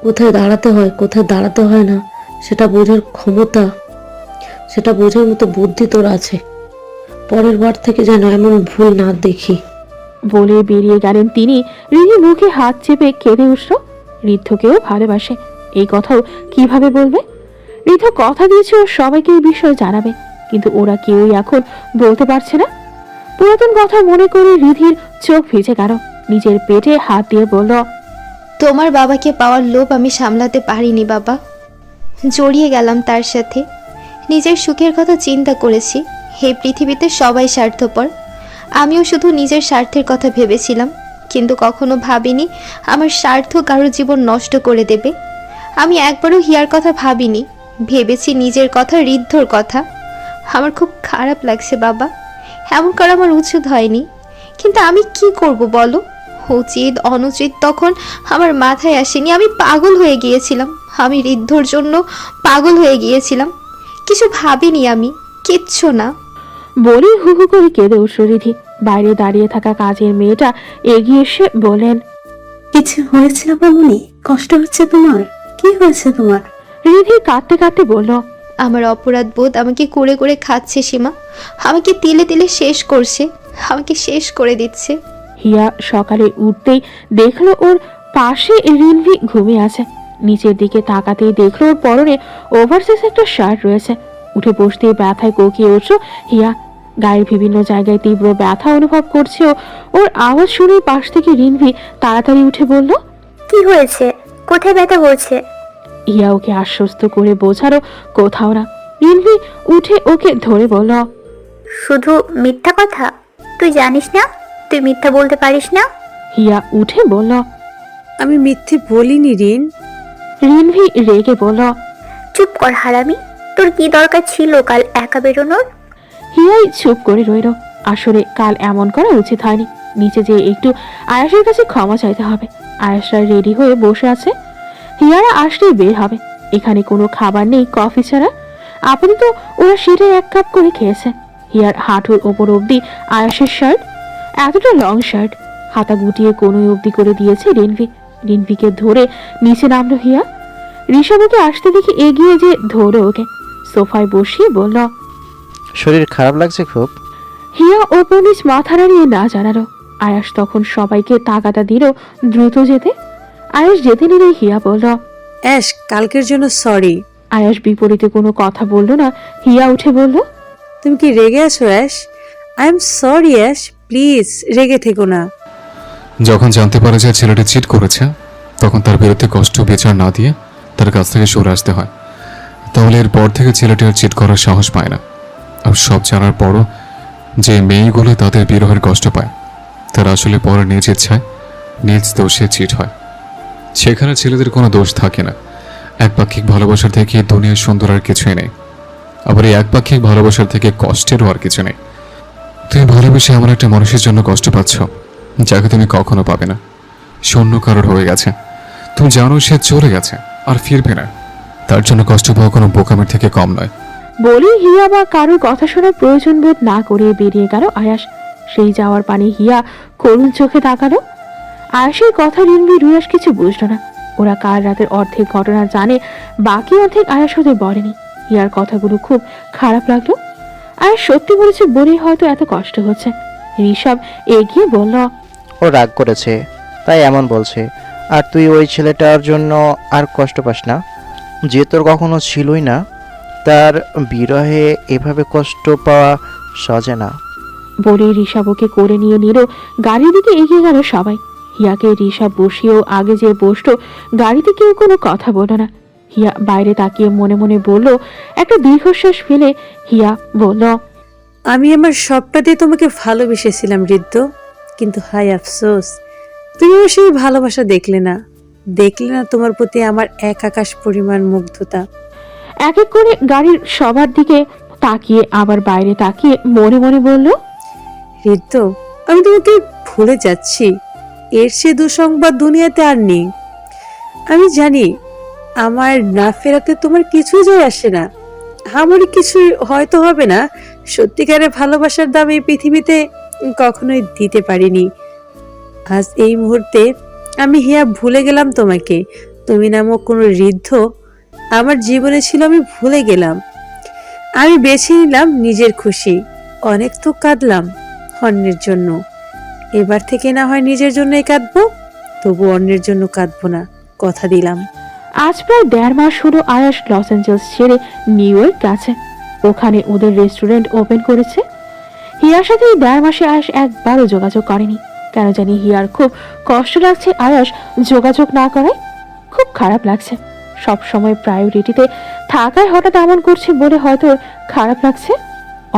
কোথায় দাঁড়াতে হয় কোথায় দাঁড়াতে হয় না সেটা বোঝার ক্ষমতা, সেটা বোঝার মতো বুদ্ধি তোর আছে। পরের বার থেকে যেন এমন ভুল না দেখি। বলে বেরিয়ে গেলেন তিনি। রিধি মুখে হাত চেপে কেঁদে উঠল। ঋদ্ধকেও ভালোবাসে, এই কথাও কিভাবে বলবে? ঋদ্ধ কথা দিয়েছে ও সবাইকে এই বিষয়ে জানাবে, কিন্তু ওরা কেউই এখন বলতে পারছে না। পুরাতন কথা মনে করে রিধির চোখ ভিজে গেল। নিজের পেটে হাত দিয়ে বলল, তোমার বাবাকে পাওয়ার লোভ আমি সামলাতে পারিনি বাবা। জড়িয়ে গেলাম তার সাথে। নিজের সুখের কথা চিন্তা করেছি। এই পৃথিবীতে সবাই স্বার্থপর। আমিও শুধু নিজের স্বার্থের কথা ভেবেছিলাম, কিন্তু কখনো ভাবিনি আমার স্বার্থ কারো জীবন নষ্ট করে দেবে। আমি একবারও হিয়ার কথা ভাবিনি। ভেবেছি নিজের কথা, ঋদ্ধর কথা। আমার খুব খারাপ লাগছে বাবা, এমন করা আমার উচিত হয়নি, কিন্তু আমি কি করব বলো? উচিত অনুচিত তখন আমার মাথায় আসেনি। আমি পাগল হয়ে গিয়েছিলাম, আমি ঋদ্ধর জন্য পাগল হয়ে গিয়েছিলাম, কিছু ভাবিনি আমি, কিচ্ছু না। বলি হু হু করে কেঁদে উঠল রিধি। বাইরে দাঁড়িয়ে থাকা কাজের মেয়েটা এগিয়ে এসে বলেন, কিছু হয়েছে আপামনি? কষ্ট হচ্ছে তোমার? কি হয়েছে তোমার? রিধি কাঁদতে কাঁদতে বলল, আমার অপরাধ বোধ আমাকে করে করে খাচ্ছে সীমা, আমাকে তিলে তিলে শেষ করছে, আমাকে শেষ করে দিচ্ছে। হিয়া সকালে উঠতেই দেখলো ওর পাশে রিনভি ঘুমিয়ে আছে। নিচের দিকে তাকাতেই দেখলো ওর পরনে ওভারসাইজ একটা শার্ট রয়েছে। উঠে বসতেই ব্যথায় কোকিয়ে উঠল হিয়া। গায়ের বিভিন্ন জায়গায় তীব্র ব্যথা অনুভব করছে। ওর আওয়াজ শুনেই পাশ থেকে রিনভি তাড়াতাড়ি উঠে বলল, কি হয়েছে? কোথায় ব্যথা করছে? হিয়া ওকে আশ্বস্ত করে বোঝালো কোথাও না। রিনভি উঠে ওকে ধরে বলল, শুধু মিথ্যা কথা? তুই জানিস না তুই মিথ্যা বলতে পারিস না? হিয়া উঠে বলল, আমি মিথ্যে বলিনি রিন। রিনভি রেগে বলল, চুপ কর হারামি, তোর কি দরকার ছিল কাল একা বেরোনোর? হিয়াই চুপ করে রইল। আসলে কাল এমন করা উচিত হয়নি। নিচে যেয়ে একটু আয়াসের কাছে ক্ষমা চাইতে হবে। আয়াসরা রেডি হয়ে বসে আছে, হিয়ারা আসলেই বের হবে। এখানে কোনো খাবার নেই কফি ছাড়া। আপাতত ওরা সিটে 1 কাপ করে খেয়েছে। হিয়ার হাঁটুর ওপর অবধি আয়াসের শার্ট, এতটা লং শার্ট, হাতা গুটিয়ে কোনোই অবধি করে দিয়েছে রিনভি। রিনভিকে ধরে নিচে নামলো হিয়া। ঋষভকে আসতে দেখে এগিয়ে যে ধরে ওকে সোফায় বসিয়ে বলল, শরীর খারাপ লাগছে খুব? হিয়া ওপর নিচ মাথা নাড়িয়ে না জানালো। আয়াস তখন সবাইকে তাগাদা দিল দ্রুত যেতে। আয়াস যেতে নিলে হিয়া বলল, অ্যাশ, কালকের জন্য সরি। আয়াস বিপরীতে কোনো কথা বলল না। হিয়া উঠে বলল, তুমি কি রেগে আছো ash? I am sorry ash, please রেগে থেকো না। যখন জানতে পারে যে ছেলেটি চিট করেছে, তখন তার বিরুদ্ধে কষ্ট বিচার না দিয়ে তার কাছ থেকে সরে আসতে হয়। তাহলে এরপর থেকে ছেলেটি আর চিট করার সাহস পায় না। আর সব জানার পরও যে মেয়েগুলো তাদের বিরহের কষ্ট পায়, তারা আসলে পরে নিজ ইচ্ছায় নিজ দোষে চিট হয়। সেখানে ছেলেদের কোনো দোষ থাকে না। একপাক্ষিক ভালোবাসার থেকে দুনিয়ার সুন্দর আর কিছুই নেই। আবার এই একপাক্ষিক ভালোবাসার থেকে কষ্টেরও আর কিছু নেই। তুমি ভালোবেসে এমন একটা মানুষের জন্য কষ্ট পাচ্ছ যাকে তুমি কখনো পাবে না। শূন্য কারোর হয়ে গেছে, তুমি জানো সে চলে গেছে আর ফিরবে না। তার জন্য কষ্ট পাওয়া কোনো বোকামের থেকে কম নয়। বলি হিয়া বা কারোর কথা শোনার প্রয়োজন বোধ না করে বেরিয়ে গেল আয়াস। সেই যাওয়ার পানে হিয়া করুণ চোখে তাকালো। আয়াসের কথা রিনভি রুয়াস কিছু বুঝলো না। ওরা কাল রাতের অর্ধেক ঘটনা জানে, বাকি অর্ধেক আয়াস ওদের বলেনি। হিয়ার কথাগুলো খুব খারাপ লাগলো। আয়াস সত্যি বলেছে বলেই হয়তো এত কষ্ট হচ্ছে। ঋষভ এগিয়ে বলল, ও রাগ করেছে তাই এমন বলছে। আর তুই ওই ছেলেটার জন্য আর কষ্ট পাস না, যে তোর কখনো ছিলই না। তার বিরহে এভাবে কষ্ট পাওয়া সহজে না। বলে ঋষভ ওকে করে নিয়ে নিল। গাড়ির দিকে এগিয়ে গেল সবাই। হিয়াকে ঋষভ বসিয়েও আগে যে বসলো, গাড়িতে কেউ কোনো কথা বলল না। হিয়া বাইরে তাকিয়ে মনে মনে বলল, একটা দীর্ঘশ্বাস ফেলে হিয়া বলল, আমি আমার সবটা দিয়ে তোমাকে ভালোবেসেছিলাম ঋদ্ধ, কিন্তু হায় আফসোস, তুমি আমার সেই ভালোবাসা দেখলে না তোমার প্রতি আমার এক আকাশ পরিমাণ মুগ্ধতা। এক এক করে গাড়ির সবার দিকে তাকিয়ে আবার বাইরে তাকিয়ে মনে মনে বলল, ঋদ্ধ, আমি তোমাকে ভুলে যাচ্ছি। এর সে দুঃসংবাদ দুনিয়াতে আর নেই। আমি জানি আমার না ফেরাতে তোমার কিছু যায় আসে না, আমারই কিছু হয়তো হবে না। সত্যিকারের ভালোবাসার দাম এই পৃথিবীতে কখনোই দিতে পারিনি। আজ এই মুহূর্তে আমি হিয়া ভুলে গেলাম তোমাকে। তুমি নামক কোনো ঋদ্ধ আমার জীবনে ছিল, আমি ভুলে গেলাম। আমি বেছে নিলাম নিজের খুশি। অনেক তো কাঁদলাম অন্যের জন্য, এবার থেকে না হয় নিজের জন্যই কাঁদবো, তবু অন্যের জন্য কাঁদবো না, কথা দিলাম। আজ প্রায় 1.5 মাস হলো আয়াস লস অ্যাঞ্জেলস ছেড়ে নিউ ইয়র্ক গেছে। ওখানে ওদের রেস্টুরেন্ট ওপেন করেছে। হিয়ার সাথে এই 1.5 মাসে আয়াস একবারও যোগাযোগ করেনি। কেন জানি হিয়ার খুব কষ্ট লাগছে আয়াস যোগাযোগ না করায়। খুব খারাপ লাগছে। সব সময় প্রায়োরিটিতে থাকায় হঠাৎ এমন করছে বলে হয়তো খারাপ লাগছে।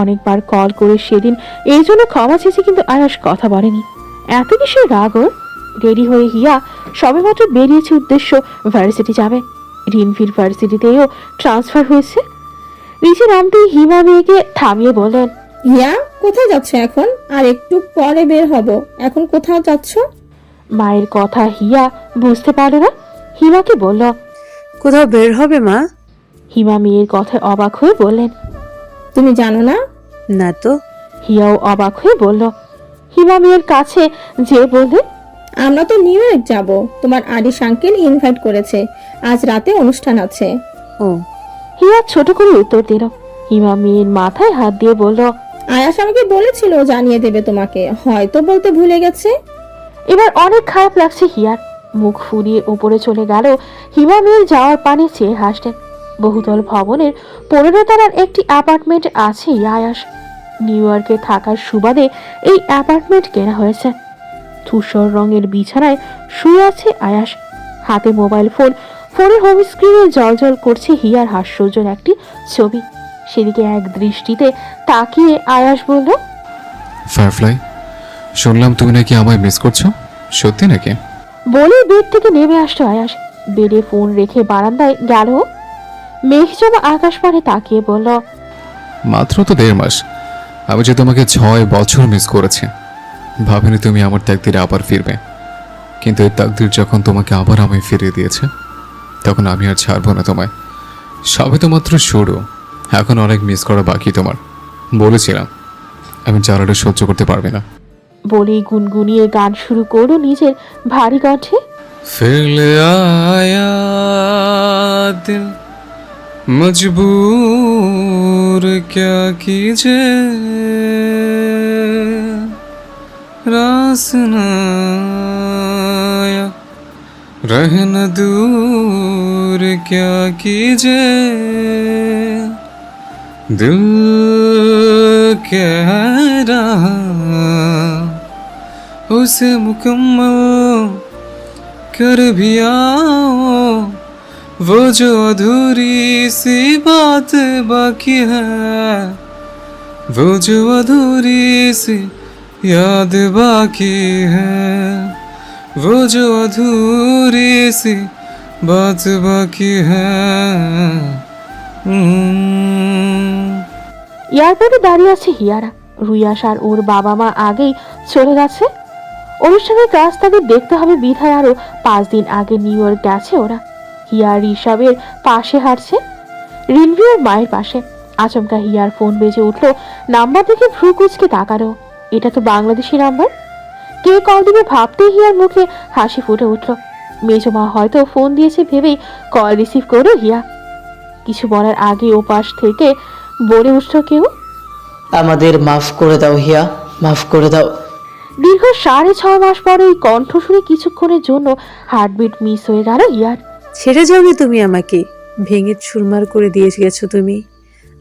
অনেকবার কল করে সেদিন এই জন্য ক্ষমা চেয়েছে, কিন্তু আয়াস কথা বলেনি। এত কিসের রাগ ওর? রেডি হয়ে হিয়া সবেমাত্র বেরিয়েছে, উদ্দেশ্য ভার্সিটি যাবে। রিনভির ভার্সিটিতেও ট্রান্সফার হয়েছে। নিচে নামতেই হিমা মেয়েকে থামিয়ে বলেন, হিয়া কোথায় যাচ্ছ এখন? আর একটু পরে বের হব। এখন কোথাও যাচ্ছ? মায়ের কথা হিয়া বুঝতে পারল না। হিমাকে বলল, কোথাও বের হবে মা? হিমা মেয়ের কথায় অবাক হয়ে বললেন, তুমি জানো না? না তো। হিয়াও অবাক হয়ে বলল। হিমা মেয়ের কাছে যে বললে, আমরা তো নিউ ইয়র্ক যাব। তোমার আরিশ আঙ্কেল ইনভাইট করেছে, আজ রাতে অনুষ্ঠান আছে। ও। হিয়া ছোট করে উত্তর দিল। হিমা মেয়ের মাথায় হাত দিয়ে বলল, আয়াস আমাকে বলেছিল জানিয়ে দেবে তোমাকে, হয়তো বলতে ভুলে গেছে। এবার অনেক খারাপ লাগছে হিয়ার। মুখ ফুরিয়ে উপরে চলে গেল। হিমা মেয়ের যাওয়ার পানে চেয়ে হাসলেন। বহুতল ভবনের 15 তলার একটি অ্যাপার্টমেন্ট আছে আয়াস। নিউ ইয়র্কে থাকার সুবাদে এই অ্যাপার্টমেন্ট কেনা হয়েছে। ধূসর রঙের বিছানায় শুয়ে আছে আয়াস, হাতে মোবাইল ফোন। ফোনের হোম স্ক্রিনে জলজল করছে হিয়ার হাস্যজ্জ্বল একটি ছবি। সেদিকে এক দৃষ্টিতে তাকিয়ে আয়াস বলল, ফায়ারফ্লাই, শুনলাম তুমি নাকি আমায় মিস করছো, সত্যি নাকি? বলে বেড থেকে নেমে আসলো আয়াস। বেডে ফোন রেখে বারান্দায় গেল। মেঘজমা আকাশ পানে তাকিয়ে বলল, মাত্র তো 1.5 মাস, আমি যে তোমাকে 6 বছর মিস করেছি। ভাবিনি তুমি আমার তাকদিরে আবার ফিরবে, কিন্তু এই তাকদির যখন তোমাকে আবার আমায় ফিরিয়ে দিয়েছে, তখন আমি আর ছাড়বো না তোমায়। সবে তো মাত্র শুরু, এখন অনেক মিস করা বাকি তোমার। বলেছিলাম আমি জ্বালাটা সহ্য করতে পারবে না। বলেই গুনগুনিয়ে গান শুরু করলো নিজের ভারী কণ্ঠে। ফিরলে আয়া দিল मजबूर क्या कीजिए, रास न आया, रहन दूर क्या कीजिए, दिल कह रहा उसे मुकम्मल कर भी आओ, वो जो अधूरी सी बात बाकी है, वो जो अधूरी सी याद बाकी है, वो जो अधूरी सी बात बाकी है। এয়ারপোর্টে দাঁড়িয়ে আছে হিয়ারা। রুইয়াস আর ওর বাবা মা আগেই চলে গেছে। অনুষ্ঠানের কাজ তাদের দেখতে হবে বিধায় আরো 5 দিন আগে নিউ ইয়র্ক গেছে ওরা। হিয়ার ঋষাবের পাশে হাঁটছে, রিনভিউর মায়ের পাশে। আচমকা হিয়ার ফোন বেজে উঠলো। নাম্বার দেখে ভ্রু কুচকে তাকালো। এটা তো বাংলাদেশি নাম্বার। কে কল দিবে ভাবতেই হিয়ার মুখে হাসি ফুটে উঠলো। মেজো মা হয়তো ফোন দিয়েছে ভেবেই কল রিসিভ করলো হিয়া। কিছু বলার আগে ও পাশ থেকে বলে উঠলো কেউ, আমাদের মাফ করে দাও হিয়া, মাফ করে দাও। দীর্ঘ 6.5 মাস পরে এই কণ্ঠ শুনে কিছুক্ষণের জন্য হার্টবিট মিস হয়ে গেল হিয়ার। ছেড়ে যাওনি তুমি আমাকে, ভেঙে চুরমার করে দিয়ে গেছো তুমি।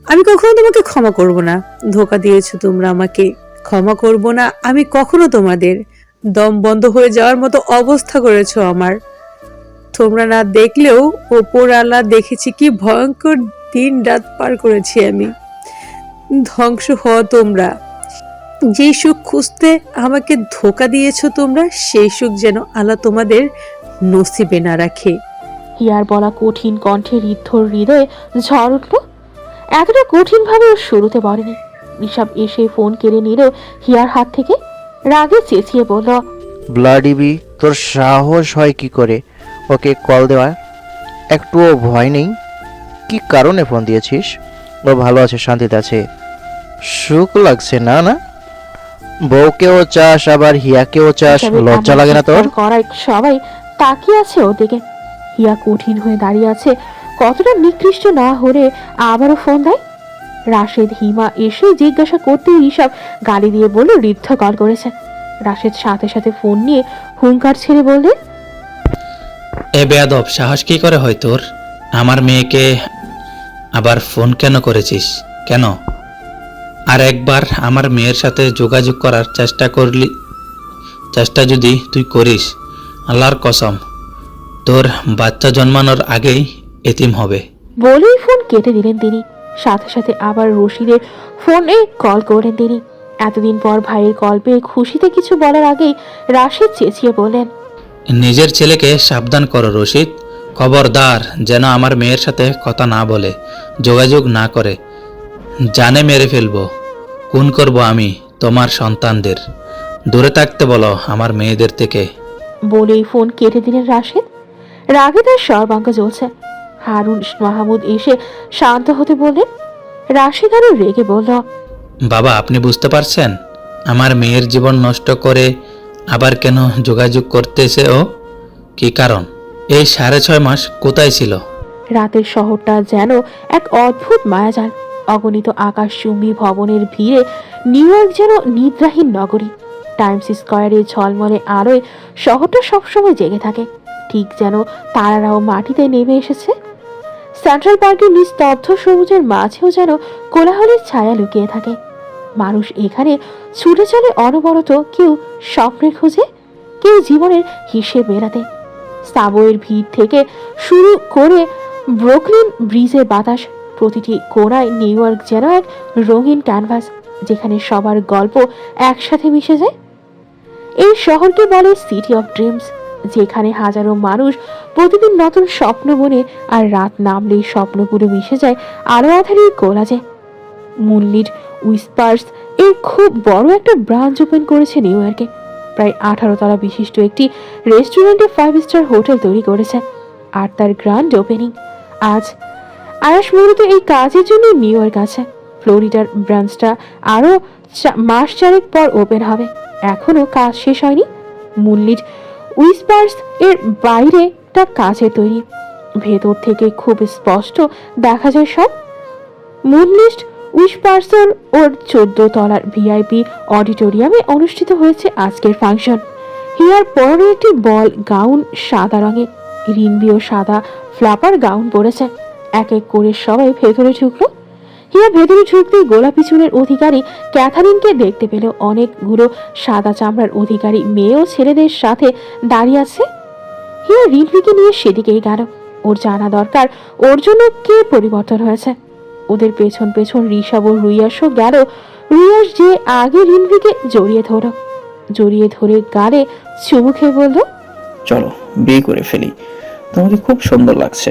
আমি কখনো তোমাকে ক্ষমা করব না। ধোকা দিয়েছো তোমরা আমাকে, ক্ষমা করব না আমি কখনো তোমাদের। দম বন্ধ হয়ে যাওয়ার মতো অবস্থা করেছো আমার। তোমরা না দেখলেও ওপর আল্লাহ দেখেছি কি ভয়ঙ্কর দিন রাত পার করেছি আমি। ধ্বংস হও তোমরা। যেই সুখ খুঁজতে আমাকে ধোকা দিয়েছো তোমরা, সেই সুখ যেন আল্লাহ তোমাদের নসিবে না রাখে। হিয়ার বলা কঠিন কণ্ঠে ঋদ্ধর হৃদয়ে ঝড় উঠল। এতটা কঠিন ভাবে ও শুরুতে বলেনি। ঋষভ এসে ফোন কেড়ে নিল হিয়ার হাত থেকে। রাগে চেঁচিয়ে বলল, ব্লাডিবি, তোর সাহস হয় কি করে ওকে কল দেওয়ার? একটুও ভয় নেই? কি কারণে ফোন দিয়েছিস? ও ভালো আছে, শান্তিতে আছে, সুখ লাগছে না? না বউকেও চাস আবার হিয়াকেও চাস, লজ্জা লাগে না তোর? করায় সবাই তাকিয়ে আছে ওর দিকে। হিয়া কঠিন হয়ে দাঁড়িয়ে আছে। কতটা নিকৃষ্ট না হলে আবারও ফোন দেয়। রাশেদ হিমা এসে জিজ্ঞাসা করতেই ঋষভ গালি দিয়ে বলল ঋদ্ধ কল করেছে। রাশেদ সাথে সাথে ফোন নিয়ে হুঙ্কার ছেড়ে বললে, এ বেয়াদব, সাহস কি করে হয় তোর? আমার মেয়েকে আবার ফোন কেন করেছিস? কেন? আর একবার আমার মেয়ের সাথে যোগাযোগ করার চেষ্টা যদি তুই করিস, আল্লাহর কসম তোর বাচ্চা জন্মানোর আগেই এতিম হবে। বলেই ফোন কেটে দিলেন তিনি। সাথে সাথে আবার রশিদের ফোনে কল করলেন তিনি। এতদিন পর ভাইয়ের কল পেয়ে খুশিতে কিছু বলার আগেই রাশেদ চেঁচিয়ে বললেন, নিজের ছেলেকে সাবধান করো রশিদ, খবরদার যেন আমার মেয়ের সাথে কথা না বলে, যোগাযোগ না করে। জানে মেরে ফেলবো, খুন করব আমি তোমার সন্তানদের। দূরে থাকতে বলো আমার মেয়েদের থেকে। বলেই ফোন কেটে দিলেন রাশেদ। রাগে তার সর্বাঙ্গ জ্বলছে। হারুন মাহমুদ এসে শান্ত হতে বললেন। রাশেদ আরো রেগে বলল, বাবা আপনি বুঝতে পারছেন আমার মেয়ের জীবন নষ্ট করে আবার কেন যোগাযোগ করতেছে ও? কি কারণ? এই 6.5 মাস কোথায় ছিল? রাতের শহরটা যেন এক অদ্ভুত মায়াজাল। অগণিত আকাশচুম্বী ভবনের ভিড়ে নিউ ইয়র্ক যেন নিদ্রাহীন নগরী। টাইমস স্কয়ারে ঝলমলে আলোয় শহরটা সবসময় জেগে থাকে, ঠিক যেন তারারাও মাটিতে নেমে এসেছে। সেন্ট্রাল পার্কের নিস্তব্ধ সবুজের মাঝেও যেন কোলাহলের ছায়া লুকিয়ে থাকে। মানুষ এখানে ছুটে চলে অনবরত, কেউ স্বপ্নের খোঁজে, কেউ জীবনের হিসেব মেলাতে। সাবওয়ের ভিড় থেকে শুরু করে ব্রুকলিন ব্রিজের বাতাস, প্রতিটি কোণায় নিউ ইয়র্ক যেন এক রঙিন ক্যানভাস, যেখানে সবার গল্প একসাথে মিশে যায়। এই শহরকে বলে সিটি অফ ড্রিমস, যেখানে হাজারো মানুষ প্রতিদিন নতুন স্বপ্ন বনে, আর রাত নামলেই স্বপ্নগুলো মিশে যায় আলো আধারের কোলাজে। মুনলিট উইসপার্স এর খুব বড় একটা ব্রাঞ্চ ওপেন করেছে নিউ ইয়র্কে। প্রায় 18 তলা বিশিষ্ট একটি রেস্টুরেন্টে 5 স্টার হোটেল তৈরি করেছে, আর তার গ্র্যান্ড ওপেনিং আজ। আয়াস মূলত এই কাজের জন্য নিউ ইয়র্ক আছে। ফ্লোরিডার ব্রাঞ্চটা আরও মাস 4 পর ওপেন হবে, এখনো কাজ শেষ হয়নি। মুনলিট উইসপার্স এর বাইরেটা কাজে তৈরি, ভেতর থেকে খুব স্পষ্ট দেখা যায় সব। মুনলিট উইসপার্সের ওর 14 তলার ভিআইপি অডিটোরিয়ামে অনুষ্ঠিত হয়েছে আজকের ফাংশন। হিয়ার পরনে একটি বল গাউন সাদা রঙে, রিনবিও সাদা ফ্লাপার গাউন পরেছে। এক এক করে সবাই ভেতরে ঢুকলো। হিয়া ভেতরে ঢুকতেই গোলাপি চুলের অধিকারী ক্যাথারিনকে দেখতে পেল। অনেকগুলো সাদা চামড়ার অধিকারী মেয়ে ও ছেলেদের সাথে দাঁড়িয়ে আছে। হিয়া রিনভিকে নিয়ে সেদিকেই গেল। ওর জানা দরকার ওর জন্য কে পরিবর্তন হয়েছে। ওদের পেছন পেছন ঋষভ ও রুইয়াসও গেল। রুইয়াস যে আগে রিনভিকে জড়িয়ে ধরে গালে চুমু খেয়ে বলল, চলো বিয়ে করে ফেলি, তোমাকে খুব সুন্দর লাগছে।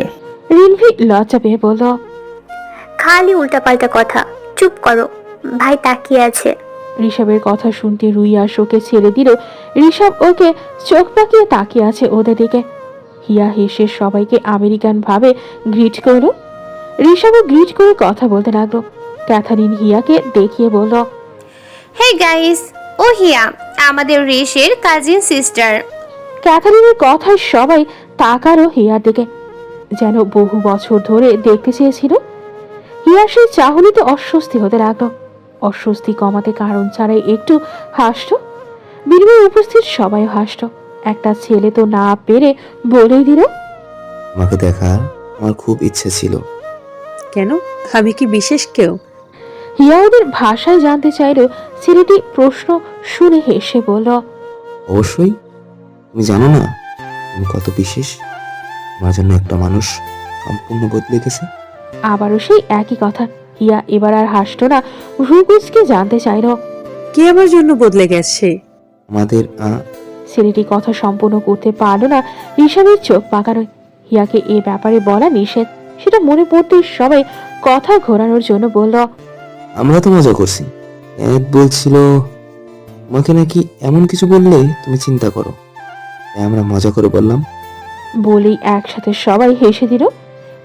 রিনভি লজ্জা পেয়ে বলল, খালি উল্টাপাল্টা কথা, চুপ করো, ভাই তাকিয়ে আছে। ঋষভের কথা শুনতে রুইয়াস ওকে ছেড়ে দিল। ঋষভ ওকে চোখ পাকিয়ে তাকিয়ে আছে ওদের দিকে। হিয়া হেসে সবাইকে আমেরিকান ভাবে গ্রিট করলো। ঋষভও গ্রিট করে কথা বলতে লাগলো। ক্যাথারিন হিয়াকে দেখিয়ে বলল, হে গাইস, ও হিয়া আমাদের রেশের কাজিন সিস্টার। ক্যাথারিনের কথায় সবাই তাকালো হিয়ার দিকে, যেন বহু বছর ধরে দেখতে চেয়েছিল। হিয়া সেই চাহনিতে অস্বস্তি হতে লাগলো। অস্বস্তি কমাতে কারণ ছাড়াই একটু হাসতো। বিনিময়ে উপস্থিত সবাই হাসতো। একটা ছেলে তো না পেরে বলেই দিল, আমাকে দেখা আমার খুব ইচ্ছে ছিল। কেন, আমি কি বিশেষ কেউ? হিয়া ওদের ভাষায় জানতে চাইলো। ছেলেটি প্রশ্ন শুনে হেসে বলল, অবশ্যই, তুমি জানো না তুমি কত বিশেষ। আমার জন্য একটা মানুষ সম্পূর্ণ বদলে গেছে। আবারও সেই একই কথা। হিয়া এবার আর হাসতো না, ভ্রুকুচকে জানতে চাইল, কে আমার জন্য বদলে গেছে? আমাদের ছেলেটি কথা সম্পূর্ণ করতে পারল না। ঋষভের চোখ পাকানোয় হিয়াকে এ ব্যাপারে বলা নিষেধ। সেটা মনে পড়তেই সবাই কথা ঘোরানোর জন্য বলল, আমরা তো মজা করছি। এড বলছিল তোমাকে নাকি এমন কিছু বললে তুমি চিন্তা করো, তাই আমরা মজা করে বললাম। বলেই একসাথে সবাই হেসে দিল।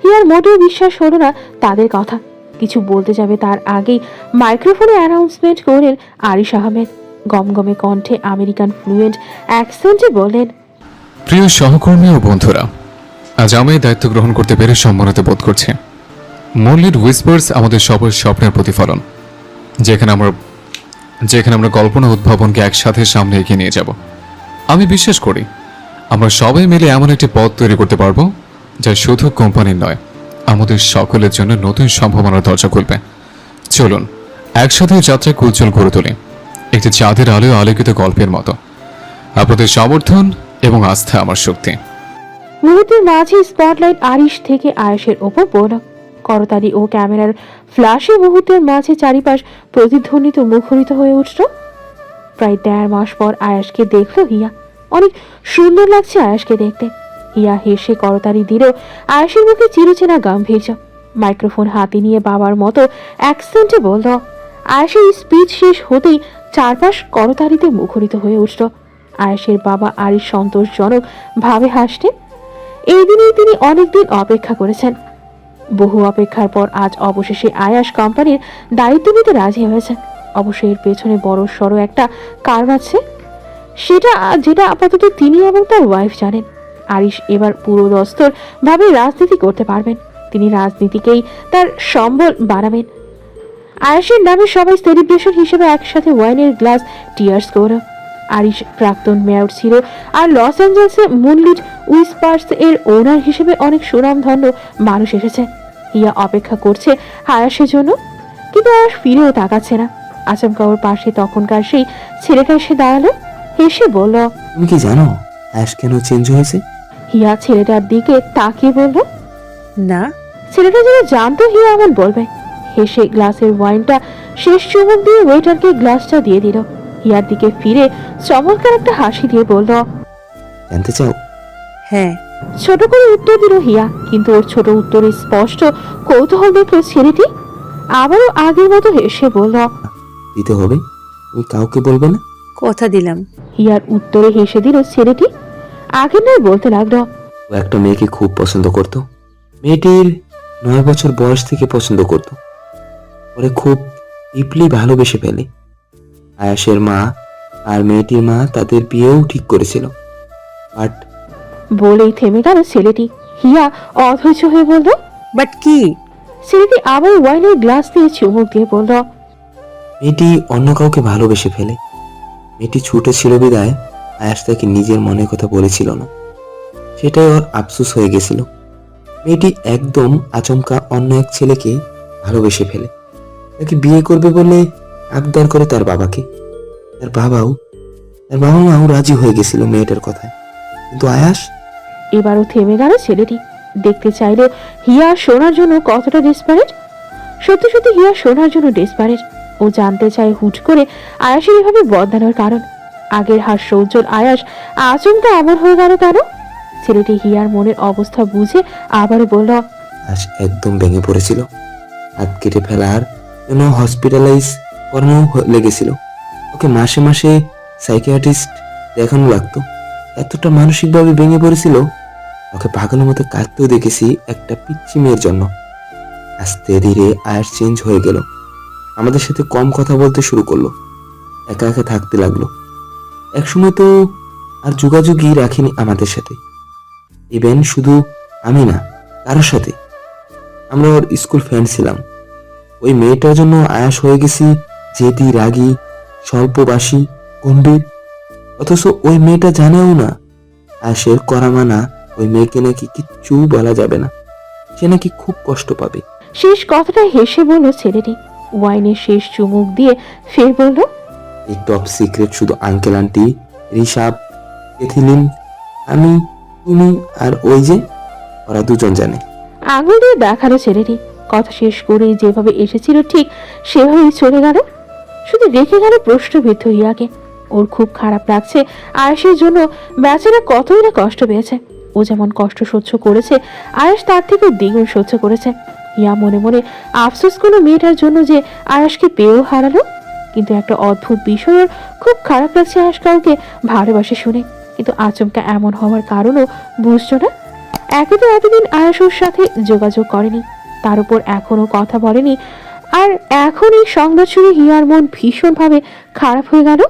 হিয়ার মোটেও বিশ্বাস হলো না তাদের কথা। কিছু বলতে যাবে তার আগেই মাইক্রোফোনে অ্যানাউন্সমেন্ট করলেন আরিশ আহমেদ। গমগমে কণ্ঠে আমেরিকান ফ্লুয়েন্ট অ্যাকসেন্টে বললেন, প্রিয় সহকর্মী ও বন্ধুরা, আজ আমি এই দায়িত্ব গ্রহণ করতে পেরে সম্মানিত বোধ করছি। মুনলিট হুইসপার্স আমাদের সবার স্বপ্নের প্রতিফলন, যেখানে আমরা কল্পনা উদ্ভাবনকে একসাথে সামনে এগিয়ে নিয়ে যাব। আমি বিশ্বাস করি আমরা সবাই মিলে এমন একটি পথ তৈরি করতে পারবো যা শুধু কোম্পানির নয়, আমাদের সকলের জন্য নতুন সম্ভাবনার দরজা খুলবে। চলুন একসাথে যাত্রায় উজ্জ্বল করে তুলি, একটি চাঁদের আলোয় আলোকিত গল্পের মতো। আপনাদের সমর্থন এবং আস্থা আমার শক্তি। মুহূর্তের মাঝে স্পটলাইট আরিশ থেকে আয়েশের ওপর পড়ল। করতালি ও ক্যামেরার ফ্ল্যাশে মুহূর্তের মাঝে চারিপাশ প্রতিধ্বনিত মুখরিত হয়ে উঠল। প্রায় 1.5 মাস পর আয়েশকে দেখল হিয়া। অনেক সুন্দর লাগছে আয়েশকে দেখতে। হিয়া হেসে করতালি দিল। আয়েশের মুখে চিরচেনা গাম্ভীর্য। মাইক্রোফোন হাতে নিয়ে বাবার মতো অ্যাকসেন্টে বলল। আয়েশের স্পিচ শেষ হতেই চারপাশ করতালিতে মুখরিত হয়ে উঠল। আয়েশের বাবা আরিশ সন্তোষজনক ভাবে হাসতেন। এই দিনেই তিনি অনেকদিন অপেক্ষা করেছেন। বহু অপেক্ষার পর আজ অবশেষে আয়াস কোম্পানির দায়িত্ব নিতে রাজি হয়েছে। অবশ্য এর পেছনে বড় সড়ো একটা কারণ আছে, যেটা আপাতত তিনি এবং তার ওয়াইফ জানেন। আরিশ এবার পুরো দস্তর ভাবে রাজনীতি করতে পারবেন। তিনি রাজনীতিকেই তার সম্বল বাড়াবেন। আয়াসের নামে সবাই সেলিব্রেশন হিসেবে একসাথে ওয়াইনের গ্লাস টিয়ার্স করল। আরিশ প্রাক্তন মেয়র ছিল আর লস অ্যাঞ্জেলসে মুনলিট উইসপার্স এর ওনার হিসেবে অনেক সুনামধন্য মানুষ এসেছে। হিয়া অপেক্ষা করছে আয়াসের জন্য, কিন্তু আয়াস ফিরেও তাকাচ্ছে না। আচমকা ওর পাশে তখনকার সেই ছেলেটা এসে দাঁড়ালো। হেসে বলল, তুমি কি জানো আয়াস কেন চেঞ্জ হয়েছে? হিয়া ছেলেটার দিকে তাকিয়ে বলল, না। ছেলেটা যেন জানতো হিয়া এমন বলবে। হেসে গ্লাসের ওয়াইনটা শেষ চুমুক দিয়ে ওয়েটারকে গ্লাসটা দিয়ে দিল। হিয়ার দিকে ফিরে চমৎকার একটা হাসি দিয়ে বলল, জানতে চাও? হ্যাঁ। ছোট করে উত্তর দিল হিয়া, কিন্তু ওর ছোট উত্তরে স্পষ্ট কৌতূহল দেখলো ছেলেটি। আবারও আগের মতো হেসে বলল, দিতে হবে, তুমি কাউকে বলবে না? কথা দিলাম। হিয়ার উত্তরে হেসে দিল ছেলেটি। আগের নয় বলতে লাগলো, ও একটা মেয়েকে খুব পছন্দ করত। মেয়েটির 9 বছর বয়স থেকে পছন্দ করত। পরে খুব ডিপলি ভালোবেসে ফেলে। আয়াসের মা আর মেয়েটির মা তাদের বিয়েও ঠিক করেছিল, বাট বলেই থেমে গেল ছেলেটি। হিয়া অধৈর্য হয়ে বলল, বাট কি? ছেলেটি আবার ওয়াইনের গ্লাস দিয়ে চুমুক দিয়ে বলল, মেয়েটি অন্য কাউকে ভালোবেসে ফেলে। মেয়েটি ছোট ছিল বিদায় আয়াস তাকে নিজের মনের কথা বলেছিল না। সেটাই ওর আফসোস হয়ে গেছিল। মেয়েটি একদম আচমকা অন্য এক ছেলেকে ভালোবেসে ফেলে। তাকে বিয়ে করবে বলে আবদার করে তার বাবাকে। তার বাবা মাও রাজি হয়ে গেছিল মেয়েটার কথায়, কিন্তু আয়াস। এবারও থেমে গেল ছেলেটি। দেখতে চাইল হিয়া শোনার জন্য কতটা ডেসপারেট। সত্যি সত্যি হিয়া শোনার জন্য ডেসপারেট। ও জানতে চায় হুট করে আয়াসের এভাবে বদলানোর কারণ। আগের হাস্য উজ্জ্বল আয়াস আচমকা এমন হয়ে গেল কেন? ছেলেটি হিয়ার মনের অবস্থা বুঝে আবারও বলল, আজ একদম ভেঙে পড়েছিল। হাত কেটে ফেলার জন্য হসপিটালাইজ করানো লেগেছিল। ওকে মাসে মাসে সাইকিয়াট্রিস্ট দেখানো লাগতো। এতটা মানসিকভাবে ভেঙে পড়েছিল, ওকে পাগলের মতো কাঁদতেও দেখেছি একটা পিচ্চি মেয়ের জন্য। আস্তে ধীরে আয়াস চেঞ্জ হয়ে গেল। আমাদের সাথে কম কথা বলতে শুরু করলো, একা একা থাকতে লাগলো। একসময় তো আর যোগাযোগই রাখিনি আমাদের সাথে। ইভেন শুধু আমি না, কারোর সাথে। আমরা ওর স্কুল ফ্রেন্ড ছিলাম। ওই মেয়েটার জন্য আয়াস হয়ে গেছি জেদি, রাগী, স্বল্পবাসী, গম্ভীর। অথচ ওই মেয়েটা জানেও না আয়াসের করা মানা ওই মেয়েকে নাকি কিচ্ছু বলা যাবে না, সে নাকি খুব কষ্ট পাবে। শেষ কথাটা হেসে বলল ছেলেটি। ওয়াইনের শেষ চুমুক দিয়ে ফের বলল, এই টপ সিক্রেট শুধু আঙ্কেল আন্টি, ঋষাব, এথিলিন, আমি, তুমি আর ওই যে ওরা দুজন জানে। আঙুল দিয়ে দেখালো ছেলেটি। কথা শেষ করেই যেভাবে এসেছিল ঠিক সেভাবেই চলে গেল। শুধু রেখে গেল প্রশ্নবিদ্ধ হিয়াকে। ওর খুব খারাপ লাগছে আয়েশের জন্য। বেচারা কতই না কষ্ট পেয়েছে। ও যেমন কষ্ট সহ্য করেছে, আয়েশ তার থেকেও দ্বিগুণ সহ্য করেছে। হিয়া মনে মনে আফসোস করলো মেয়েটার জন্য যে আয়েশকে পেয়েও হারালো। কিন্তু একটা অদ্ভুত বিষয়, ওর খুব খারাপ লাগছে আয়েশ কাউকে ভালোবাসে শুনে। কিন্তু আচমকা এমন হওয়ার কারণও বুঝছো না। একে তো এতদিন আয়েশ ওর সাথে যোগাযোগ করেনি, তার উপর এখনো কথা বলেনি, আর এখন এই সংবাদ শুনে হিয়ার মন ভীষণভাবে খারাপ হয়ে গেল।